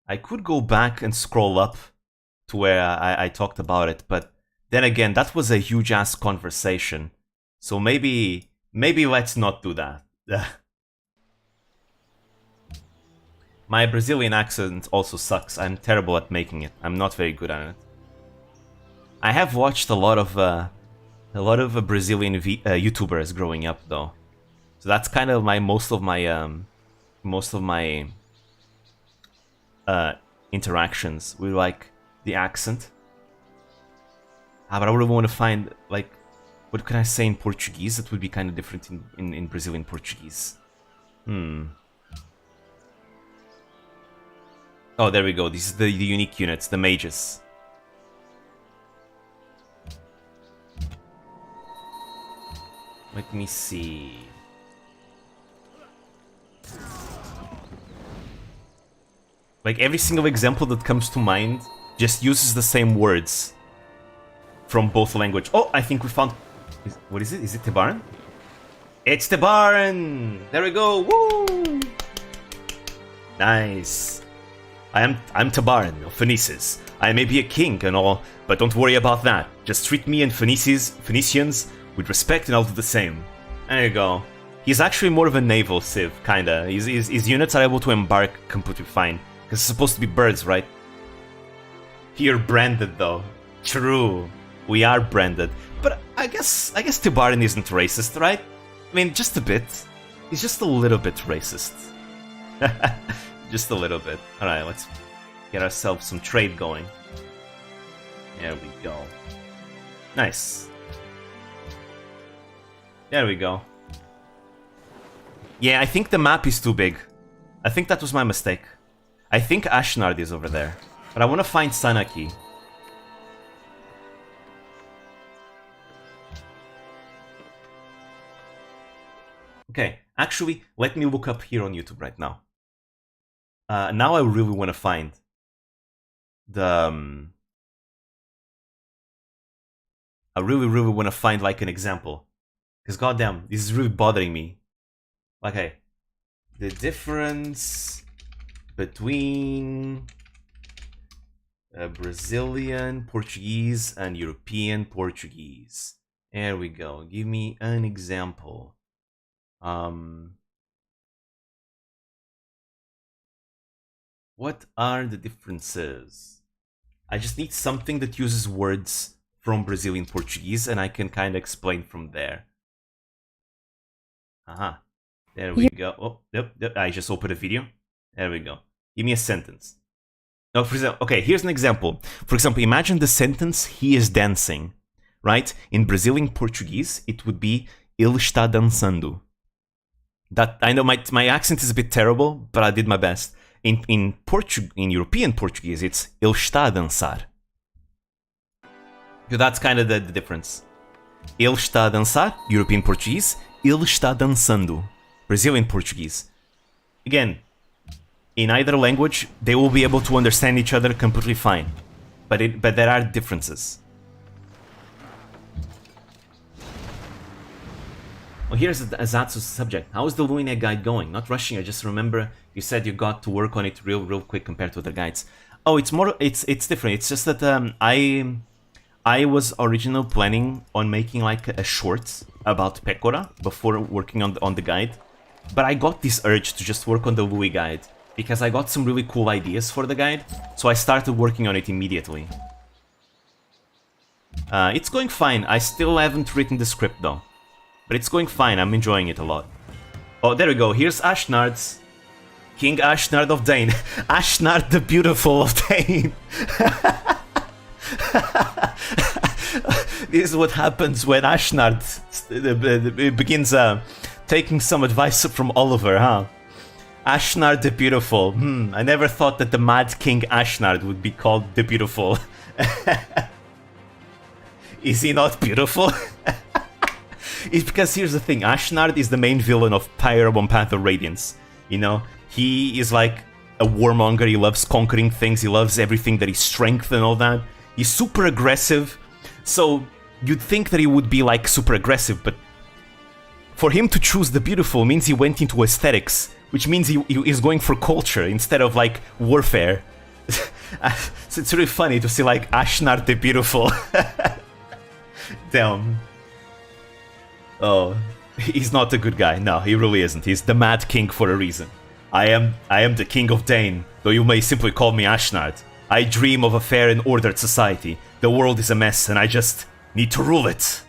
I could go back and scroll up to where I talked about it, but then again, that was a huge ass conversation. So maybe let's not do that. My Brazilian accent also sucks. I'm terrible at making it. I'm not very good at it. I have watched a lot of Brazilian YouTubers growing up, though. So that's kind of most of my interactions with like the accent. But I would want to find like, what can I say in Portuguese that would be kind of different in Brazilian Portuguese? Oh, there we go. These are the unique units, the mages. Let me see. Like every single example that comes to mind just uses the same words from both language. Oh, I think we found... what is it? Is it Tebaran? It's Tebaran! There we go! Woo! Nice. I'm Tebaran of Phoenices. I may be a king and all, but don't worry about that. Just treat me and Phoenicians with respect and I'll do the same. There you go. He's actually more of a naval civ, kinda. His units are able to embark completely fine. Because it's supposed to be birds, right? You're branded though. True. We are branded. But I guess Tebaran isn't racist, right? I mean, just a bit. He's just a little bit racist. Just a little bit. Alright, let's get ourselves some trade going. There we go. Nice. There we go. Yeah, I think the map is too big. I think that was my mistake. I think Ashnard is over there. But I want to find Sanaki. Okay, actually, let me look up here on YouTube right now. Now I really want to find the... I really want to find like an example. Because goddamn, this is really bothering me. Okay. The difference between Brazilian Portuguese and European Portuguese. There we go. Give me an example. What are the differences? I just need something that uses words from Brazilian Portuguese, and I can kind of explain from there. Aha. There we go. Oh, yep. I just opened a video. There we go. Give me a sentence. No, for example, okay, here's an example. For example, imagine the sentence, he is dancing, right? In Brazilian Portuguese, it would be ele está dançando. That, I know my accent is a bit terrible, but I did my best. In European Portuguese, it's ele está a dançar. So that's kind of the difference. Ele está a dançar, European Portuguese. Ele está dançando, Brazilian Portuguese. Again, in either language, they will be able to understand each other completely fine. But there are differences. Well, here's Azatsu's subject. How is the Luine guide going? Not rushing, I just remember you said you got to work on it real quick compared to other guides. Oh, it's different. It's just that I was originally planning on making like a short about Pecora before working on the guide. But I got this urge to just work on the Louis guide because I got some really cool ideas for the guide, so I started working on it immediately. It's going fine. I still haven't written the script though. But it's going fine, I'm enjoying it a lot. Oh, there we go, here's Ashnard's. King Ashnard of Dane. Ashnard the Beautiful of Dane. This is what happens when Ashnard begins taking some advice from Oliver, huh? Ashnard the Beautiful. I never thought that the Mad King Ashnard would be called the Beautiful. Is he not beautiful? It's because here's the thing, Ashnard is the main villain of Pyramon Path of Radiance. You know, he is like a warmonger, he loves conquering things, he loves everything that is strength and all that. He's super aggressive, so you'd think that he would be like super aggressive, but for him to choose the beautiful means he went into aesthetics, which means he is going for culture instead of like warfare. So it's really funny to see like Ashnard the Beautiful. Damn. Oh, he's not a good guy. No, he really isn't. He's the Mad King for a reason. I am the King of Dane, though you may simply call me Ashnard. I dream of a fair and ordered society. The world is a mess, and I just need to rule it.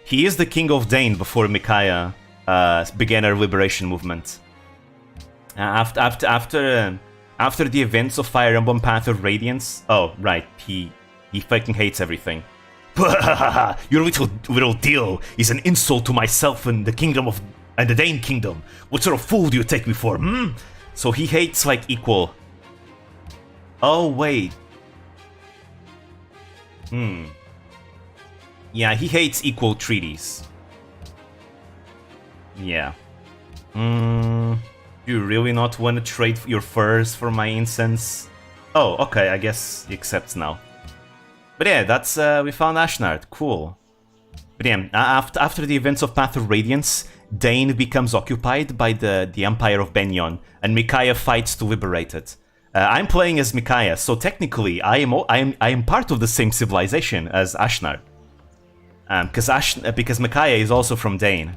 He is the King of Dane before Micaiah began her liberation movement. After the events of Fire Emblem Path of Radiance. Oh, right. He fucking hates everything. Your little deal is an insult to myself and the kingdom of the Dane kingdom. What sort of fool do you take me for? So he hates like equal. Oh wait. Yeah, he hates equal treaties. Yeah. Do you really not want to trade your furs for my incense? Oh, okay. I guess he accepts now. But yeah, that's we found Ashnard. Cool. But yeah, after the events of Path of Radiance, Dane becomes occupied by the Empire of Benyon, and Micaiah fights to liberate it. I'm playing as Micaiah, so technically I am part of the same civilization as Ashnard. Because Micaiah is also from Dane.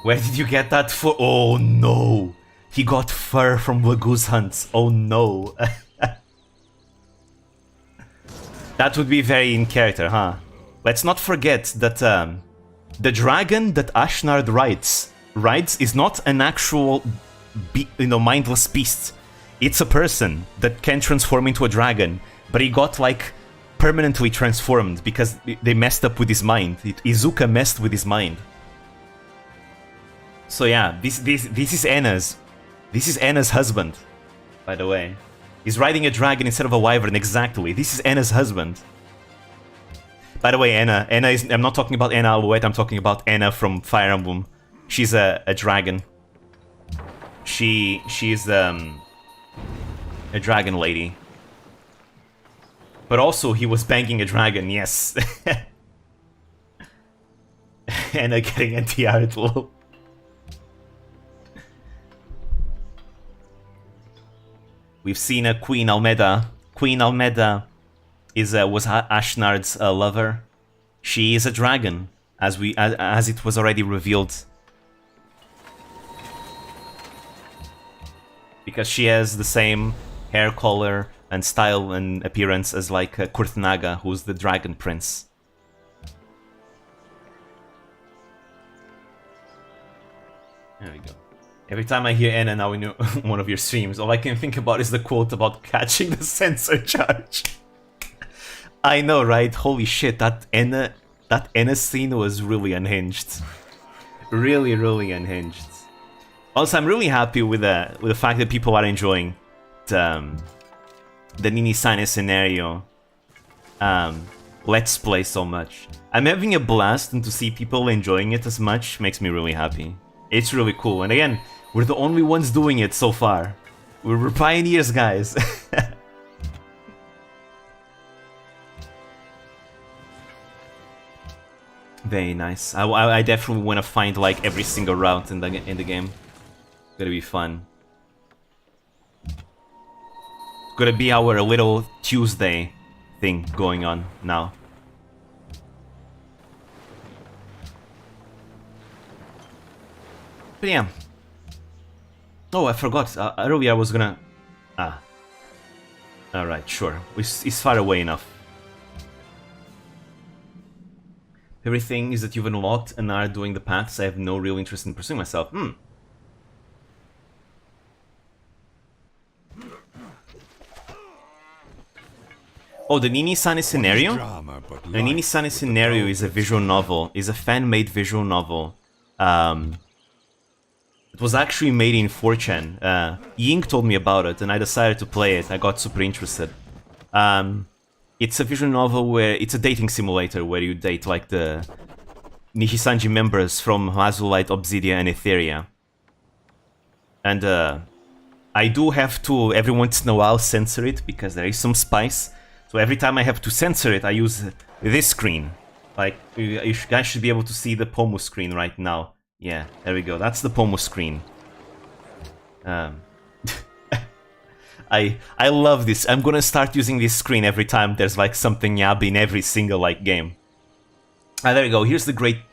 Where did you get that for? Oh no, he got fur from the goose hunts. Oh no. That would be very in character, huh? Let's not forget that the dragon that Ashnard rides is not an actual, mindless beast. It's a person that can transform into a dragon, but he got like permanently transformed because they messed up with his mind. Izuka messed with his mind. So yeah, this is Anna's. This is Anna's husband, by the way. He's riding a dragon instead of a wyvern, exactly. This is Anna's husband. By the way, Anna is... I'm not talking about Anna Alouette, I'm talking about Anna from Fire Emblem. She's a dragon. She's a dragon lady. But also, he was banging a dragon, yes. Anna getting anti-art, lol. We've seen a Queen Almeda. Queen Almeda was Ashnard's lover. She is a dragon, as it was already revealed. because she has the same hair color and style and appearance as like Kurtnaga, who's the Dragon Prince. There we go. Every time I hear Anna now in one of your streams, all I can think about is the quote about catching the sensor charge. I know, right? Holy shit, that Anna scene was really unhinged. Really, really unhinged. Also, I'm really happy with the fact that people are enjoying the Nini Sane scenario Let's Play so much. I'm having a blast, and to see people enjoying it as much makes me really happy. It's really cool, and again, we're the only ones doing it so far. We're pioneers, guys. Very nice. I definitely want to find like every single route in the game. It's gonna be fun. It's gonna be our little Tuesday thing going on now. But yeah. Oh, I forgot. Earlier I was gonna... Alright, sure. It's far away enough. Everything is that you've unlocked and are doing the paths. I have no real interest in pursuing myself. Oh, the Nini Sane scenario? The Nini Sane scenario is a visual novel. Is a fan-made visual novel. It was actually made in 4chan. Ying told me about it, and I decided to play it. I got super interested. It's a visual novel where it's a dating simulator where you date like the Nishisanji members from Azulite, Obsidia, and Etheria. And I do have to every once in a while censor it because there is some spice. So every time I have to censor it, I use this screen. Like you guys should be able to see the Pomu screen right now. Yeah, there we go. That's the Pomu screen. I love this. I'm gonna start using this screen every time there's like something yabi in every single like game. There we go. Here's the great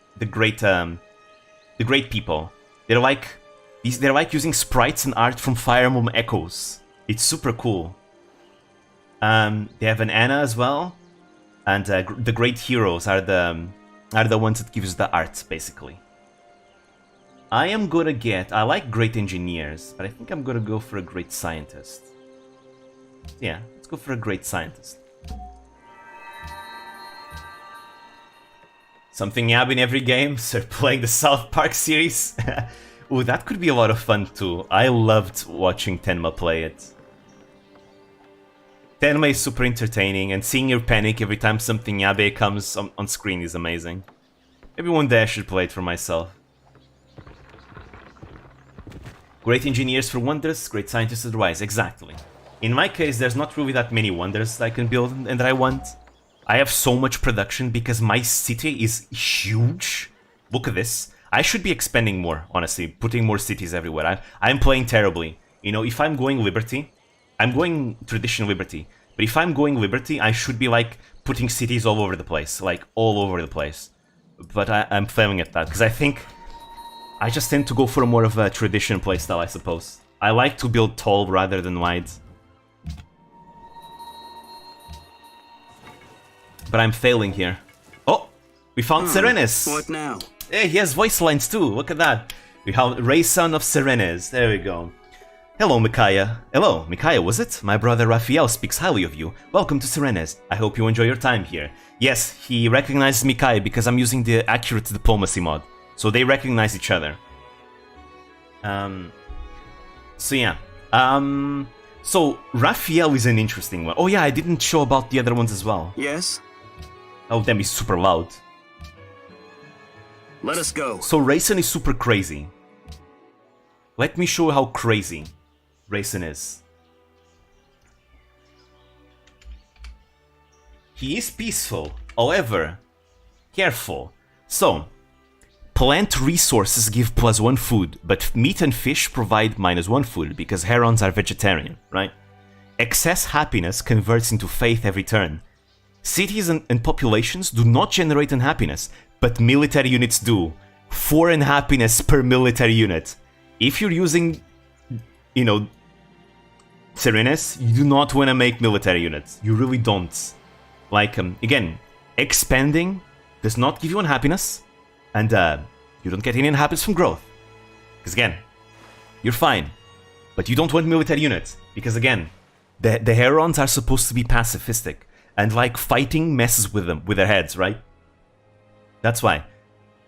people. They're like using sprites and art from Fire Emblem Echoes. It's super cool. They have an Anna as well, and the great heroes are the ones that gives the art basically. I like great engineers, but I think I'm gonna go for a great scientist. Yeah, let's go for a great scientist. Something yab in every game, so playing the South Park series. Ooh, that could be a lot of fun too. I loved watching Tenma play it. Tenma is super entertaining, and seeing your panic every time something yabe comes on screen is amazing. Maybe one day I should play it for myself. Great engineers for wonders, great scientists otherwise, exactly. In my case, there's not really that many wonders I can build and that I want. I have so much production because my city is huge. Look at this. I should be expanding more, honestly, putting more cities everywhere. I'm playing terribly. You know, if I'm going Liberty, I'm going Tradition Liberty. But if I'm going Liberty, I should be like putting cities all over the place, like all over the place. But I'm failing at that because I think I just tend to go for more of a tradition playstyle, I suppose. I like to build tall rather than wide. But I'm failing here. Oh, we found Serenes. What now? Hey, he has voice lines too. Look at that. We have Ray Son of Serenes. There we go. Hello, Micaiah. Hello, Micaiah, was it? My brother Raphael speaks highly of you. Welcome to Serenes. I hope you enjoy your time here. Yes, he recognizes Micaiah because I'm using the accurate diplomacy mod. So they recognize each other. So yeah. So Raphael is an interesting one. Oh yeah, I didn't show about the other ones as well. Yes? Oh, damn, he's super loud. Let us go. So Rayson is super crazy. Let me show you how crazy Rayson is. He is peaceful, however, careful. So, plant resources give +1 food, but meat and fish provide -1 food because herons are vegetarian, right? Excess happiness converts into faith every turn. Cities and populations do not generate unhappiness, but military units do. 4 unhappiness per military unit. If you're using, you know, Serenes, you do not want to make military units. You really don't. Like, again, expanding does not give you unhappiness, and you don't get any unhappiness from growth. Because again, you're fine. But you don't want military units, because again, the Herons are supposed to be pacifistic, and like fighting messes with them, with their heads, right? That's why.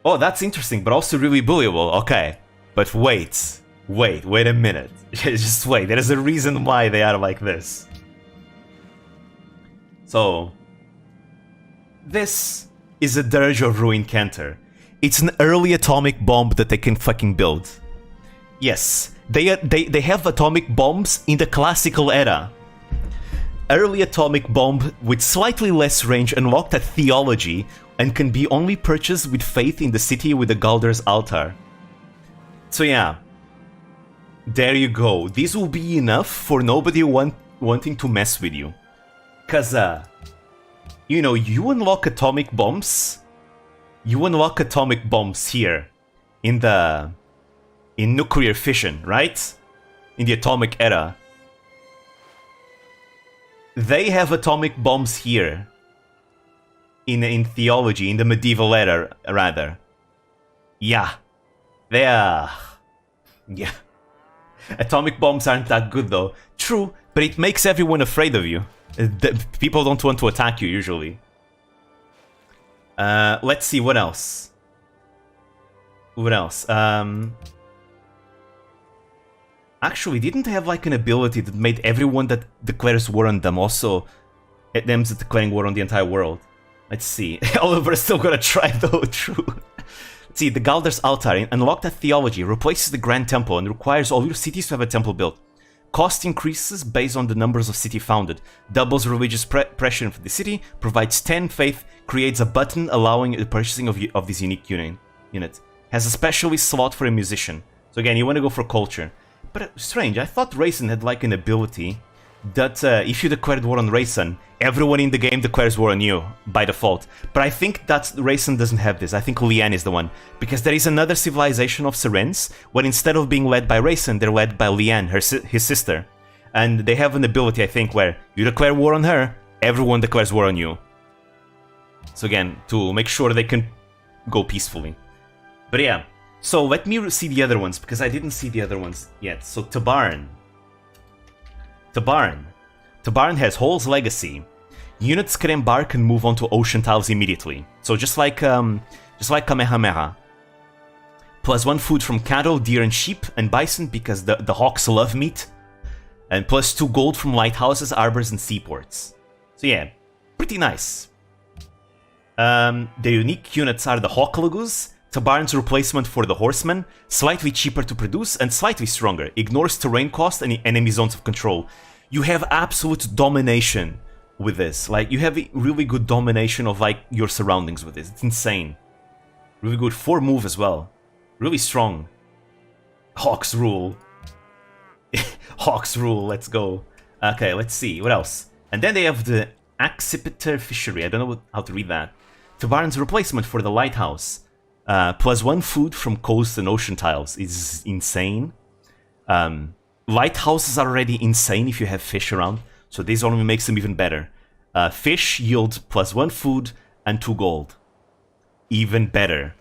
Oh, that's interesting, but also really bullyable. Okay, but wait a minute. Just wait, there is a reason why they are like this. So, this is a Dirge of Ruin Cantor. It's an early atomic bomb that they can fucking build. Yes, they have atomic bombs in the classical era. Early atomic bomb with slightly less range unlocked at Theology and can be only purchased with faith in the city with the Galder's altar. So yeah, there you go. This will be enough for nobody wanting to mess with you. Cause, you know, you unlock atomic bombs. You unlock atomic bombs here in nuclear fission, right? In the atomic era. They have atomic bombs here. In Theology, in the medieval era, rather. Yeah. They are... Yeah. Atomic bombs aren't that good, though. True, but it makes everyone afraid of you. People don't want to attack you, usually. Let's see, what else? What else? Actually, didn't they have like an ability that made everyone that declares war on them also... them declaring war on the entire world? Let's see. Oliver's still gonna try, though, true. Let's see, the Galder's altar, unlocked at Theology, replaces the Grand Temple and requires all your cities to have a temple built. Cost increases based on the numbers of city founded. Doubles religious pressure for the city, provides 10 faith, creates a button allowing the purchasing of this unique unit. Has a specialist slot for a musician. So again, you want to go for culture. But strange, I thought Raisin had like an ability that if you declared war on Raisin, everyone in the game declares war on you, by default. But I think that Raisin doesn't have this. I think Lian is the one. Because there is another civilization of Sirens, where instead of being led by Raisin, they're led by Lian, his sister. And they have an ability, I think, where you declare war on her, everyone declares war on you. So again, to make sure they can go peacefully. But yeah, so let me see the other ones, because I didn't see the other ones yet. So Tabarn. Tabarn has Hall's Legacy. Units can embark and move on to ocean tiles immediately. So just like Kamehameha. +1 food from cattle, deer and sheep, and bison because the hawks love meat. And +2 gold from lighthouses, arbors, and seaports. So yeah, pretty nice. The unique units are the Hawklagus, Tabarn's replacement for the Horseman, slightly cheaper to produce and slightly stronger, ignores terrain cost and enemy zones of control. You have absolute domination with this. Like, you have really good domination of like your surroundings with this. It's insane. Really good 4 move as well. Really strong. Hawks rule. Hawks rule, let's go. Okay, let's see, what else? And then they have the Accipiter Fishery, I don't know how to read that. Tabarn's replacement for the Lighthouse. +1 food from coast and ocean tiles is insane. Lighthouses are already insane if you have fish around, so this only makes them even better. Fish yield +1 food and 2 gold. Even better.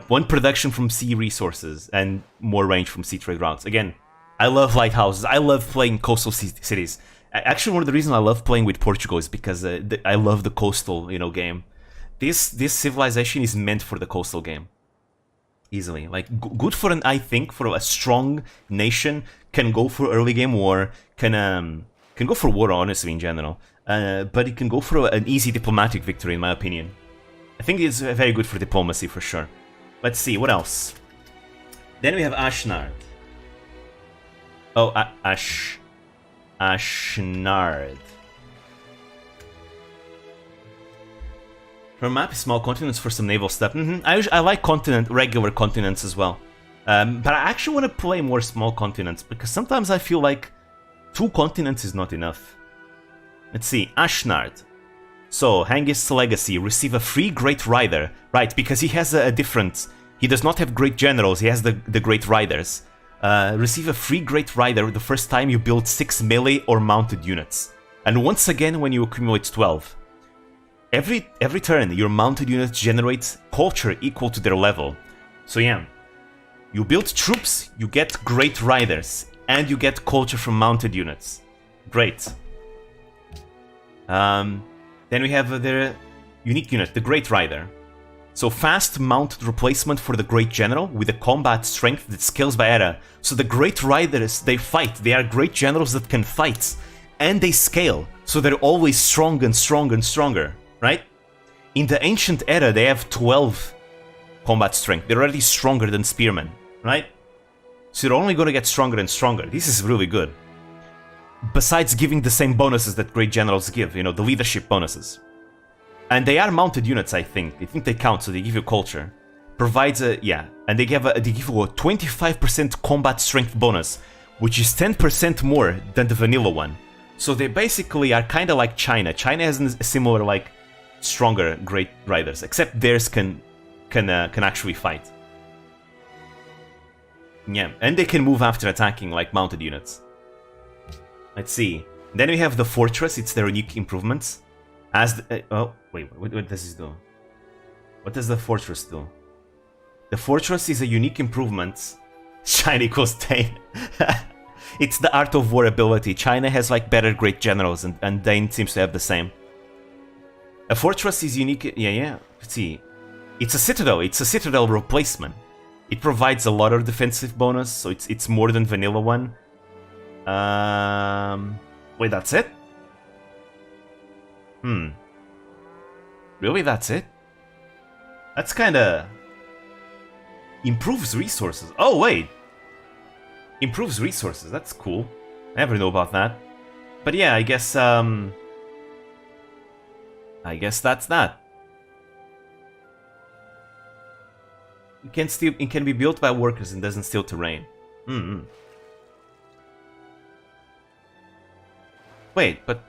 1 production from sea resources and more range from sea trade routes. Again, I love lighthouses. I love playing coastal cities. Actually, one of the reasons I love playing with Portugal is because I love the coastal, game. This civilization is meant for the coastal game. Easily. Like, good for I think, for a strong nation, can go for early game war, can go for war, honestly, in general. But it can go for an easy diplomatic victory, in my opinion. I think it's very good for diplomacy, for sure. Let's see, what else? Then we have Ashnard. Oh, Ashnard. Her map is small continents for some naval stuff. I like regular continents as well. But I actually want to play more small continents, because sometimes I feel like 2 continents is not enough. Let's see, Ashnard. So, Hengist's Legacy, receive a free Great Rider. Right, because he has a different... He does not have Great Generals, he has the Great Riders. receive a free Great Rider the first time you build 6 melee or mounted units. And once again when you accumulate 12. Every turn, your mounted units generate culture equal to their level. So yeah, you build troops, you get Great Riders, and you get culture from mounted units. Great. Then we have their unique unit, the Great Rider. So fast mounted replacement for the Great General with a combat strength that scales by era. So the Great Riders, they fight. They are great generals that can fight. And they scale. So they're always strong and strong and stronger. Right? In the ancient era, they have 12 combat strength. They're already stronger than spearmen, right? So you're only going to get stronger and stronger. This is really good. Besides giving the same bonuses that great generals give, you know, the leadership bonuses. And they are mounted units, I think. I think they count, so they give you culture. Provides a, yeah, and they give you a 25% combat strength bonus, which is 10% more than the vanilla one. So they basically are kind of like China. China has a similar, like, stronger Great Riders, except theirs can actually fight. Yeah, and they can move after attacking like mounted units. Let's see. Then we have the Fortress. It's their unique improvements. As the, oh wait, what does this do? What does the Fortress do? The Fortress is a unique improvement. China equals Dane. It's the Art of War ability. China has like better great generals, and Dane seems to have the same. A fortress is unique. Yeah. Let's see. It's a citadel. It's a citadel replacement. It provides a lot of defensive bonus, so it's more than vanilla one. Wait, that's it? Really, that's it? That's kind of improves resources. Oh wait, improves resources. That's cool. I never know about that. But yeah, I guess that's that. It can be built by workers and doesn't steal terrain. Wait, but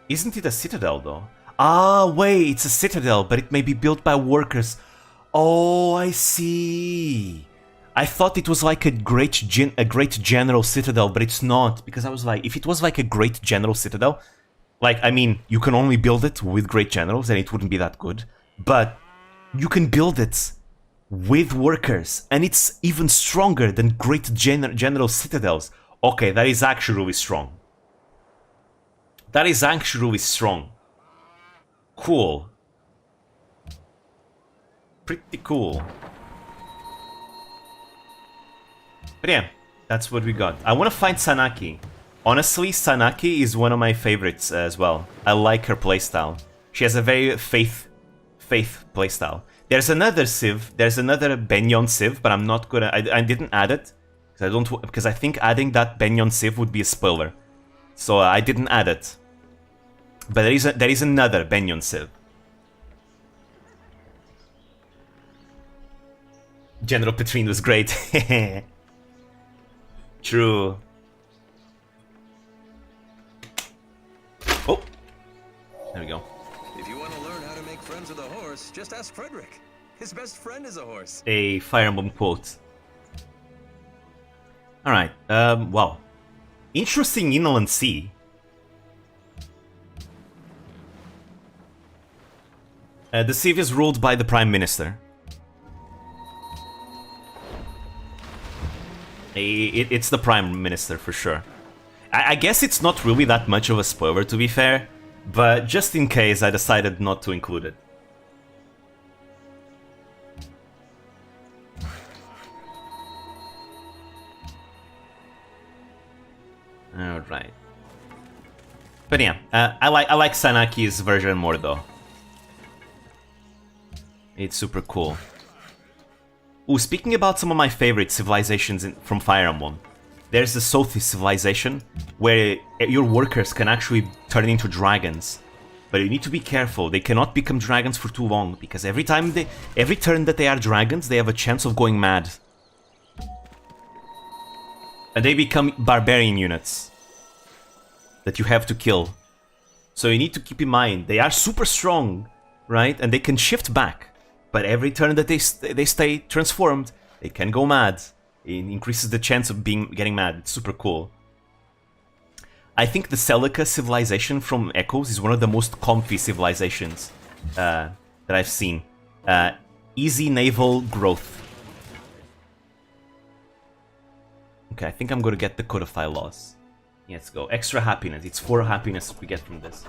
isn't it a citadel though? Ah, wait, it's a citadel, but it may be built by workers. Oh, I see. I thought it was like a great general citadel, but it's not, because I was like, if it was like a great general citadel, like, I mean, you can only build it with great generals and it wouldn't be that good. But you can build it with workers and it's even stronger than great general citadels. Okay, that is actually really strong. That is actually really strong. Cool. Pretty cool. But yeah, that's what we got. I want to find Sanaki. Honestly, Sanaki is one of my favorites as well. I like her playstyle. She has a very faith playstyle. There's another Civ. There's another Benyon Civ, but I'm not gonna. I didn't add it because I think adding that Benyon Civ would be a spoiler. So I didn't add it. But there is another Benyon Civ. General Petrine was great. True. Oh, there we go. If you want to learn how to make friends with a horse, just ask Frederick. His best friend is a horse. A Fire Emblem quote. Alright, wow. Interesting inland sea. The Civ is ruled by the Prime Minister. It's the Prime Minister for sure. I guess it's not really that much of a spoiler, to be fair, but just in case I decided not to include it. Alright. But yeah, I like Sanaki's version more though. It's super cool. Ooh, speaking about some of my favorite civilizations from Fire Emblem, there's the Sothi civilization, where your workers can actually turn into dragons. But you need to be careful, they cannot become dragons for too long, because every turn that they are dragons, they have a chance of going mad. And they become barbarian units that you have to kill. So you need to keep in mind, they are super strong, right? And they can shift back. But every turn that they stay transformed, they can go mad. It increases the chance of getting mad. It's super cool. I think the Celica civilization from Echoes is one of the most comfy civilizations that I've seen. Easy naval growth. Okay, I think I'm gonna get the Codify laws. Let's go. Extra happiness. It's 4 happiness we get from this.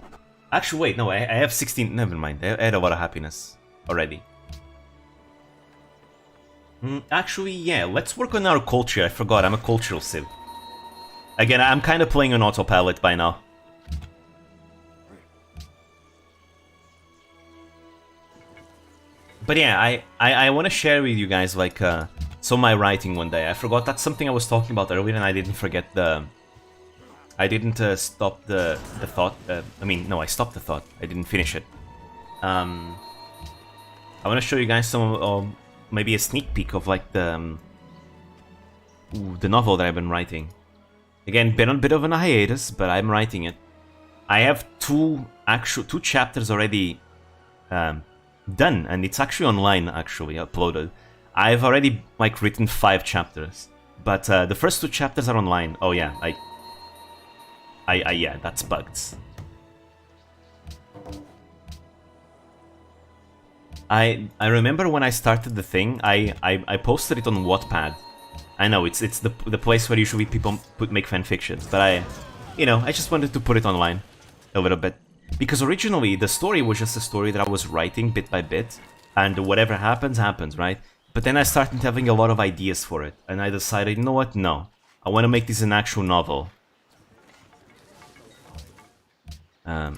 Actually, wait, no, I have 16. Never mind. I had a lot of happiness already. Actually, yeah, let's work on our culture. I forgot, I'm a cultural civ. Again, I'm kind of playing on autopilot by now. But yeah, I want to share with you guys, like, some of my writing one day. I forgot that's something I was talking about earlier, and I didn't forget the... I didn't stop the thought. I mean, no, I stopped the thought. I didn't finish it. I want to show you guys some, maybe a sneak peek of, like, the novel that I've been writing. Again, been on a bit of a hiatus, but I'm writing it. I have two chapters already done, and it's actually online, actually, uploaded. I've already, like, written 5 chapters, but the first 2 chapters are online. Oh yeah, yeah, that's bugged. I remember when I started the thing, I posted it on Wattpad. I know, it's the place where usually people make fanfictions, but I just wanted to put it online a little bit. Because originally, the story was just a story that I was writing bit by bit, and whatever happens, happens, right? But then I started having a lot of ideas for it, and I decided, you know what, no. I want to make this an actual novel.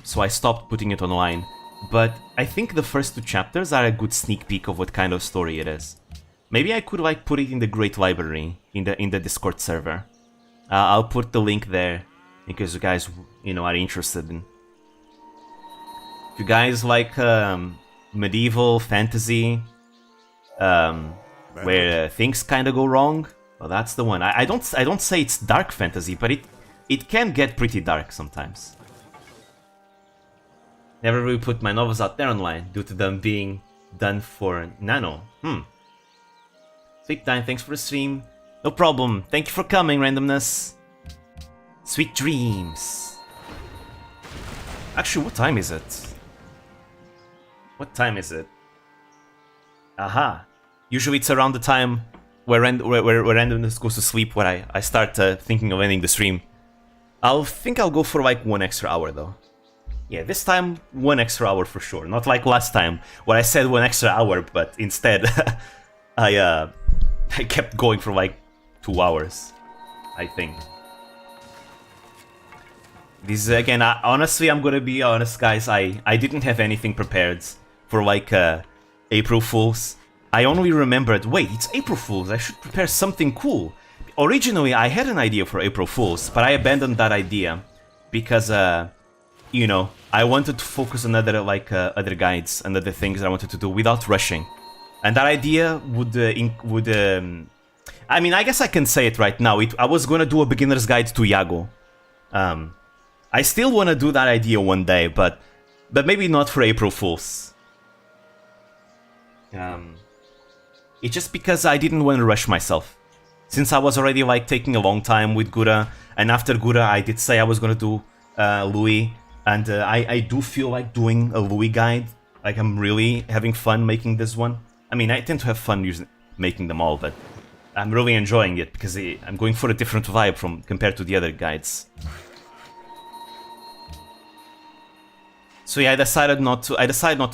So I stopped putting it online. But I think the first 2 chapters are a good sneak peek of what kind of story it is. Maybe I could, like, put it in the Great Library, in the Discord server. I'll put the link there, because you guys, are interested in... If you guys like medieval fantasy, where things kind of go wrong, well, that's the one. I don't say it's dark fantasy, but it can get pretty dark sometimes. Never really put my novels out there online due to them being done for Nano. Sweet time, thanks for the stream. No problem. Thank you for coming, randomness. Sweet dreams. Actually, what time is it? What time is it? Aha. Usually it's around the time where randomness goes to sleep where I start thinking of ending the stream. I'll go for like 1 extra hour though. Yeah, this time 1 extra hour for sure. Not like last time where I said 1 extra hour, but instead I kept going for like 2 hours, I think. This again, honestly, I'm gonna be honest, guys. I didn't have anything prepared for like April Fools. I only remembered, wait, it's April Fools. I should prepare something cool. Originally, I had an idea for April Fools, but I abandoned that idea because I wanted to focus on other guides and other things that I wanted to do without rushing. And that idea would I mean, I guess I can say it right now. I was gonna do a beginner's guide to Iago. I still want to do that idea one day, but maybe not for April Fools. It's just because I didn't want to rush myself. Since I was already like taking a long time with Gura, and after Gura I did say I was gonna do Louis, and I do feel like doing a Louis guide. Like I'm really having fun making this one. I mean, I tend to have fun making them all, but I'm really enjoying it because I'm going for a different vibe compared to the other guides. So yeah, I decided not to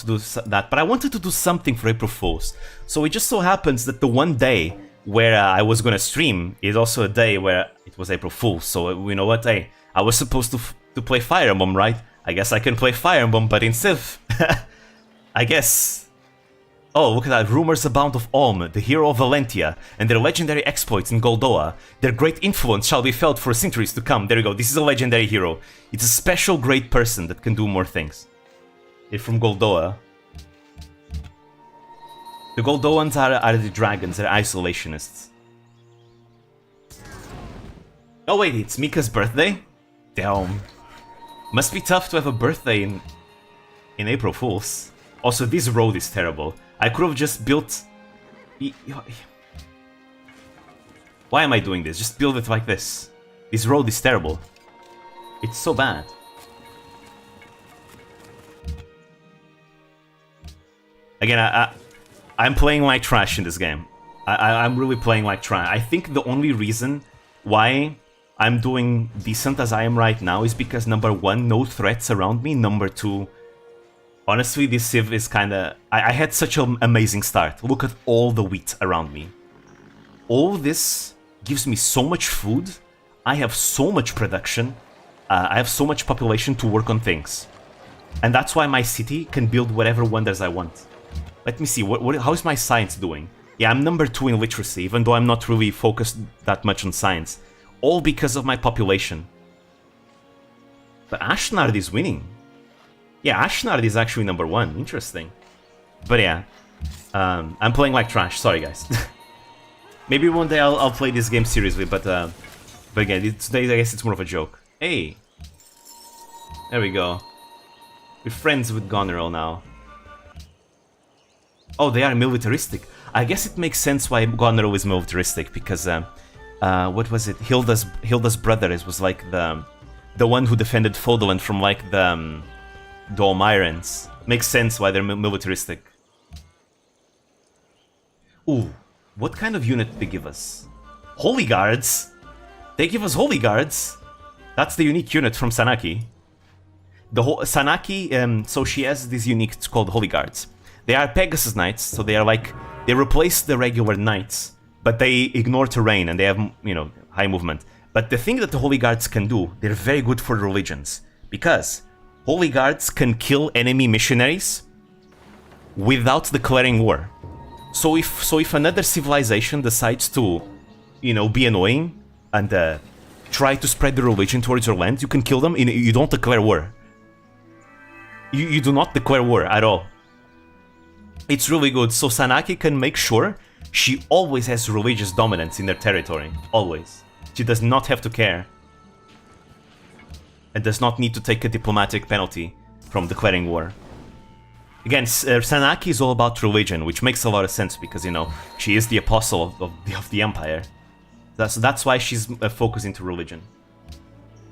do that, but I wanted to do something for April Fools. So it just so happens that the one day where I was gonna stream is also a day where it was April Fools. So you know what? Hey, I was supposed to play Fire Emblem, right? I guess I can play Fire Emblem, but in Civ. I guess. Oh, look at that. Rumors abound of Olm, the hero of Valentia, and their legendary exploits in Goldoa. Their great influence shall be felt for centuries to come. There you go. This is a legendary hero. It's a special great person that can do more things. It's from Goldoa. The Goldoans are the dragons. They're isolationists. Oh wait, it's Mika's birthday? Damn. Must be tough to have a birthday in April Fools. Also, this road is terrible. I could have just built... Why am I doing this? Just build it like this. This road is terrible. It's so bad. Again, I'm playing like trash in this game. I'm really playing like trash. I think the only reason why I'm doing decent as I am right now is because number one, no threats around me. Number two, honestly, this Civ is kinda... I had such an amazing start. Look at all the wheat around me. All this gives me so much food. I have so much production. I have so much population to work on things. And that's why my city can build whatever wonders I want. Let me see, how's my science doing? Yeah, I'm number 2 in literacy, even though I'm not really focused that much on science. All because of my population. But Ashnard is winning. Yeah, Ashnard is actually number 1. Interesting. But yeah, I'm playing like trash. Sorry, guys. Maybe one day I'll play this game seriously, but again, today I guess it's more of a joke. Hey! There we go. We're friends with Goneril now. Oh, they are militaristic. I guess it makes sense why Goneril is militaristic, because, what was it? Hilda's brother was like the one who defended Fodland from like the Almirans. Makes sense why they're militaristic. Ooh, what kind of unit did they give us? Holy Guards? They give us Holy Guards? That's the unique unit from Sanaki. The Sanaki, so she has this unique, it's called Holy Guards. They are Pegasus Knights, so they are like, they replace the regular knights, but they ignore terrain and they have, you know, high movement. But the thing that the Holy Guards can do, they're very good for religions, because Holy Guards can kill enemy missionaries without declaring war. So if another civilization decides to, you know, be annoying and try to spread the religion towards your land, you can kill them. You don't declare war. You do not declare war at all. It's really good. So Sanaki can make sure she always has religious dominance in their territory. Always. She does not have to care. And does not need to take a diplomatic penalty from declaring war. Again, Sanaki is all about religion, which makes a lot of sense because, you know, she is the apostle of the Empire. That's why she's focused into religion.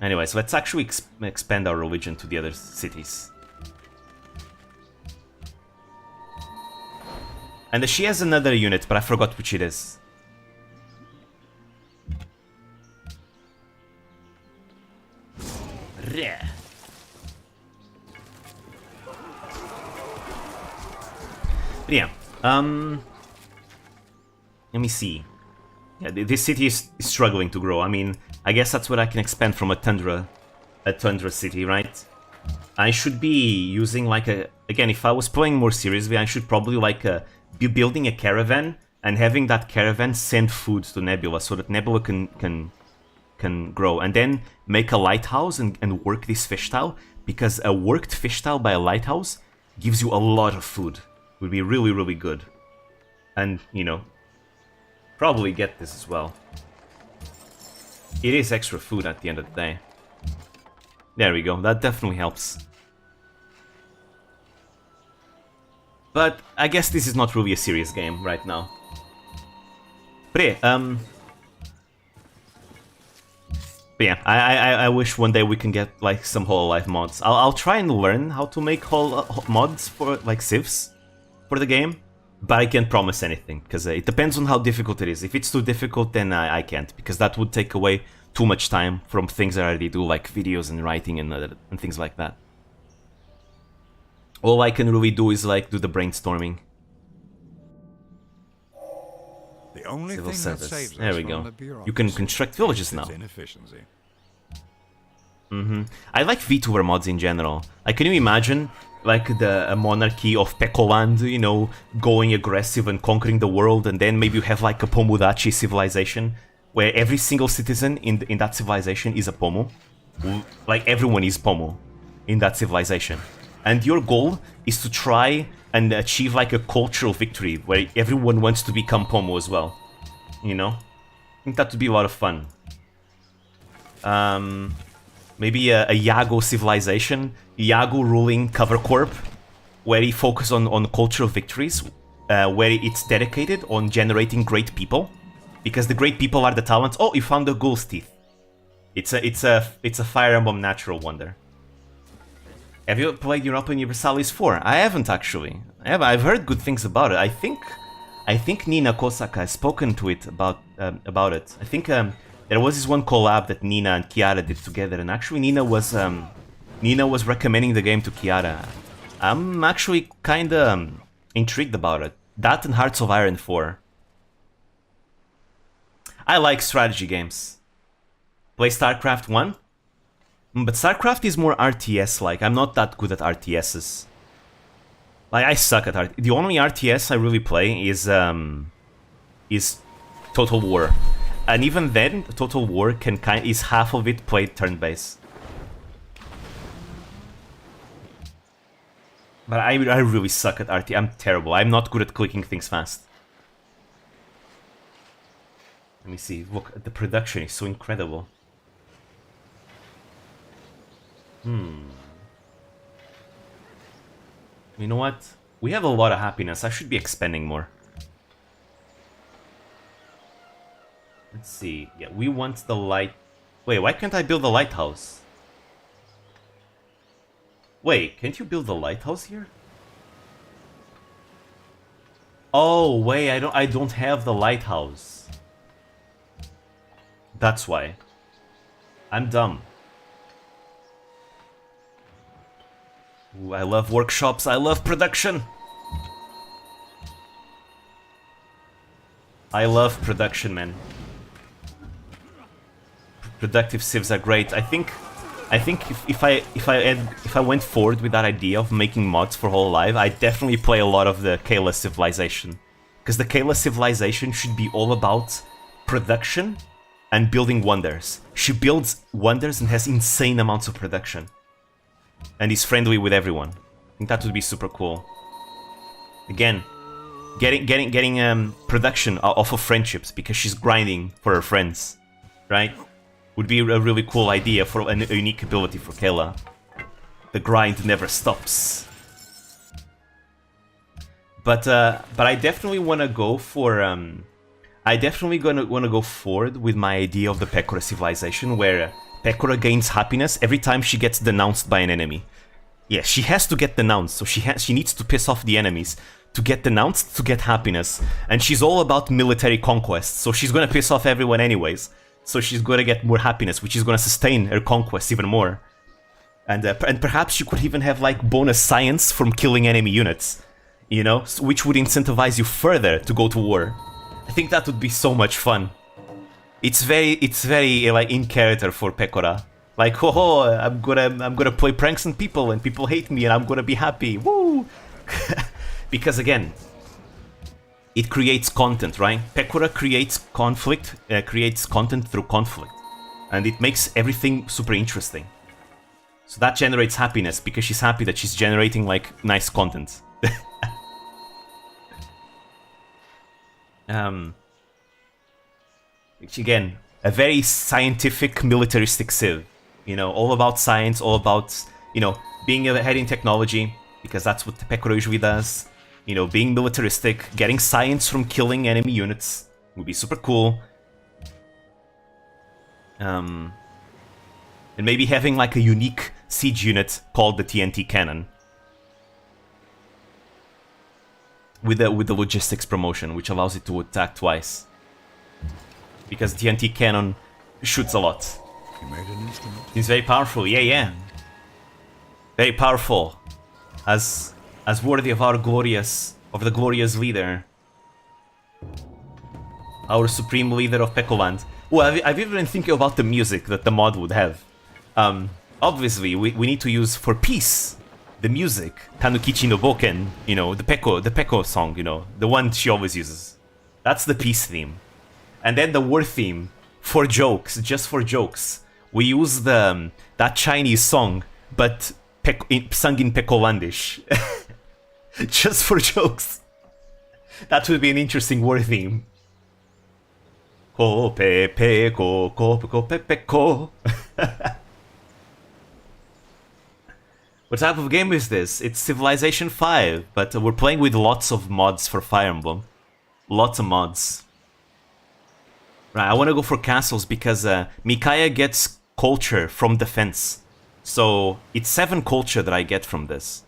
Anyways, let's actually expand our religion to the other cities. And she has another unit, but I forgot which it is. But yeah, let me see. Yeah, this city is struggling to grow. I mean, I guess that's what I can expand from a tundra city, right? I should be using like again, if I was playing more seriously, I should probably like be building a caravan and having that caravan send food to Nebula so that Nebula can grow, and then make a lighthouse and work this fish tile, because a worked fish tile by a lighthouse gives you a lot of food. Would be really, really good. And, you know, probably get this as well. It is extra food at the end of the day. There we go, that definitely helps. But I guess this is not really a serious game right now. But yeah, I wish one day we can get like some Hololive mods. I'll try and learn how to make mods for like civs for the game, but I can't promise anything because it depends on how difficult it is. If it's too difficult, then I can't, because that would take away too much time from things I already do, like videos and writing and things like that. All I can really do is like do the brainstorming. The only Civil thing service. that saves There us we from go. the bureaucracy You can construct villages now. is inefficiency. I like VTuber mods in general. Like, can you imagine like a monarchy of Pekoland, you know, going aggressive and conquering the world, and then maybe you have like a Pomodachi civilization where every single citizen in that civilization is a Pomo. Like, everyone is Pomo in that civilization. And your goal is to try and achieve like a cultural victory where everyone wants to become Pomo as well. You know? I think that would be a lot of fun. Maybe a Iago civilization, Iago ruling Cover Corp, where he focuses on cultural victories, where it's dedicated on generating great people. Because the great people are the talents. Oh, you found the ghoul's teeth. It's a Fire Emblem natural wonder. Have you played Europa Universalis 4? I haven't actually. I've heard good things about it. I think Nina Kosaka has spoken to it about it. I think there was this one collab that Nina and Chiara did together, and actually Nina was recommending the game to Chiara. I'm actually kinda intrigued about it. That and Hearts of Iron 4. I like strategy games. Play StarCraft 1? But StarCraft is more RTS-like. I'm not that good at RTSs. Like, I suck at RTS. The only RTS I really play is Total War. And even then, Total War is half of it played turn-based. But I really suck at RTS. I'm terrible. I'm not good at clicking things fast. Let me see. Look, the production is so incredible. You know what? We have a lot of happiness. I should be expending more. Let's see. Yeah, we want the light... Wait, why can't I build a lighthouse? Wait, can't you build a lighthouse here? Oh, wait, I don't have the lighthouse. That's why. I'm dumb. Ooh, I love workshops, I love production. I love production, man. Productive civs are great. I think if I went forward with that idea of making mods for Whole Live, I'd definitely play a lot of the Kayla civilization. Because the Kayla civilization should be all about production and building wonders. She builds wonders and has insane amounts of production. And is friendly with everyone. I think that would be super cool. Again, getting production off of friendships because she's grinding for her friends, right? Would be a really cool idea for a unique ability for Kayla. The grind never stops. But I definitely want to go for I definitely want to go forward with my idea of the Pekora civilization, where Pekora gains happiness every time she gets denounced by an enemy. Yeah, she has to get denounced, so she needs to piss off the enemies to get denounced to get happiness. And she's all about military conquest, so she's gonna piss off everyone anyways. So she's gonna get more happiness, which is gonna sustain her conquest even more. And perhaps she could even have like bonus science from killing enemy units, you know, which would incentivize you further to go to war. I think that would be so much fun. It's very like in character for Pekora. Like, oh, I'm gonna play pranks on people and people hate me and I'm gonna be happy. Woo! Because again, it creates content, right? Pekora creates conflict, creates content through conflict, and it makes everything super interesting. So that generates happiness because she's happy that she's generating like nice content. Which again, a very scientific, militaristic civ. You know, all about science, all about, you know, being ahead in technology, because that's what the Pekora usually does. You know, being militaristic, getting science from killing enemy units would be super cool. And maybe having like a unique siege unit called the TNT cannon. With the logistics promotion, which allows it to attack twice. Because TNT cannon shoots a lot. You made an instrument? It's very powerful, yeah. Very powerful. As worthy of the glorious leader. Our supreme leader of Pekoland. Well, I've even been thinking about the music that the mod would have. Obviously, we need to use for peace the music. Tanukichi no Boken, you know, the Peko song, you know, the one she always uses. That's the peace theme. And then the war theme, for jokes, just for jokes. We use that Chinese song, but sung in Pekolandish. Just for jokes. That would be an interesting war theme. Ko pe pe ko ko pe ko pe pe ko. What type of game is this? It's Civilization 5, but we're playing with lots of mods for Fire Emblem. Lots of mods. Right, I want to go for castles because Micaiah gets culture from defense. So it's 7 culture that I get from this.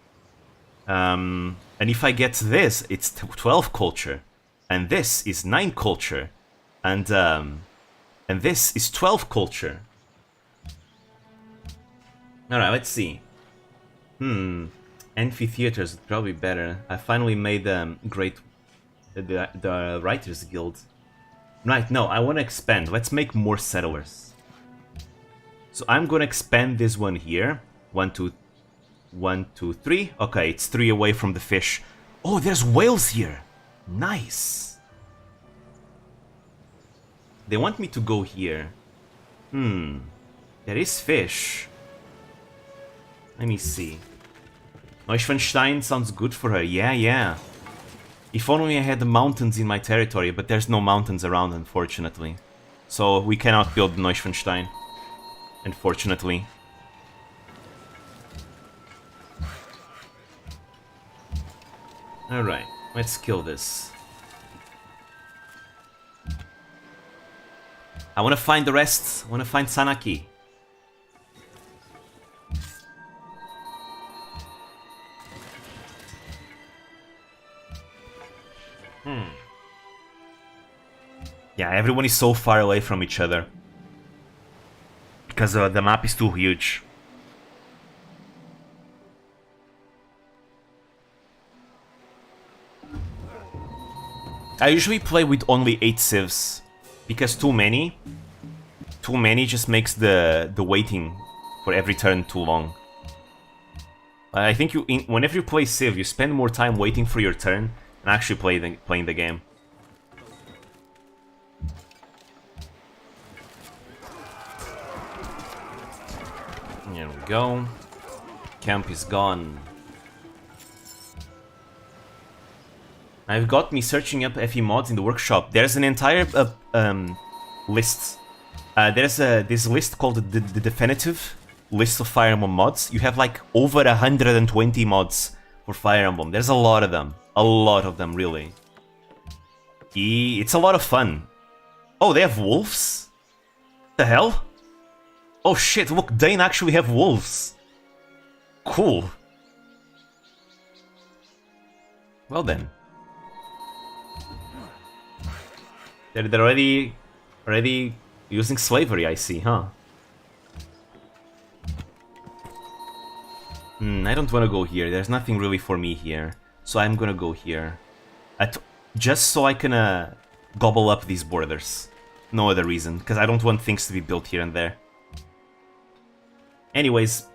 And if I get this, it's 12 culture. And this is 9 culture. And this is 12 culture. Alright, let's see. Amphitheaters would probably be better. I finally made the Writers Guild. Right, no, I want to expand. Let's make more settlers. So I'm going to expand this one here. 1, 2, 3. Okay, it's 3 away from the fish. Oh, there's whales here. Nice. They want me to go here. There is fish. Let me see. Neuschwanstein sounds good for her. Yeah. If only I had the mountains in my territory, but there's no mountains around, unfortunately. So we cannot build Neuschwanstein. Unfortunately. Alright, let's kill this. I want to find the rest. I want to find Sanaki. Yeah, everyone is so far away from each other. Because the map is too huge. I usually play with only 8 civs. Because too many just makes the waiting for every turn too long. I think whenever you play Civ, you spend more time waiting for your turn and actually playing the game. There we go. Camp is gone. I've got me searching up FE mods in the workshop. There's an entire list. There's this list called the definitive list of Fire Emblem mods. You have like over 120 mods for Fire Emblem. There's a lot of them. A lot of them, really. It's a lot of fun. Oh, they have wolves? The hell? Oh shit, look, Dane actually have wolves. Cool. Well then. They're already using slavery, I see, huh? I don't want to go here. There's nothing really for me here. So I'm gonna go here. Just so I can gobble up these borders. No other reason, because I don't want things to be built here and there. Anyways,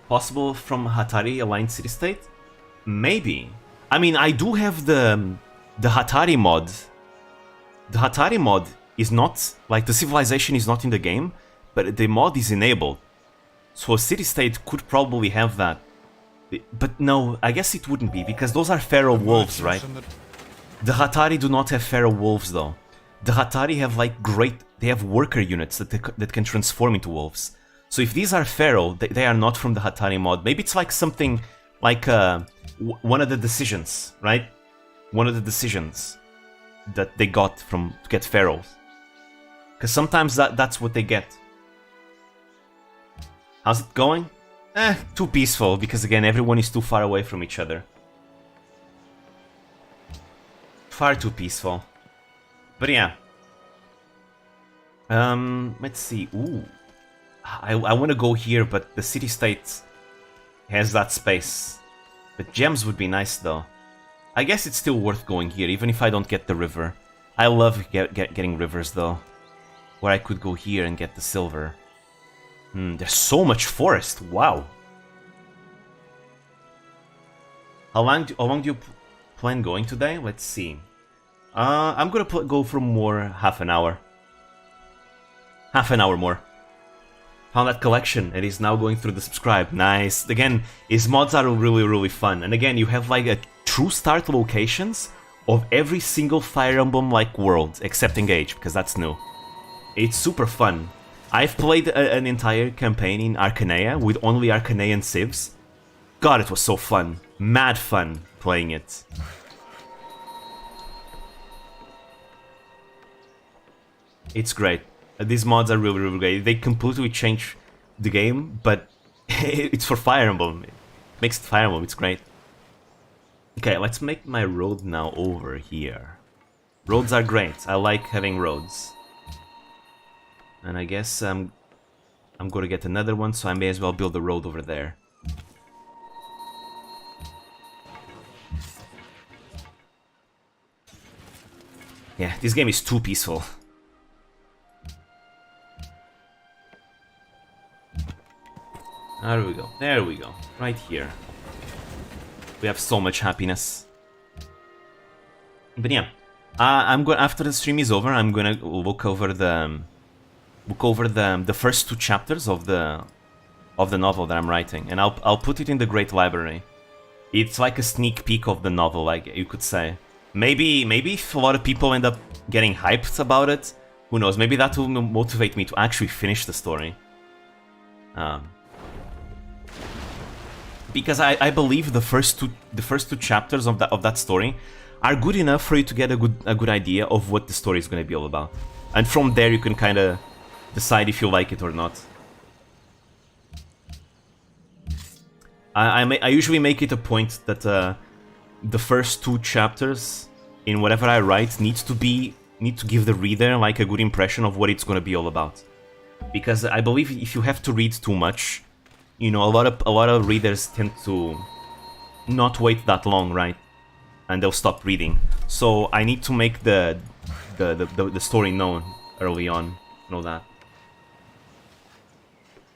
possible from Hatari aligned city-state? Maybe. I mean, I do have the Hatari mod. The Hatari mod is not, like, the civilization is not in the game, but the mod is enabled. So a city-state could probably have that. But no, I guess it wouldn't be, because those are feral wolves, right? The Hatari do not have feral wolves, though. The Hatari have, like, they have worker units that can transform into wolves. So if these are feral, they are not from the Hatari mod. Maybe it's like something, like, one of the decisions, right? One of the decisions that they got to get ferals. Because sometimes that's what they get. How's it going? Too peaceful, because again, everyone is too far away from each other. Far too peaceful. But yeah. Let's see. Ooh. I want to go here, but the city-state has that space. But gems would be nice, though. I guess it's still worth going here, even if I don't get the river. I love getting rivers, though. Where I could go here and get the silver. There's so much forest. Wow. How long do you plan going today? Let's see. I'm gonna go for more half an hour. Half an hour more. Found that collection. It is now going through the subscribe. Nice. Again, his mods are really fun. And again, you have like a true start locations of every single Fire Emblem like world, except Engage, because that's new. It's super fun. I've played an entire campaign in Arcanea with only Arcanean civs. God, it was so fun. Mad fun playing it. It's great. These mods are really, really great. They completely change the game, but it's for Fire Emblem. It makes it Fire Emblem, it's great. Okay, let's make my road now over here. Roads are great. I like having roads. And I guess I'm gonna get another one, so I may as well build a road over there. Yeah, this game is too peaceful. There we go. There we go. Right here. We have so much happiness. But yeah, I'm going after the stream is over. I'm gonna look over the first 2 chapters of the novel that I'm writing, and I'll put it in the Great Library. It's like a sneak peek of the novel, like you could say. Maybe if a lot of people end up getting hyped about it, who knows? Maybe that will motivate me to actually finish the story. Because I believe the first two chapters of that story are good enough for you to get a good idea of what the story is going to be all about, and from there you can kind of decide if you like it or not. I usually make it a point that the first 2 chapters in whatever I write need to give the reader like a good impression of what it's going to be all about, because I believe if you have to read too much, you know, a lot of readers tend to not wait that long, right? And they'll stop reading. So I need to make the story known early on. Know that.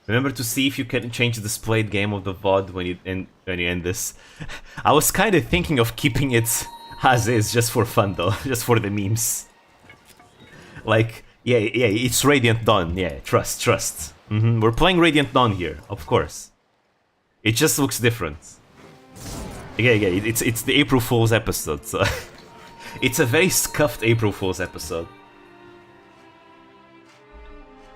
Remember to see if you can change the displayed game of the VOD when you end this. I was kind of thinking of keeping it as is, just for fun though, just for the memes. Like, yeah, it's Radiant Dawn. Yeah, trust. We're playing Radiant Dawn here, of course. It just looks different. Yeah, it's the April Fool's episode, so it's a very scuffed April Fool's episode.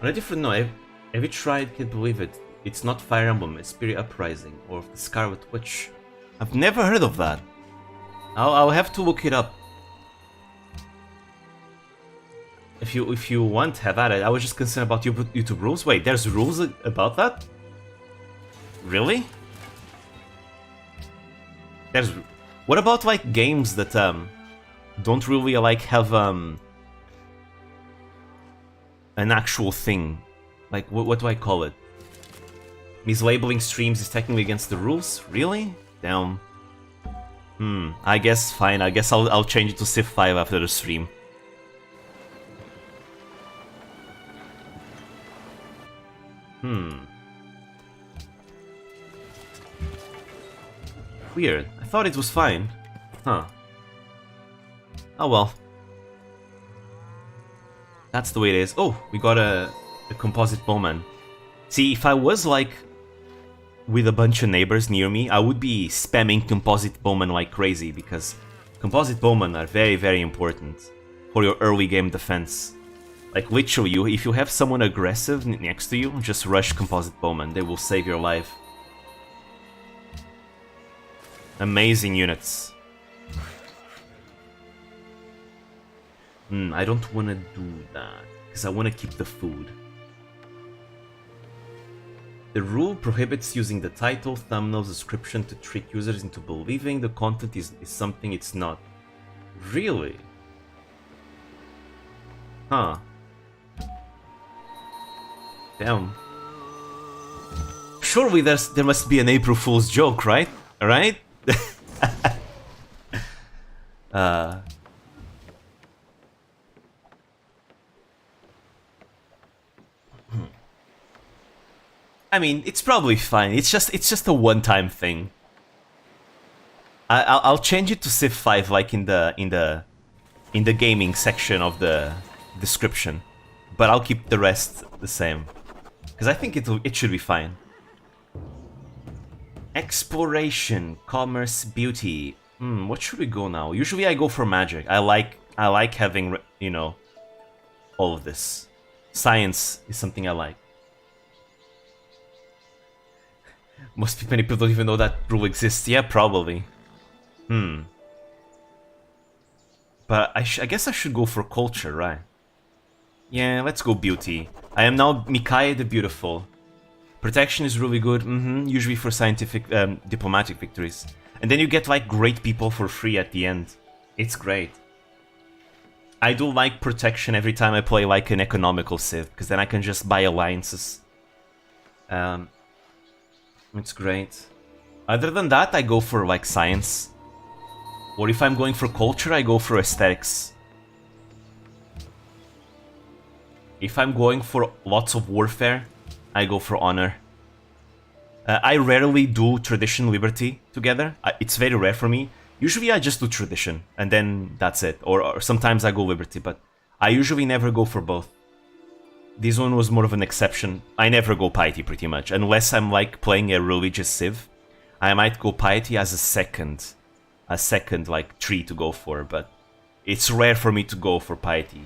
On a different note, have you tried, can't believe it, it's not Fire Emblem, it's Spirit Uprising, or the Scarlet Witch. I've never heard of that. I'll have to look it up. If you want, have at it. I was just concerned about YouTube rules. Wait, there's rules about that? Really? What about like games that don't really like have an actual thing? Like what do I call it? Mislabeling streams is technically against the rules? Really? Damn. I guess fine. I guess I'll change it to Civ 5 after the stream. Weird. I thought it was fine. Huh. Oh well. That's the way it is. Oh, we got a composite bowman. See, if I was like with a bunch of neighbors near me, I would be spamming composite bowman like crazy, because composite bowmen are very, very important for your early game defense. Like literally, if you have someone aggressive next to you, just rush composite bowman. They will save your life. Amazing units. I don't want to do that, because I want to keep the food. The rule prohibits using the title, thumbnail, description to trick users into believing the content is something it's not. Really? Huh. Damn. Surely there must be an April Fool's joke, right? Right? I mean, it's probably fine. It's just a one-time thing. I'll change it to Civ 5, like in the gaming section of the description, but I'll keep the rest the same, because I think it should be fine. Exploration, commerce, beauty. What should we go now? Usually I go for magic. I like having, you know, all of this. Science is something I like. Many people don't even know that rule exists. Yeah, probably. But I guess I should go for culture, right? Yeah, let's go beauty. I am now Mikae the Beautiful. Protection is really good, usually for scientific, diplomatic victories. And then you get like great people for free at the end. It's great. I do like protection every time I play like an economical civ, because then I can just buy alliances. It's great. Other than that, I go for like science. Or if I'm going for culture, I go for aesthetics. If I'm going for lots of warfare, I go for honor. I rarely do tradition liberty together. It's very rare for me. Usually I just do tradition, and then that's it. Or sometimes I go liberty, but I usually never go for both. This one was more of an exception. I never go piety pretty much, unless I'm like playing a religious civ. I might go piety as a second like tree to go for, but it's rare for me to go for piety.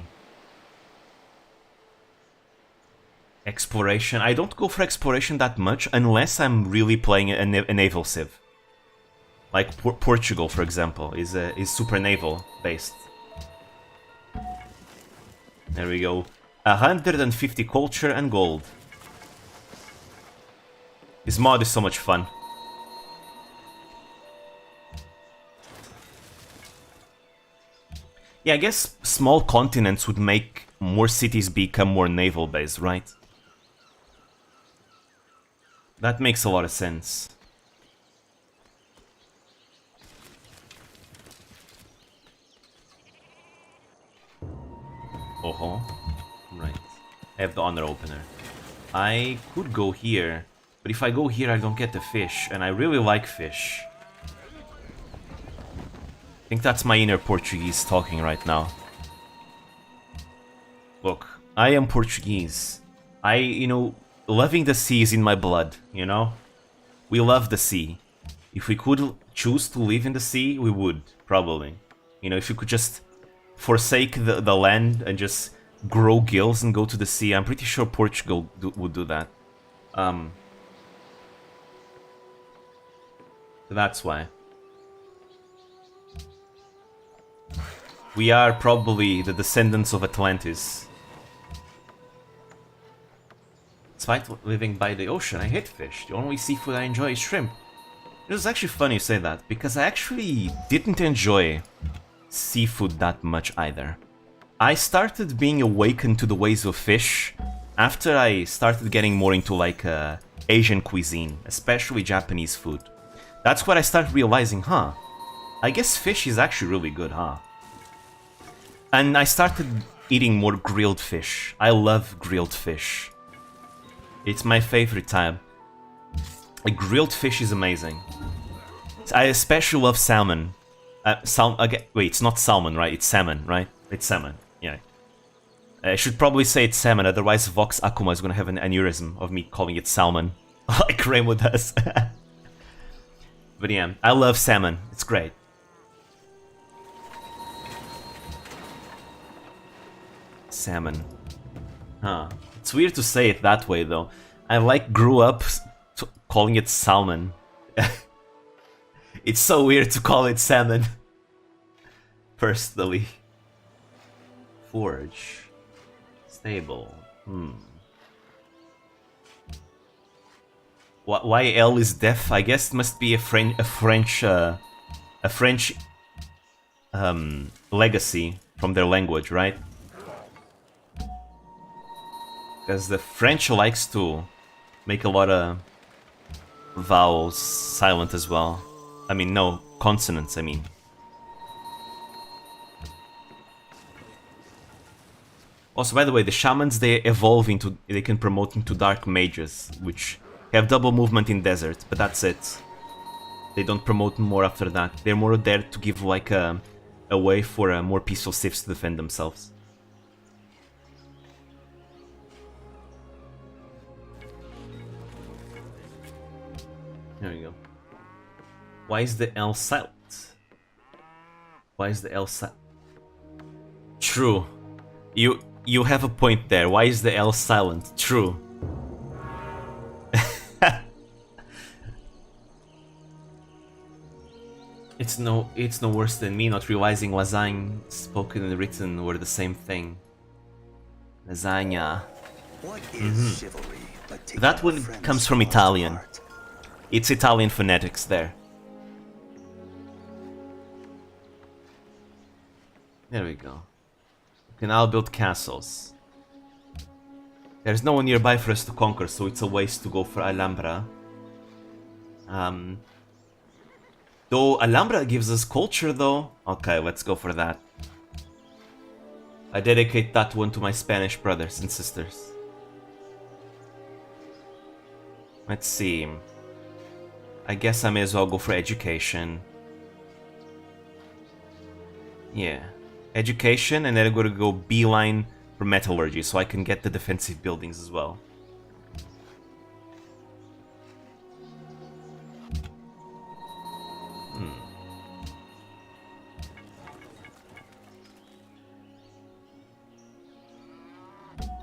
Exploration. I don't go for exploration that much unless I'm really playing a naval civ. Like Portugal, for example, is super naval based. There we go. 150 culture and gold. This mod is so much fun. Yeah, I guess small continents would make more cities become more naval based, right? That makes a lot of sense. Oh, right. I have the honor opener. I could go here, but if I go here I don't get the fish, and I really like fish. I think that's my inner Portuguese talking right now. Look, I am Portuguese. Loving the sea is in my blood, you know? We love the sea. If we could choose to live in the sea, we would, probably. You know, if you could just forsake the land and just grow gills and go to the sea, I'm pretty sure Portugal would do that. That's why. We are probably the descendants of Atlantis. Despite living by the ocean, I hate fish. The only seafood I enjoy is shrimp. It was actually funny you say that, because I actually didn't enjoy seafood that much either. I started being awakened to the ways of fish after I started getting more into like Asian cuisine, especially Japanese food. That's when I started realizing, I guess fish is actually really good, And I started eating more grilled fish. I love grilled fish. It's my favorite type. Like, grilled fish is amazing. I especially love salmon. Wait, it's not salmon, right? It's salmon, right? It's salmon, yeah. I should probably say it's salmon, otherwise Vox Akuma is gonna have an aneurysm of me calling it salmon. Like Remo does. But yeah, I love salmon. It's great. Salmon. It's weird to say it that way, though. I grew up calling it salmon. It's so weird to call it salmon. Personally. Forge. Stable. Why L is deaf? I guess it must be a French legacy from their language, right? Because the French likes to make a lot of vowels silent as well. I mean, no, consonants, I mean. Also, by the way, the shamans, they evolve into... They can promote into dark mages, which have double movement in desert, but that's it. They don't promote more after that. They're more there to give, like, a way for more peaceful civs to defend themselves. There we go. Why is the L silent? Why is the L silent? True. You have a point there. Why is the L silent? True. It's no worse than me not realizing lasagne spoken and written were the same thing. Lasagna. What is chivalry? But taking That a one friend's comes from cause Italian. apart. It's Italian phonetics there. There we go. We can now build castles. There's no one nearby for us to conquer, so it's a waste to go for Alhambra. Though Alhambra gives us culture, though. Okay, let's go for that. I dedicate that one to my Spanish brothers and sisters. Let's see. I guess I may as well go for education. Yeah. Education, and then I'm gonna go beeline for metallurgy, so I can get the defensive buildings as well.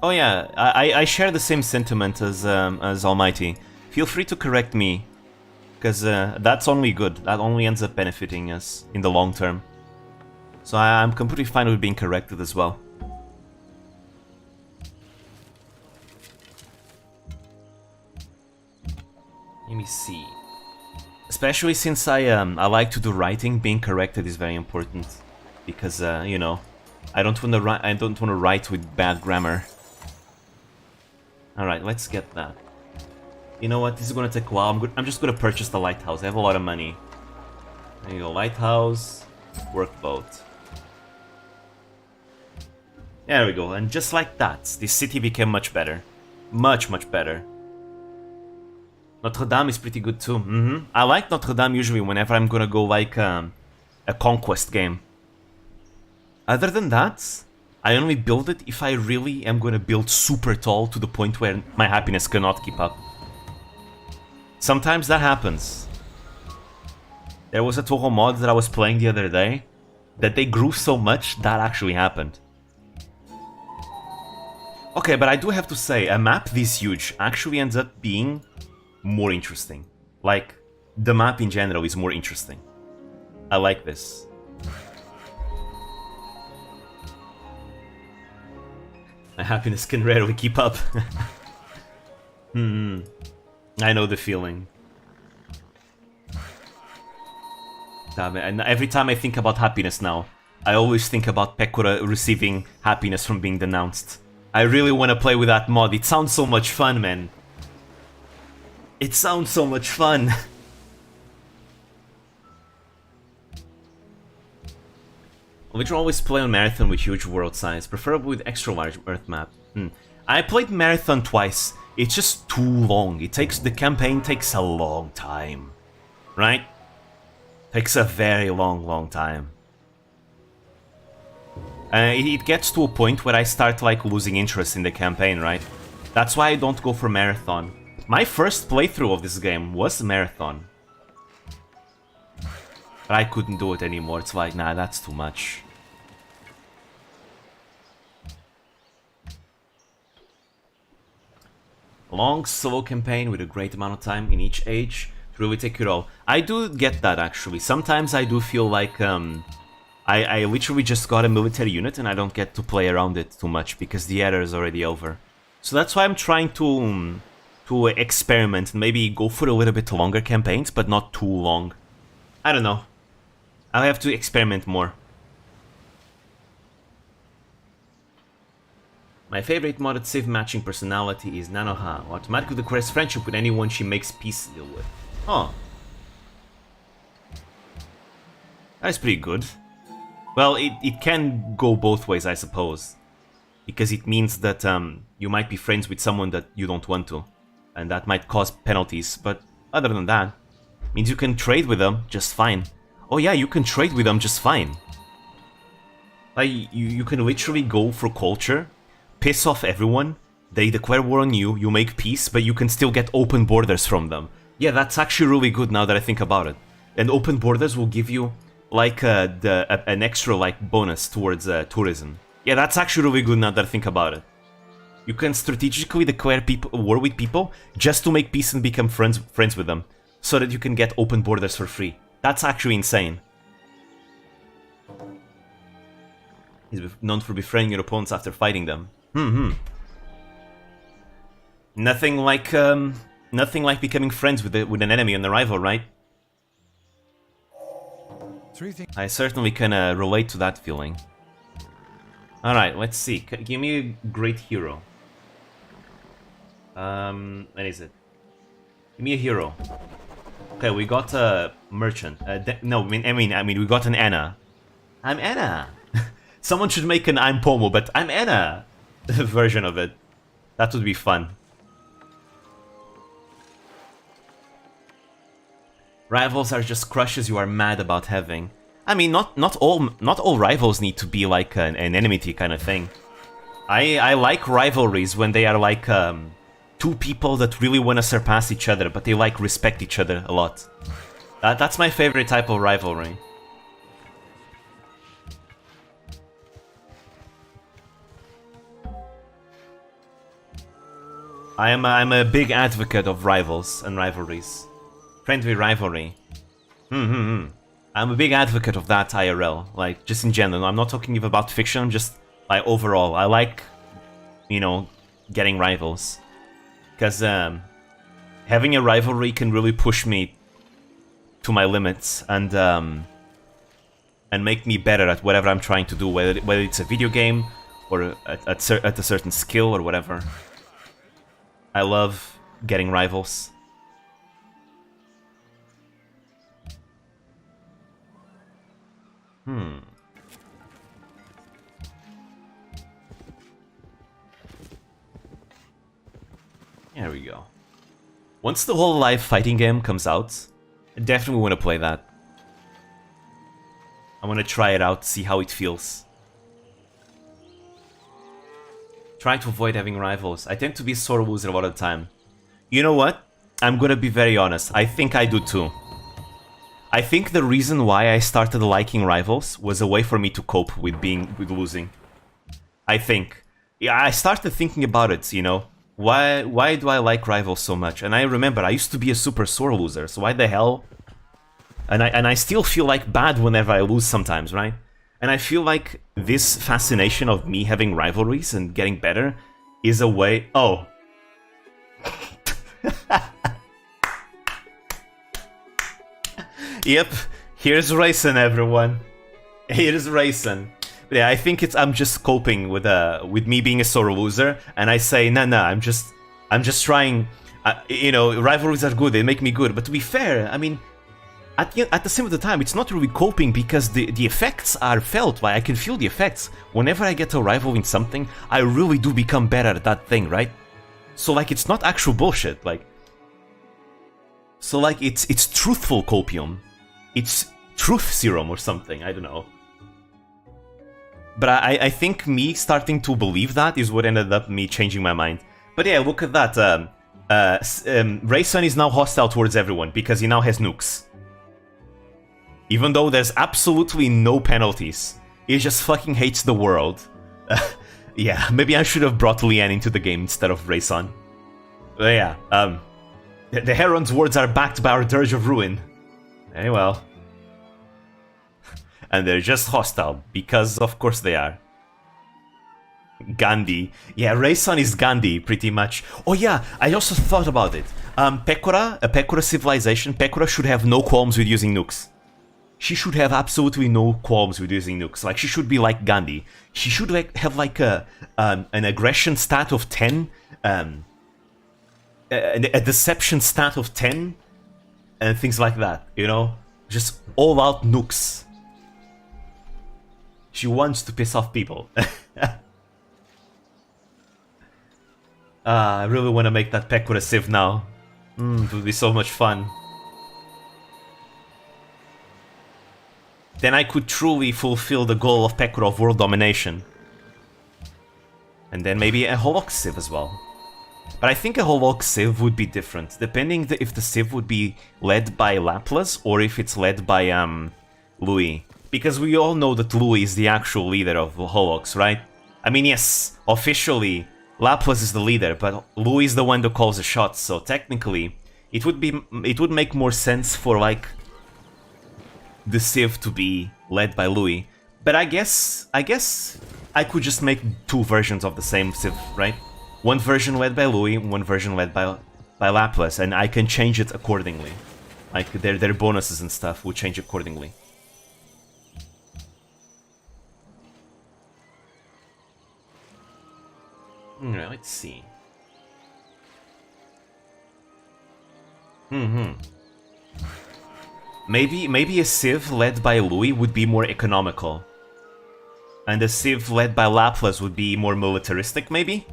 Oh yeah, I share the same sentiment as Almighty. Feel free to correct me, because that's only good. That only ends up benefiting us in the long term. So I'm completely fine with being corrected as well. Let me see. Especially since I like to do writing, being corrected is very important, because you know, I don't want to write with bad grammar. All right, let's get that. You know what? This is gonna take a while. I'm just gonna purchase the lighthouse. I have a lot of money. There you go, lighthouse, workboat. There we go, and just like that, this city became much better. Much, much better. Notre Dame is pretty good too. I like Notre Dame usually whenever I'm gonna go like a conquest game. Other than that, I only build it if I really am gonna build super tall to the point where my happiness cannot keep up. Sometimes that happens. There was a Toho mod that I was playing the other day that they grew so much that actually happened. Okay, but I do have to say, a map this huge actually ends up being more interesting. Like, the map in general is more interesting. I like this. My happiness can rarely keep up. I know the feeling. Damn it, and every time I think about happiness now, I always think about Pekora receiving happiness from being denounced. I really want to play with that mod. It sounds so much fun, man. It sounds so much fun. We should always play on Marathon with huge world size, preferably with extra large Earth map. I played Marathon twice. It's just too long. The campaign takes a long time, right? Takes a very long time. It gets to a point where I start like losing interest in the campaign, right? That's why I don't go for Marathon. My first playthrough of this game was Marathon. But I couldn't do it anymore. It's like, nah, that's too much. Long solo campaign with a great amount of time in each age to really take it all. I do get that actually. Sometimes I do feel like I literally just got a military unit and I don't get to play around it too much because the era is already over. So that's why I'm trying to experiment and maybe go for a little bit longer campaigns, but not too long. I don't know. I'll have to experiment more. My favorite modded Civ matching personality is Nanoha, who automatically declares friendship with anyone she makes peace deal with. Oh. That's pretty good. Well, it can go both ways, I suppose. Because it means that you might be friends with someone that you don't want to. And that might cause penalties, but other than that, means you can trade with them just fine. Oh yeah, you can trade with them just fine. Like, you can literally go for culture, piss off everyone, they declare war on you, you make peace, but you can still get open borders from them. Yeah, that's actually really good now that I think about it. And open borders will give you, like, an extra, like, bonus towards tourism. Yeah, that's actually really good now that I think about it. You can strategically declare war with people just to make peace and become friends with them, so that you can get open borders for free. That's actually insane. He's known for befriending your opponents after fighting them. Nothing like becoming friends with an enemy on the rival, right? I certainly can relate to that feeling. Alright, let's see. Give me a great hero. What is it? Give me a hero. Okay, we got a merchant. No, I mean, we got an Anna. I'm Anna. Someone should make an I'm Pomo, but I'm Anna version of it. That would be fun. Rivals are just crushes you are mad about having. I mean, not all rivals need to be like an enmity kind of thing. I like rivalries when they are like two people that really want to surpass each other, but they like respect each other a lot. That's my favorite type of rivalry. I'm a big advocate of rivals and rivalries. Friendly rivalry. I'm a big advocate of that IRL, like, just in general. I'm not talking even about fiction, just, like, overall. I like, you know, getting rivals. Because, having a rivalry can really push me to my limits and make me better at whatever I'm trying to do, whether it's a video game or at a certain skill or whatever. I love getting rivals. There we go. Once the whole live fighting game comes out, I definitely want to play that. I want to try it out, see how it feels. Try to avoid having rivals. I tend to be a sore loser a lot of the time. You know what? I'm gonna be very honest. I think I do too. I think the reason why I started liking rivals was a way for me to cope with losing. I think. Yeah, I started thinking about it, you know. Why do I like rivals so much? And I remember I used to be a super sore loser, so why the hell? And I still feel like bad whenever I lose sometimes, right? And I feel like this fascination of me having rivalries and getting better is a way... Oh. Yep, here's racing, everyone. Here's racing. But yeah, I think I'm just coping with me being a sore loser, and I say, nah, I'm just trying. You know, rivalries are good; they make me good. But to be fair, I mean, at the same time, it's not really coping because the effects are felt. Like I can feel the effects whenever I get a rival in something. I really do become better at that thing, right? So like, it's not actual bullshit. Like, so like, it's truthful copium. It's truth serum or something. I don't know. But I think me starting to believe that is what ended up me changing my mind. But yeah, look at that. Rayson is now hostile towards everyone because he now has nukes. Even though there's absolutely no penalties. He just fucking hates the world. Yeah, maybe I should have brought Leanne into the game instead of Rayson. But yeah, the Heron's words are backed by our Dirge of Ruin. Very well. And they're just hostile, because of course they are. Gandhi. Yeah, Rayson is Gandhi, pretty much. Oh yeah, I also thought about it. Pekora civilization, Pekora should have no qualms with using nukes. She should have absolutely no qualms with using nukes. Like, she should be like Gandhi. She should have like an aggression stat of 10, a deception stat of 10, and things like that, you know? Just all-out nukes. She wants to piss off people. I really want to make that Pekora civ now. It would be so much fun. Then I could truly fulfill the goal of Pekora of world domination. And then maybe a Holok civ as well. But I think a Holok civ would be different, depending if the civ would be led by Laplas or if it's led by Louis. Because we all know that Louis is the actual leader of Holoks, right? I mean, yes, officially Laplas is the leader, but Louis is the one that calls the shots, so technically it would make more sense for like the civ to be led by Louis. But I guess I could just make 2 versions of the same Civ, right? One version led by Louis, one version led by Laplas, and I can change it accordingly. Like, their bonuses and stuff will change accordingly. Alright, let's see. Maybe a Civ led by Louis would be more economical. And a Civ led by Laplas would be more militaristic, maybe?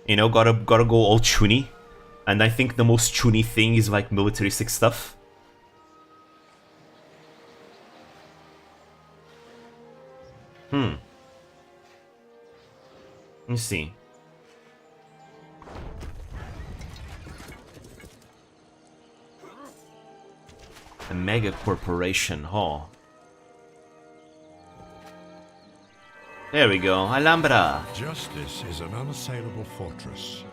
You know, gotta go all chuny. And I think the most chuny thing is like militaristic stuff. Let's see. A mega corporation, huh? There we go, Alhambra. Justice is an unassailable fortress,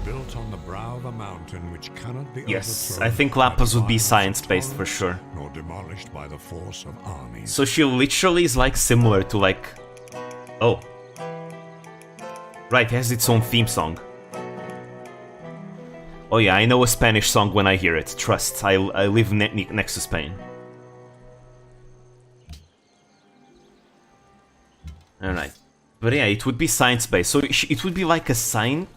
built on the brow of a mountain which cannot be Yes, overthrown I think by Lapis would be violence of science-based for tolerance, sure. nor demolished by the force of armies. So she literally is like similar to like... Oh. Right, it has its own theme song. Oh yeah, I know a Spanish song when I hear it. Trust, I live next to Spain. Alright. But yeah, it would be science-based. So it would be like a sign...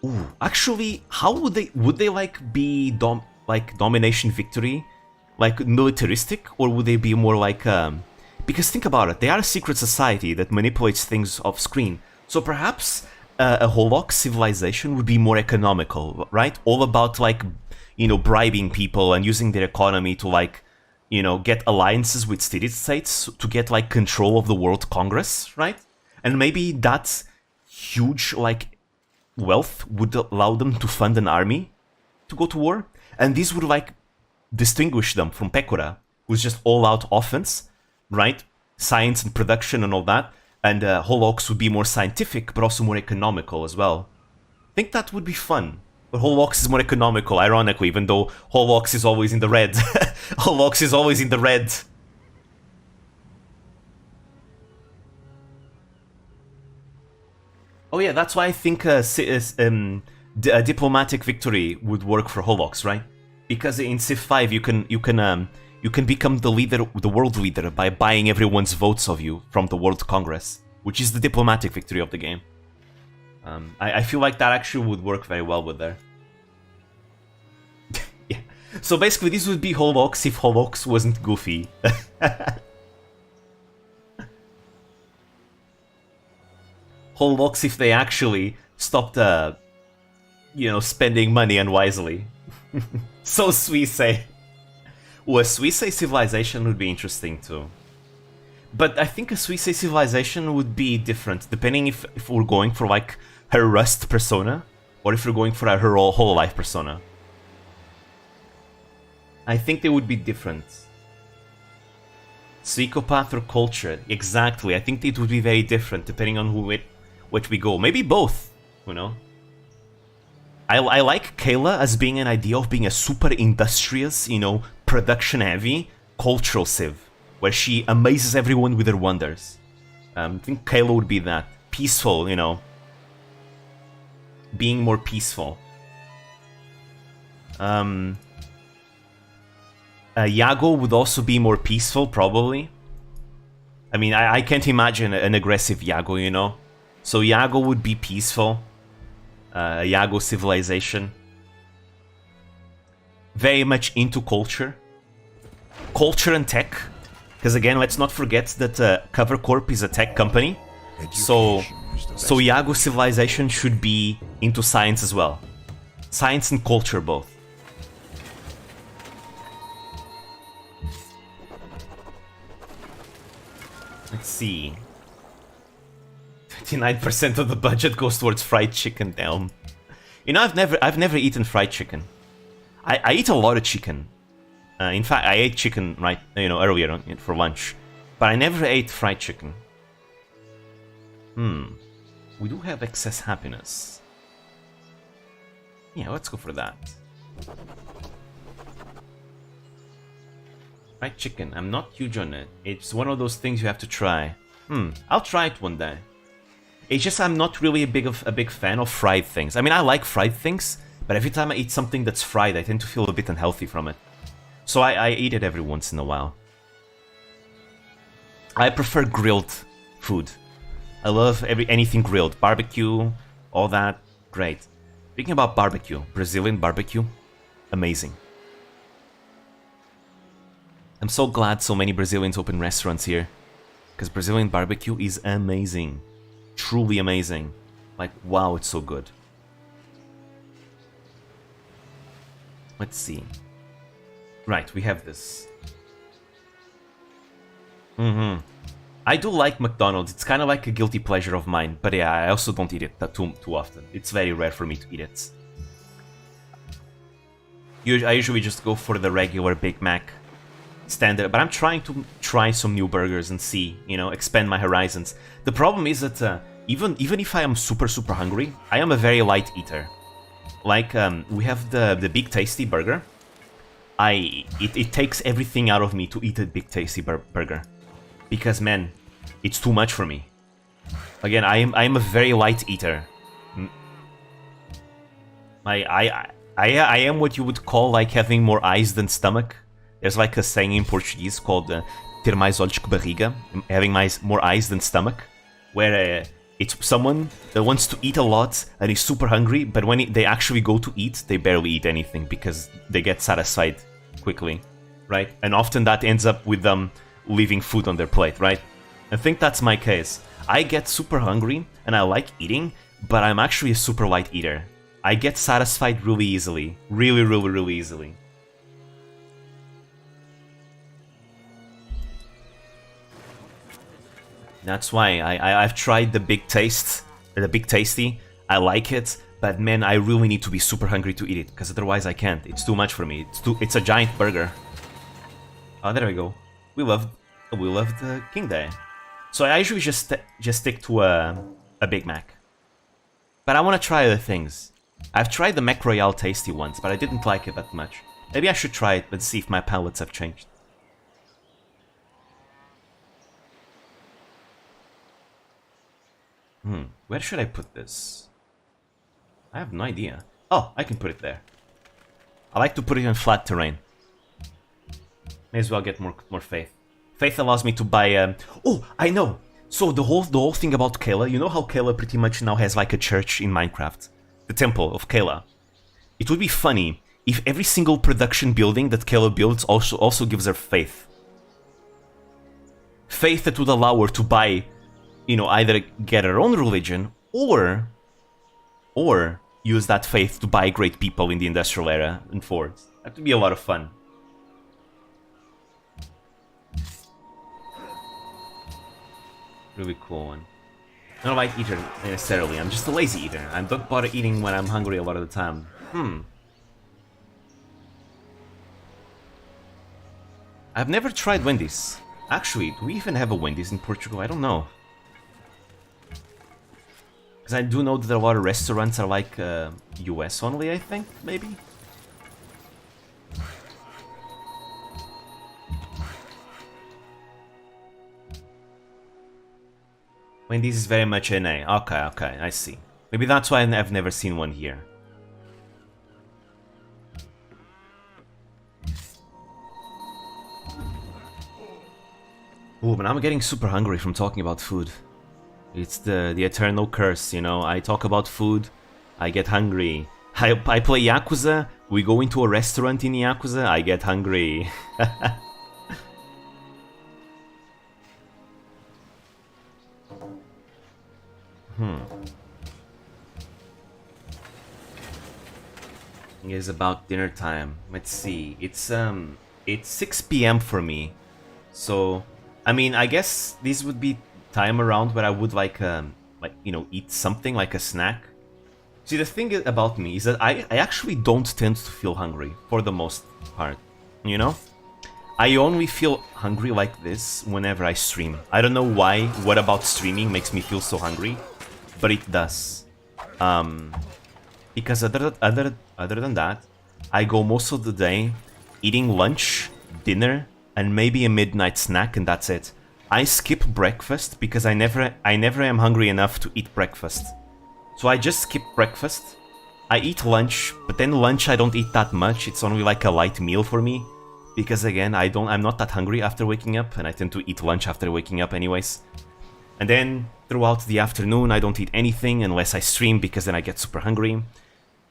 Ooh, actually, how would they like be domination victory? Like militaristic? Or would they be more like... Because think about it, they are a secret society that manipulates things off screen. So perhaps a Holok civilization would be more economical, right? All about like, you know, bribing people and using their economy to like, you know, get alliances with city-states to get like control of the World Congress, right? And maybe that huge like wealth would allow them to fund an army to go to war. And this would like distinguish them from Pecora, who's just all-out offense, right? Science and production and all that. And Holox would be more scientific, but also more economical as well. I think that would be fun. But Holox is more economical, ironically, even though Holox is always in the red. Holox is always in the red. Oh yeah, that's why I think a diplomatic victory would work for Holox, right? Because in Civ 5 you can become the leader, the world leader, by buying everyone's votes of you from the World Congress, which is the diplomatic victory of the game. I feel like that actually would work very well with there. Yeah. So basically this would be Holox if Holox wasn't goofy. Holox if they actually stopped, you know, spending money unwisely. So Suisse. Well, a Suisse civilization would be interesting too. But I think a Suisse civilization would be different, depending if we're going for like her Rust persona, or if we're going for her Hololive persona. I think they would be different. Psychopath or culture, exactly. I think it would be very different depending on which we go. Maybe both, you know. I like Kayla as being an idea of being a super industrious, you know, production-heavy cultural civ, where she amazes everyone with her wonders. I think Kayla would be that. Peaceful, you know. Being more peaceful. Yago would also be more peaceful, probably. I mean, I can't imagine an aggressive Yago, you know? So Yago would be peaceful. Yago civilization. Very much into culture. Culture and tech. Because again, let's not forget that Cover Corp is a tech company. So Yago civilization should be into science as well. Science and culture both. Let's see. 59% of the budget goes towards fried chicken. Damn. You know, I've never eaten fried chicken. I eat a lot of chicken. In fact, I ate chicken earlier for lunch, but I never ate fried chicken. We do have excess happiness. Yeah, let's go for that. Fried chicken. I'm not huge on it. It's one of those things you have to try. I'll try it one day. It's just I'm not really a big fan of fried things. I mean, I like fried things, but every time I eat something that's fried, I tend to feel a bit unhealthy from it. So I eat it every once in a while. I prefer grilled food. I love anything grilled. Barbecue, all that, great. Speaking about barbecue, Brazilian barbecue, amazing. I'm so glad so many Brazilians open restaurants here, because Brazilian barbecue is amazing. Truly amazing. Like, wow, it's so good. Let's see. Right, we have this. I do like McDonald's. It's kind of like a guilty pleasure of mine. But yeah, I also don't eat it too often. It's very rare for me to eat it. I usually just go for the regular Big Mac standard. But I'm trying to try some new burgers and see, you know, expand my horizons. The problem is that even if I am super hungry, I am a very light eater. Like, we have the Big Tasty burger. It takes everything out of me to eat a Big Tasty burger. Because, man, it's too much for me. Again, I am a very light eater. I am what you would call like having more eyes than stomach. There's like a saying in Portuguese called ter mais olhos que barriga, having more eyes than stomach, where it's someone that wants to eat a lot and is super hungry, but when they actually go to eat, they barely eat anything because they get satisfied quickly, right? And often that ends up with them leaving food on their plate, right? I think that's my case. I get super hungry and I like eating, but I'm actually a super light eater. I get satisfied really easily. Really easily. That's why I've tried the Big Tasty. I like it, but man, I really need to be super hungry to eat it, because otherwise I can't. It's too much for me. It's a giant burger. Oh, there we go. We loved King Day. So I usually just stick to a Big Mac. But I want to try other things. I've tried the Mac Royale Tasty once, but I didn't like it that much. Maybe I should try it, but see if my palates have changed. Where should I put this? I have no idea. Oh, I can put it there. I like to put it in flat terrain. May as well get more faith. Faith allows me to buy. Oh, I know. So the whole thing about Kayla. You know how Kayla pretty much now has like a church in Minecraft, the temple of Kayla. It would be funny if every single production building that Kayla builds also gives her faith. Faith that would allow her to buy, you know, either get her own religion or use that faith to buy great people in the industrial era and forwards. That would be a lot of fun. Really cool one. I don't like eater necessarily. I'm just a lazy eater. I don't bother eating when I'm hungry a lot of the time. I've never tried Wendy's. Actually, do we even have a Wendy's in Portugal? I don't know. Because I do know that a lot of restaurants are like US only, I think, maybe? Wendy's is very much NA. Okay, I see. Maybe that's why I've never seen one here. Ooh, but I'm getting super hungry from talking about food. It's the eternal curse, you know. I talk about food, I get hungry. I play Yakuza, we go into a restaurant in Yakuza, I get hungry. It is about dinner time. Let's see. It's 6 p.m. for me. So, I mean, I guess this would be time around where I would like you know, eat something like a snack. See, the thing about me is that I actually don't tend to feel hungry for the most part, you know? I only feel hungry like this whenever I stream. I don't know why, what about streaming makes me feel so hungry, but it does. Because other than that, I go most of the day eating lunch, dinner, and maybe a midnight snack, and that's it. I skip breakfast because I never am hungry enough to eat breakfast. So I just skip breakfast. I eat lunch, but then lunch I don't eat that much. It's only like a light meal for me. Because again, I'm not that hungry after waking up, and I tend to eat lunch after waking up anyways. And then throughout the afternoon I don't eat anything unless I stream, because then I get super hungry.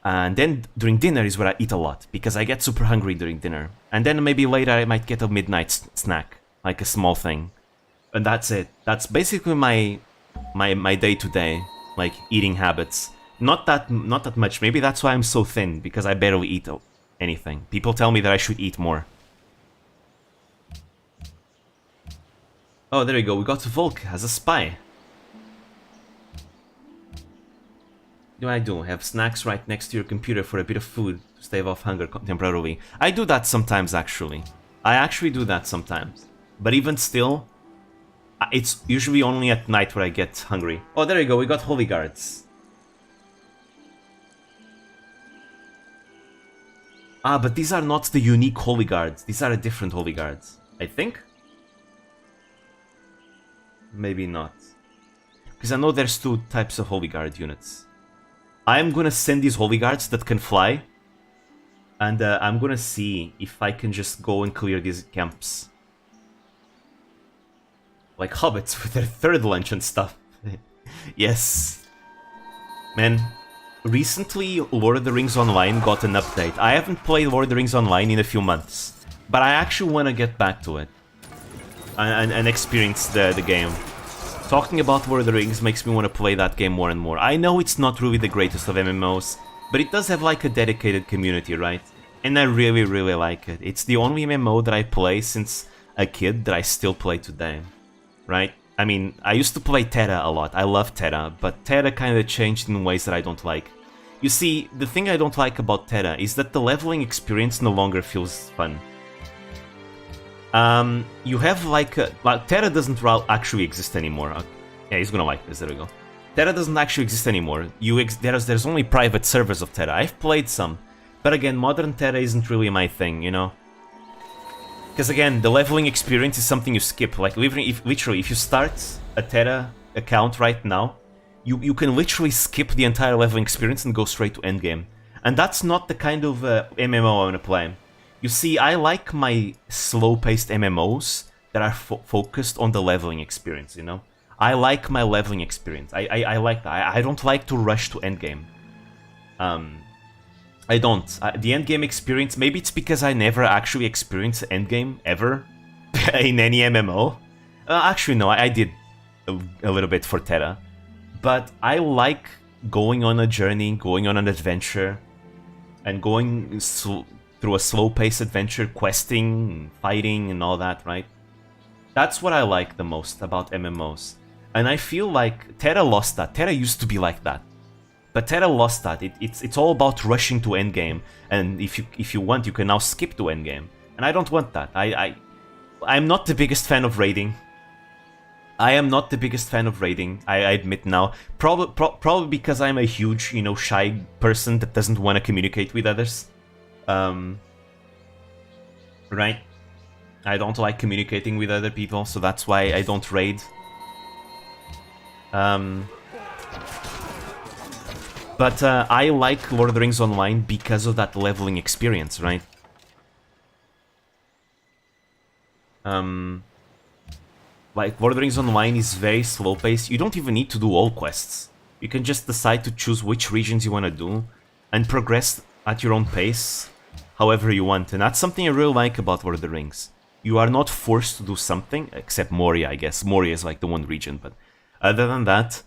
And then during dinner is where I eat a lot, because I get super hungry during dinner. And then maybe later I might get a midnight snack, like a small thing. And that's it. That's basically my day-to-day, like, eating habits. Not that much. Maybe that's why I'm so thin, because I barely eat anything. People tell me that I should eat more. Oh, there we go. We got Volk as a spy. What do I do? Have snacks right next to your computer for a bit of food to stave off hunger temporarily. I do that sometimes, actually. I actually do that sometimes. But even still, it's usually only at night where I get hungry. Oh, there we go. We got Holy Guards. Ah, but these are not the unique Holy Guards. These are a different Holy Guards, I think. Maybe not. Because I know there's two types of Holy Guard units. I'm gonna send these Holy Guards that can fly. And I'm gonna see if I can just go and clear these camps. Like hobbits with their third lunch and stuff. Yes. Man, recently Lord of the Rings Online got an update. I haven't played Lord of the Rings Online in a few months. But I actually want to get back to it. And experience the game. Talking about Lord of the Rings makes me want to play that game more and more. I know it's not really the greatest of MMOs, but it does have like a dedicated community, right? And I really, really like it. It's the only MMO that I play since a kid that I still play today, right? I mean, I used to play Terra a lot. I love Terra, but Terra kind of changed in ways that I don't like. You see, the thing I don't like about Terra is that the leveling experience no longer feels fun. You have like Terra doesn't actually exist anymore. Yeah, he's gonna like this. There we go. Terra doesn't actually exist anymore. There's only private servers of Terra. I've played some, but again, modern Terra isn't really my thing, you know. Because again, the leveling experience is something you skip. Like literally, if you start a Terra account right now, you can literally skip the entire leveling experience and go straight to endgame. And that's not the kind of MMO I want to play. You see, I like my slow-paced MMOs that are focused on the leveling experience, you know? I like my leveling experience. I like that. I don't like to rush to endgame. I don't. The endgame experience, maybe it's because I never actually experienced endgame, ever, in any MMO. Actually, no, I did a little bit for Terra. But I like going on a journey, going on an adventure, and going through a slow-paced adventure, questing, fighting, and all that, right? That's what I like the most about MMOs. And I feel like Terra lost that. Terra used to be like that. But Terra lost that. It's all about rushing to endgame. And if you want, you can now skip to endgame. And I don't want that. I'm not the biggest fan of raiding. I am not the biggest fan of raiding, I admit now. Probably because I'm a huge, you know, shy person that doesn't want to communicate with others. Right? I don't like communicating with other people, so that's why I don't raid. But I like Lord of the Rings Online because of that leveling experience, right? Like, Lord of the Rings Online is very slow-paced. You don't even need to do all quests. You can just decide to choose which regions you want to do and progress at your own pace, however you want. And that's something I really like about Lord of the Rings. You are not forced to do something, except Moria, I guess. Moria is like the one region, but other than that,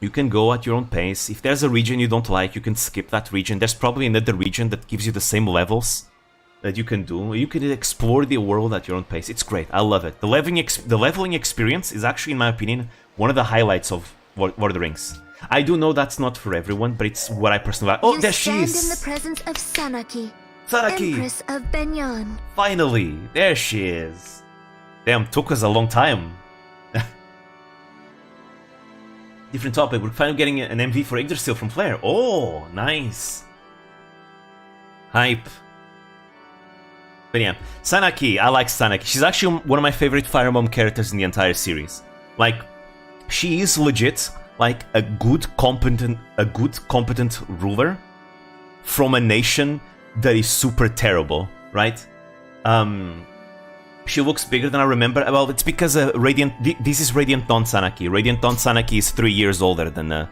you can go at your own pace. If there's a region you don't like, you can skip that region. There's probably another region that gives you the same levels that you can do. You can explore the world at your own pace. It's great. I love it. The leveling experience is actually, in my opinion, one of the highlights of Lord of the Rings. I do know that's not for everyone, but it's what I personally like. Oh, there she is! You stand in the presence of Sanaki, Sanaki! Empress of Benyan. Finally! There she is! Damn, took us a long time. Different topic. We're finally getting an MV for Yggdrasil from Flare. Oh, nice! Hype. But yeah, Sanaki, I like Sanaki. She's actually one of my favorite Fire Emblem characters in the entire series. Like, she is legit like a good competent ruler from a nation that is super terrible, right? She looks bigger than I remember. Well, it's because this is Radiant Dawn Sanaki. Radiant Dawn Sanaki is 3 years older than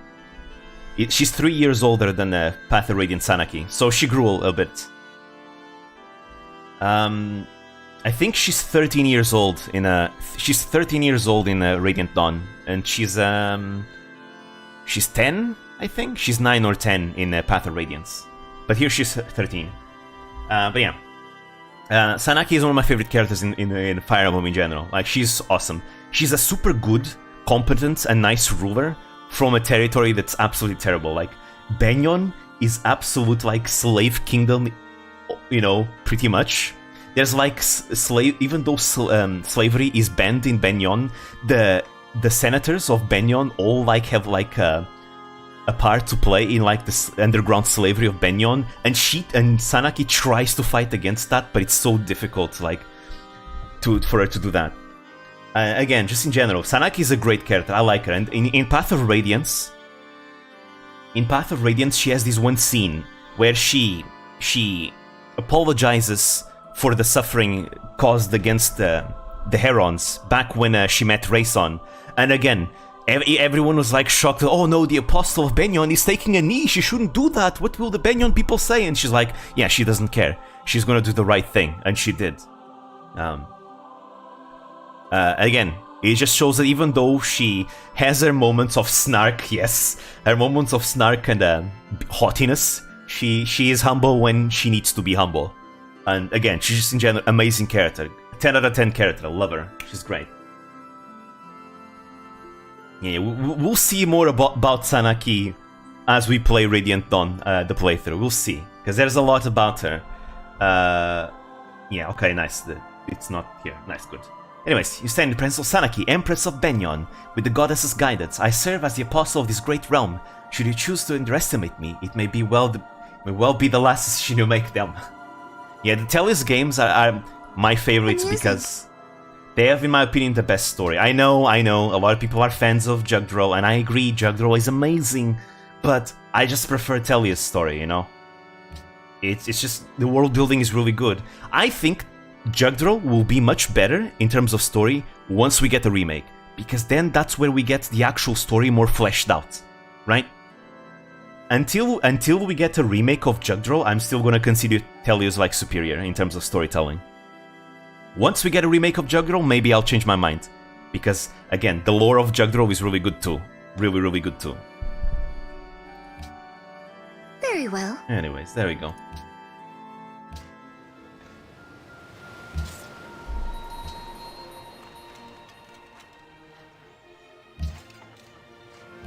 she's 3 years older than Path of Radiant Sanaki, so she grew a bit. I think she's 13 years old in Radiant Dawn, and she's 10, I think. She's 9 or 10 in Path of Radiance, but here she's 13. But yeah, Sanaki is one of my favorite characters in Fire Emblem in general. Like, she's awesome. She's a super good, competent, and nice ruler from a territory that's absolutely terrible. Like, Benyon is absolute like slave kingdom, you know, pretty much. There's like even though slavery is banned in Benyon, the senators of Benyon all like have like a part to play in like this underground slavery of Benyon, and Sanaki tries to fight against that, but it's so difficult like for her to do that. Again, just in general, Sanaki is a great character. I like her, and in Path of Radiance, she has this one scene where she apologizes for the suffering caused against the Herons back when she met Rayson. And again, everyone was like shocked. Oh no, the Apostle of Benyon is taking a knee. She shouldn't do that. What will the Benyon people say? And she's like, yeah, she doesn't care. She's gonna do the right thing. And she did. Again, it just shows that even though she has her moments of snark, yes, her moments of snark and haughtiness, she is humble when she needs to be humble. And again, she's just in general amazing character. 10 out of 10 character. I love her. She's great. Yeah, we'll see more about Sanaki as we play Radiant Dawn, the playthrough. We'll see, because there's a lot about her. Yeah, okay, nice. It's not here. Nice, good. Anyways, you stand in the presence of Sanaki, Empress of Benyon. With the goddess's guidance, I serve as the apostle of this great realm. Should you choose to underestimate me, it may well be the last decision you make them. Yeah, the Tellius games are my favorites because they have, in my opinion, the best story. I know, a lot of people are fans of Jugdral, and I agree, Jugdral is amazing, but I just prefer Tellius' story, you know? It's just, the world building is really good. I think Jugdral will be much better in terms of story once we get the remake, because then that's where we get the actual story more fleshed out, right? Until we get a remake of Jugdral, I'm still gonna consider Tellius like superior in terms of storytelling. Once we get a remake of Jugdral, maybe I'll change my mind, because again, the lore of Jugdral is really good too, really good too. Very well. Anyways, there we go.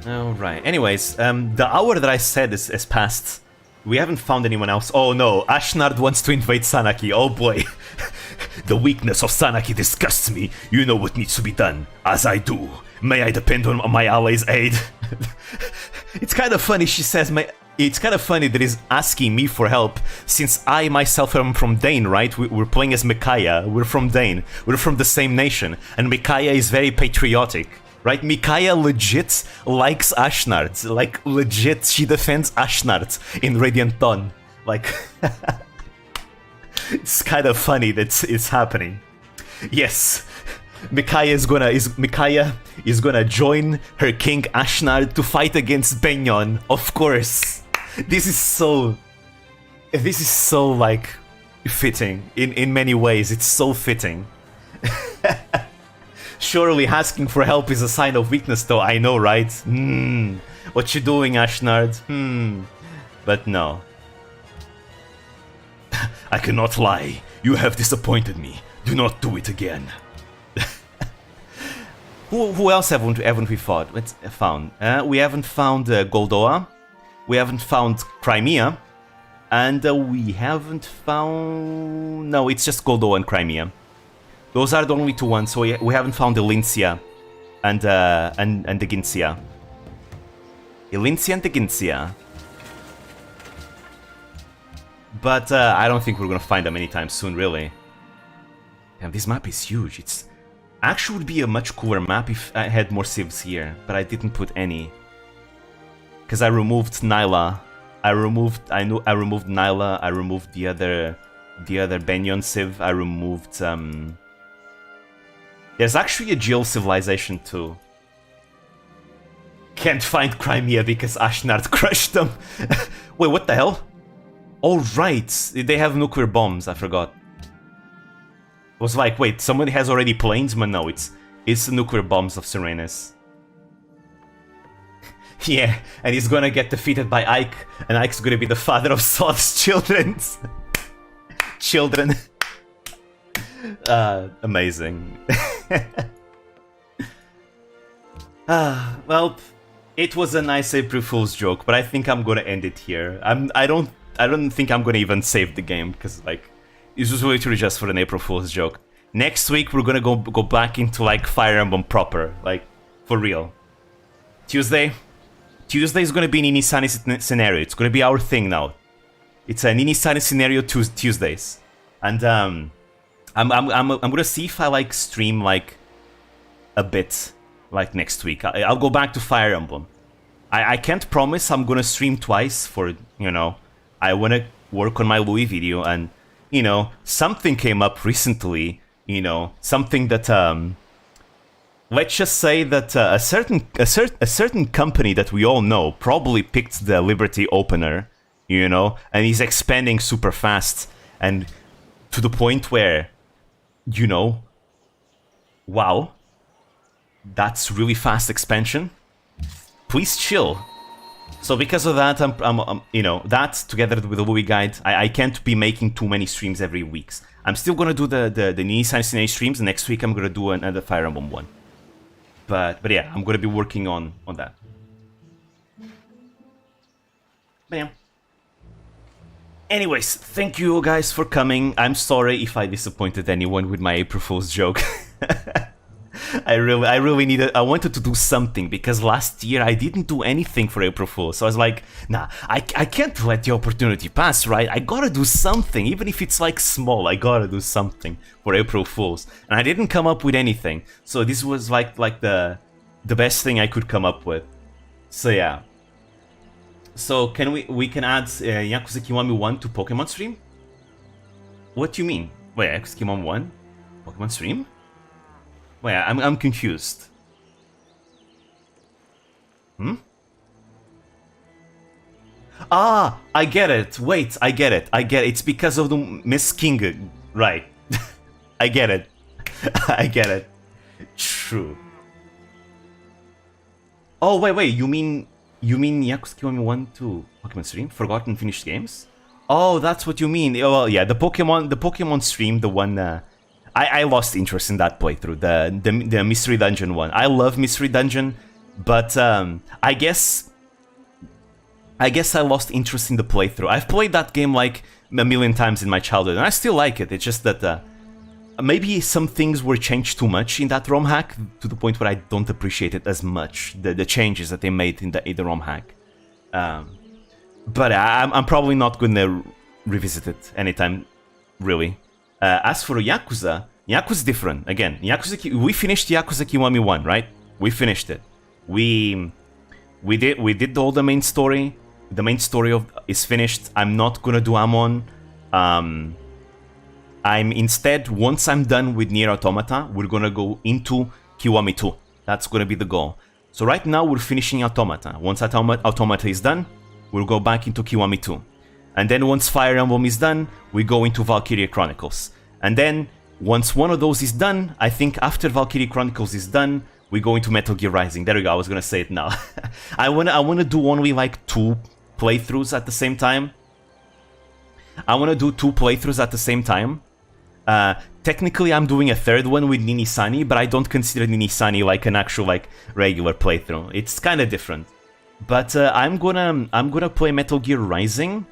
Alright, anyways, the hour that I said has passed. We haven't found anyone else. Oh no, Ashnard wants to invade Sanaki, oh boy. The weakness of Sanaki disgusts me. You know what needs to be done, as I do. May I depend on my allies' aid? It's kind of funny, she says, it's kind of funny that he's asking me for help, since I myself am from Dane, right? We're playing as Micaiah, we're from Dane, we're from the same nation, and Micaiah is very patriotic. Right, Micaiah legit likes Ashnard. Like, legit, she defends Ashnard in Radiant Dawn. Like, it's kind of funny that it's happening. Yes, Micaiah is gonna join her king Ashnard to fight against Benyon. Of course, this is so like fitting in many ways. It's so fitting. Surely asking for help is a sign of weakness, though, I know, right? What you doing, Ashnard? But no. I cannot lie. You have disappointed me. Do not do it again. Who else haven't we found? We haven't found Goldoa. We haven't found Crimea. And we haven't found... No, it's just Goldoa and Crimea. Those are the only two ones, so we haven't found Elincia and the Ginsia. Elincia and the Ginsia. But I don't think we're gonna find them anytime soon, really. Damn, this map is huge. It's actually would be a much cooler map if I had more civs here, but I didn't put any. Because I removed Nyla. I removed Nyla, I removed the other Benyon civ, I removed there's actually a Jill civilization too. Can't find Crimea because Ashnard crushed them. Wait, what the hell? Oh right, they have nuclear bombs, I forgot. I was like, wait, somebody has already planes? But no, it's the nuclear bombs of Serenus. Yeah, and he's gonna get defeated by Ike, and Ike's gonna be the father of Sod's children. Amazing. Well, it was a nice April Fool's joke, but I think I'm gonna end it here. I don't think I'm gonna even save the game, because like this was literally just for an April Fool's joke. Next week we're gonna go back into like Fire Emblem proper, like for real. Tuesday is gonna be an Inisani scenario. It's gonna be our thing now. It's an Inisani scenario Tuesdays, and I'm gonna see if I like stream like a bit like next week. I'll go back to Fire Emblem. I can't promise I'm gonna stream twice for, you know, I wanna work on my Louis video, and you know, something came up recently, you know, something that let's just say that a certain company that we all know probably picked the Liberty opener, you know, and he's expanding super fast, and to the point where, you know, wow, that's really fast expansion. Please chill. So because of that, I'm you know, that together with the Louis guide, I can't be making too many streams every week. I'm still gonna do the Nissan streams. Next week I'm gonna do another Fire Emblem one. But yeah, I'm gonna be working on that. Bam. Anyways, thank you guys for coming. I'm sorry if I disappointed anyone with my April Fool's joke. I really needed. I wanted to do something because last year I didn't do anything for April Fool's. So I was like, nah, I can't let the opportunity pass, right? I gotta do something, even if it's like small. I gotta do something for April Fool's, and I didn't come up with anything. So this was like the best thing I could come up with. So yeah. So can we can add Yakuza Kiwami 1 to Pokemon stream? What do you mean? Wait, Yakuza Kiwami 1? Pokemon stream? Wait, I'm confused. Ah, I get it. Wait, I get it. It's because of the Miss King, right? I get it. I get it. True. Oh wait. You mean Yakuza Kiwami 1 to Pokemon stream? Forgotten finished games? Oh, that's what you mean. Oh, well, yeah, the Pokemon stream, the one. I lost interest in that playthrough, the Mystery Dungeon one. I love Mystery Dungeon, but I guess I lost interest in the playthrough. I've played that game like a million times in my childhood, and I still like it. It's just that maybe some things were changed too much in that ROM hack, to the point where I don't appreciate it as much, the changes that they made in the ROM hack. But I'm probably not going to revisit it anytime, really. As for Yakuza's different. Again, we finished Yakuza Kiwami 1, right? We finished it. We did all the main story. The main story is finished. I'm not gonna do Amon. I'm instead, once I'm done with Nier Automata, we're gonna go into Kiwami 2. That's gonna be the goal. So right now we're finishing Automata. Once Automata is done, we'll go back into Kiwami 2. And then once Fire Emblem is done, we go into Valkyria Chronicles. And then, once one of those is done, I think after Valkyria Chronicles is done, we go into Metal Gear Rising. There we go, I was gonna say it now. I wanna do only like 2 playthroughs at the same time. Technically, I'm doing a third one with Ninisani, but I don't consider Ninisani like an actual like regular playthrough. It's kind of different. But I'm gonna play Metal Gear Rising.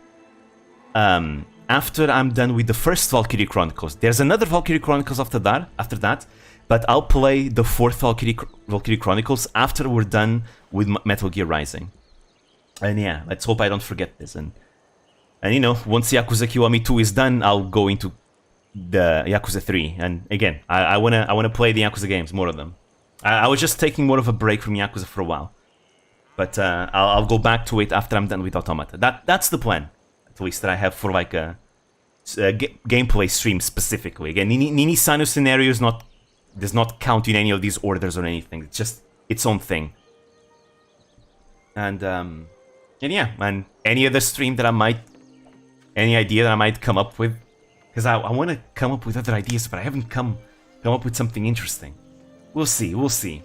After I'm done with the first Valkyrie Chronicles. There's another Valkyrie Chronicles after that, but I'll play the 4th Valkyrie Chronicles after we're done with Metal Gear Rising. And yeah, let's hope I don't forget this. And you know, once Yakuza Kiwami 2 is done, I'll go into the Yakuza 3, and again, I wanna play the Yakuza games, more of them. I was just taking more of a break from Yakuza for a while, but I'll go back to it after I'm done with Automata. That's the plan, at least that I have for like a gameplay stream specifically. Again, Nini-Sano scenario does not count in any of these orders or anything. It's just its own thing. And yeah, and any other stream that any idea that I might come up with, because I want to come up with other ideas, but I haven't come up with something interesting. We'll see.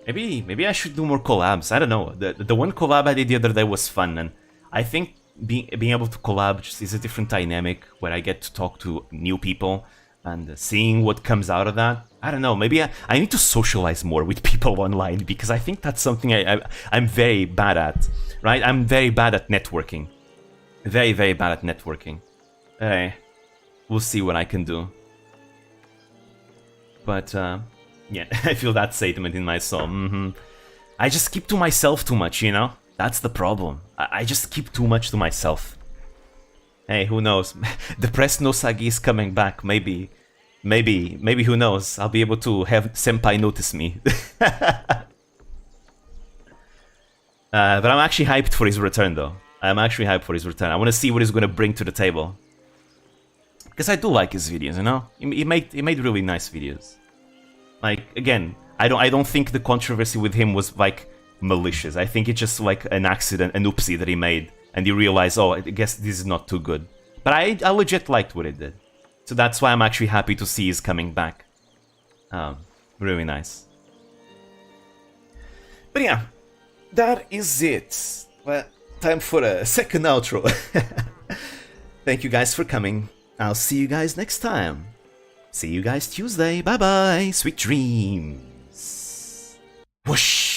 Maybe I should do more collabs. I don't know. The one collab I did the other day was fun, and I think being able to collab just is a different dynamic where I get to talk to new people and seeing what comes out of that. I don't know. Maybe I need to socialize more with people online, because I think that's something I'm very bad at. Right? I'm very bad at networking. Very, very bad at networking. We'll see what I can do. But yeah, I feel that sentiment in my soul. I just keep to myself too much, you know? That's the problem. I just keep too much to myself. Hey, who knows? Depressed no Sagi is coming back. Maybe, who knows? I'll be able to have Senpai notice me. But I'm actually hyped for his return, though. I want to see what he's going to bring to the table. Because I do like his videos, you know? He made really nice videos. Like, again, I don't think the controversy with him was, like, malicious. I think it's just, like, an accident, an oopsie that he made. And he realized, oh, I guess this is not too good. But I legit liked what he did. So that's why I'm actually happy to see he's coming back. Really nice. But yeah, that is it. Well, time for a second outro. Thank you guys for coming. I'll see you guys next time. See you guys Tuesday. Bye bye. Sweet dreams. Whoosh.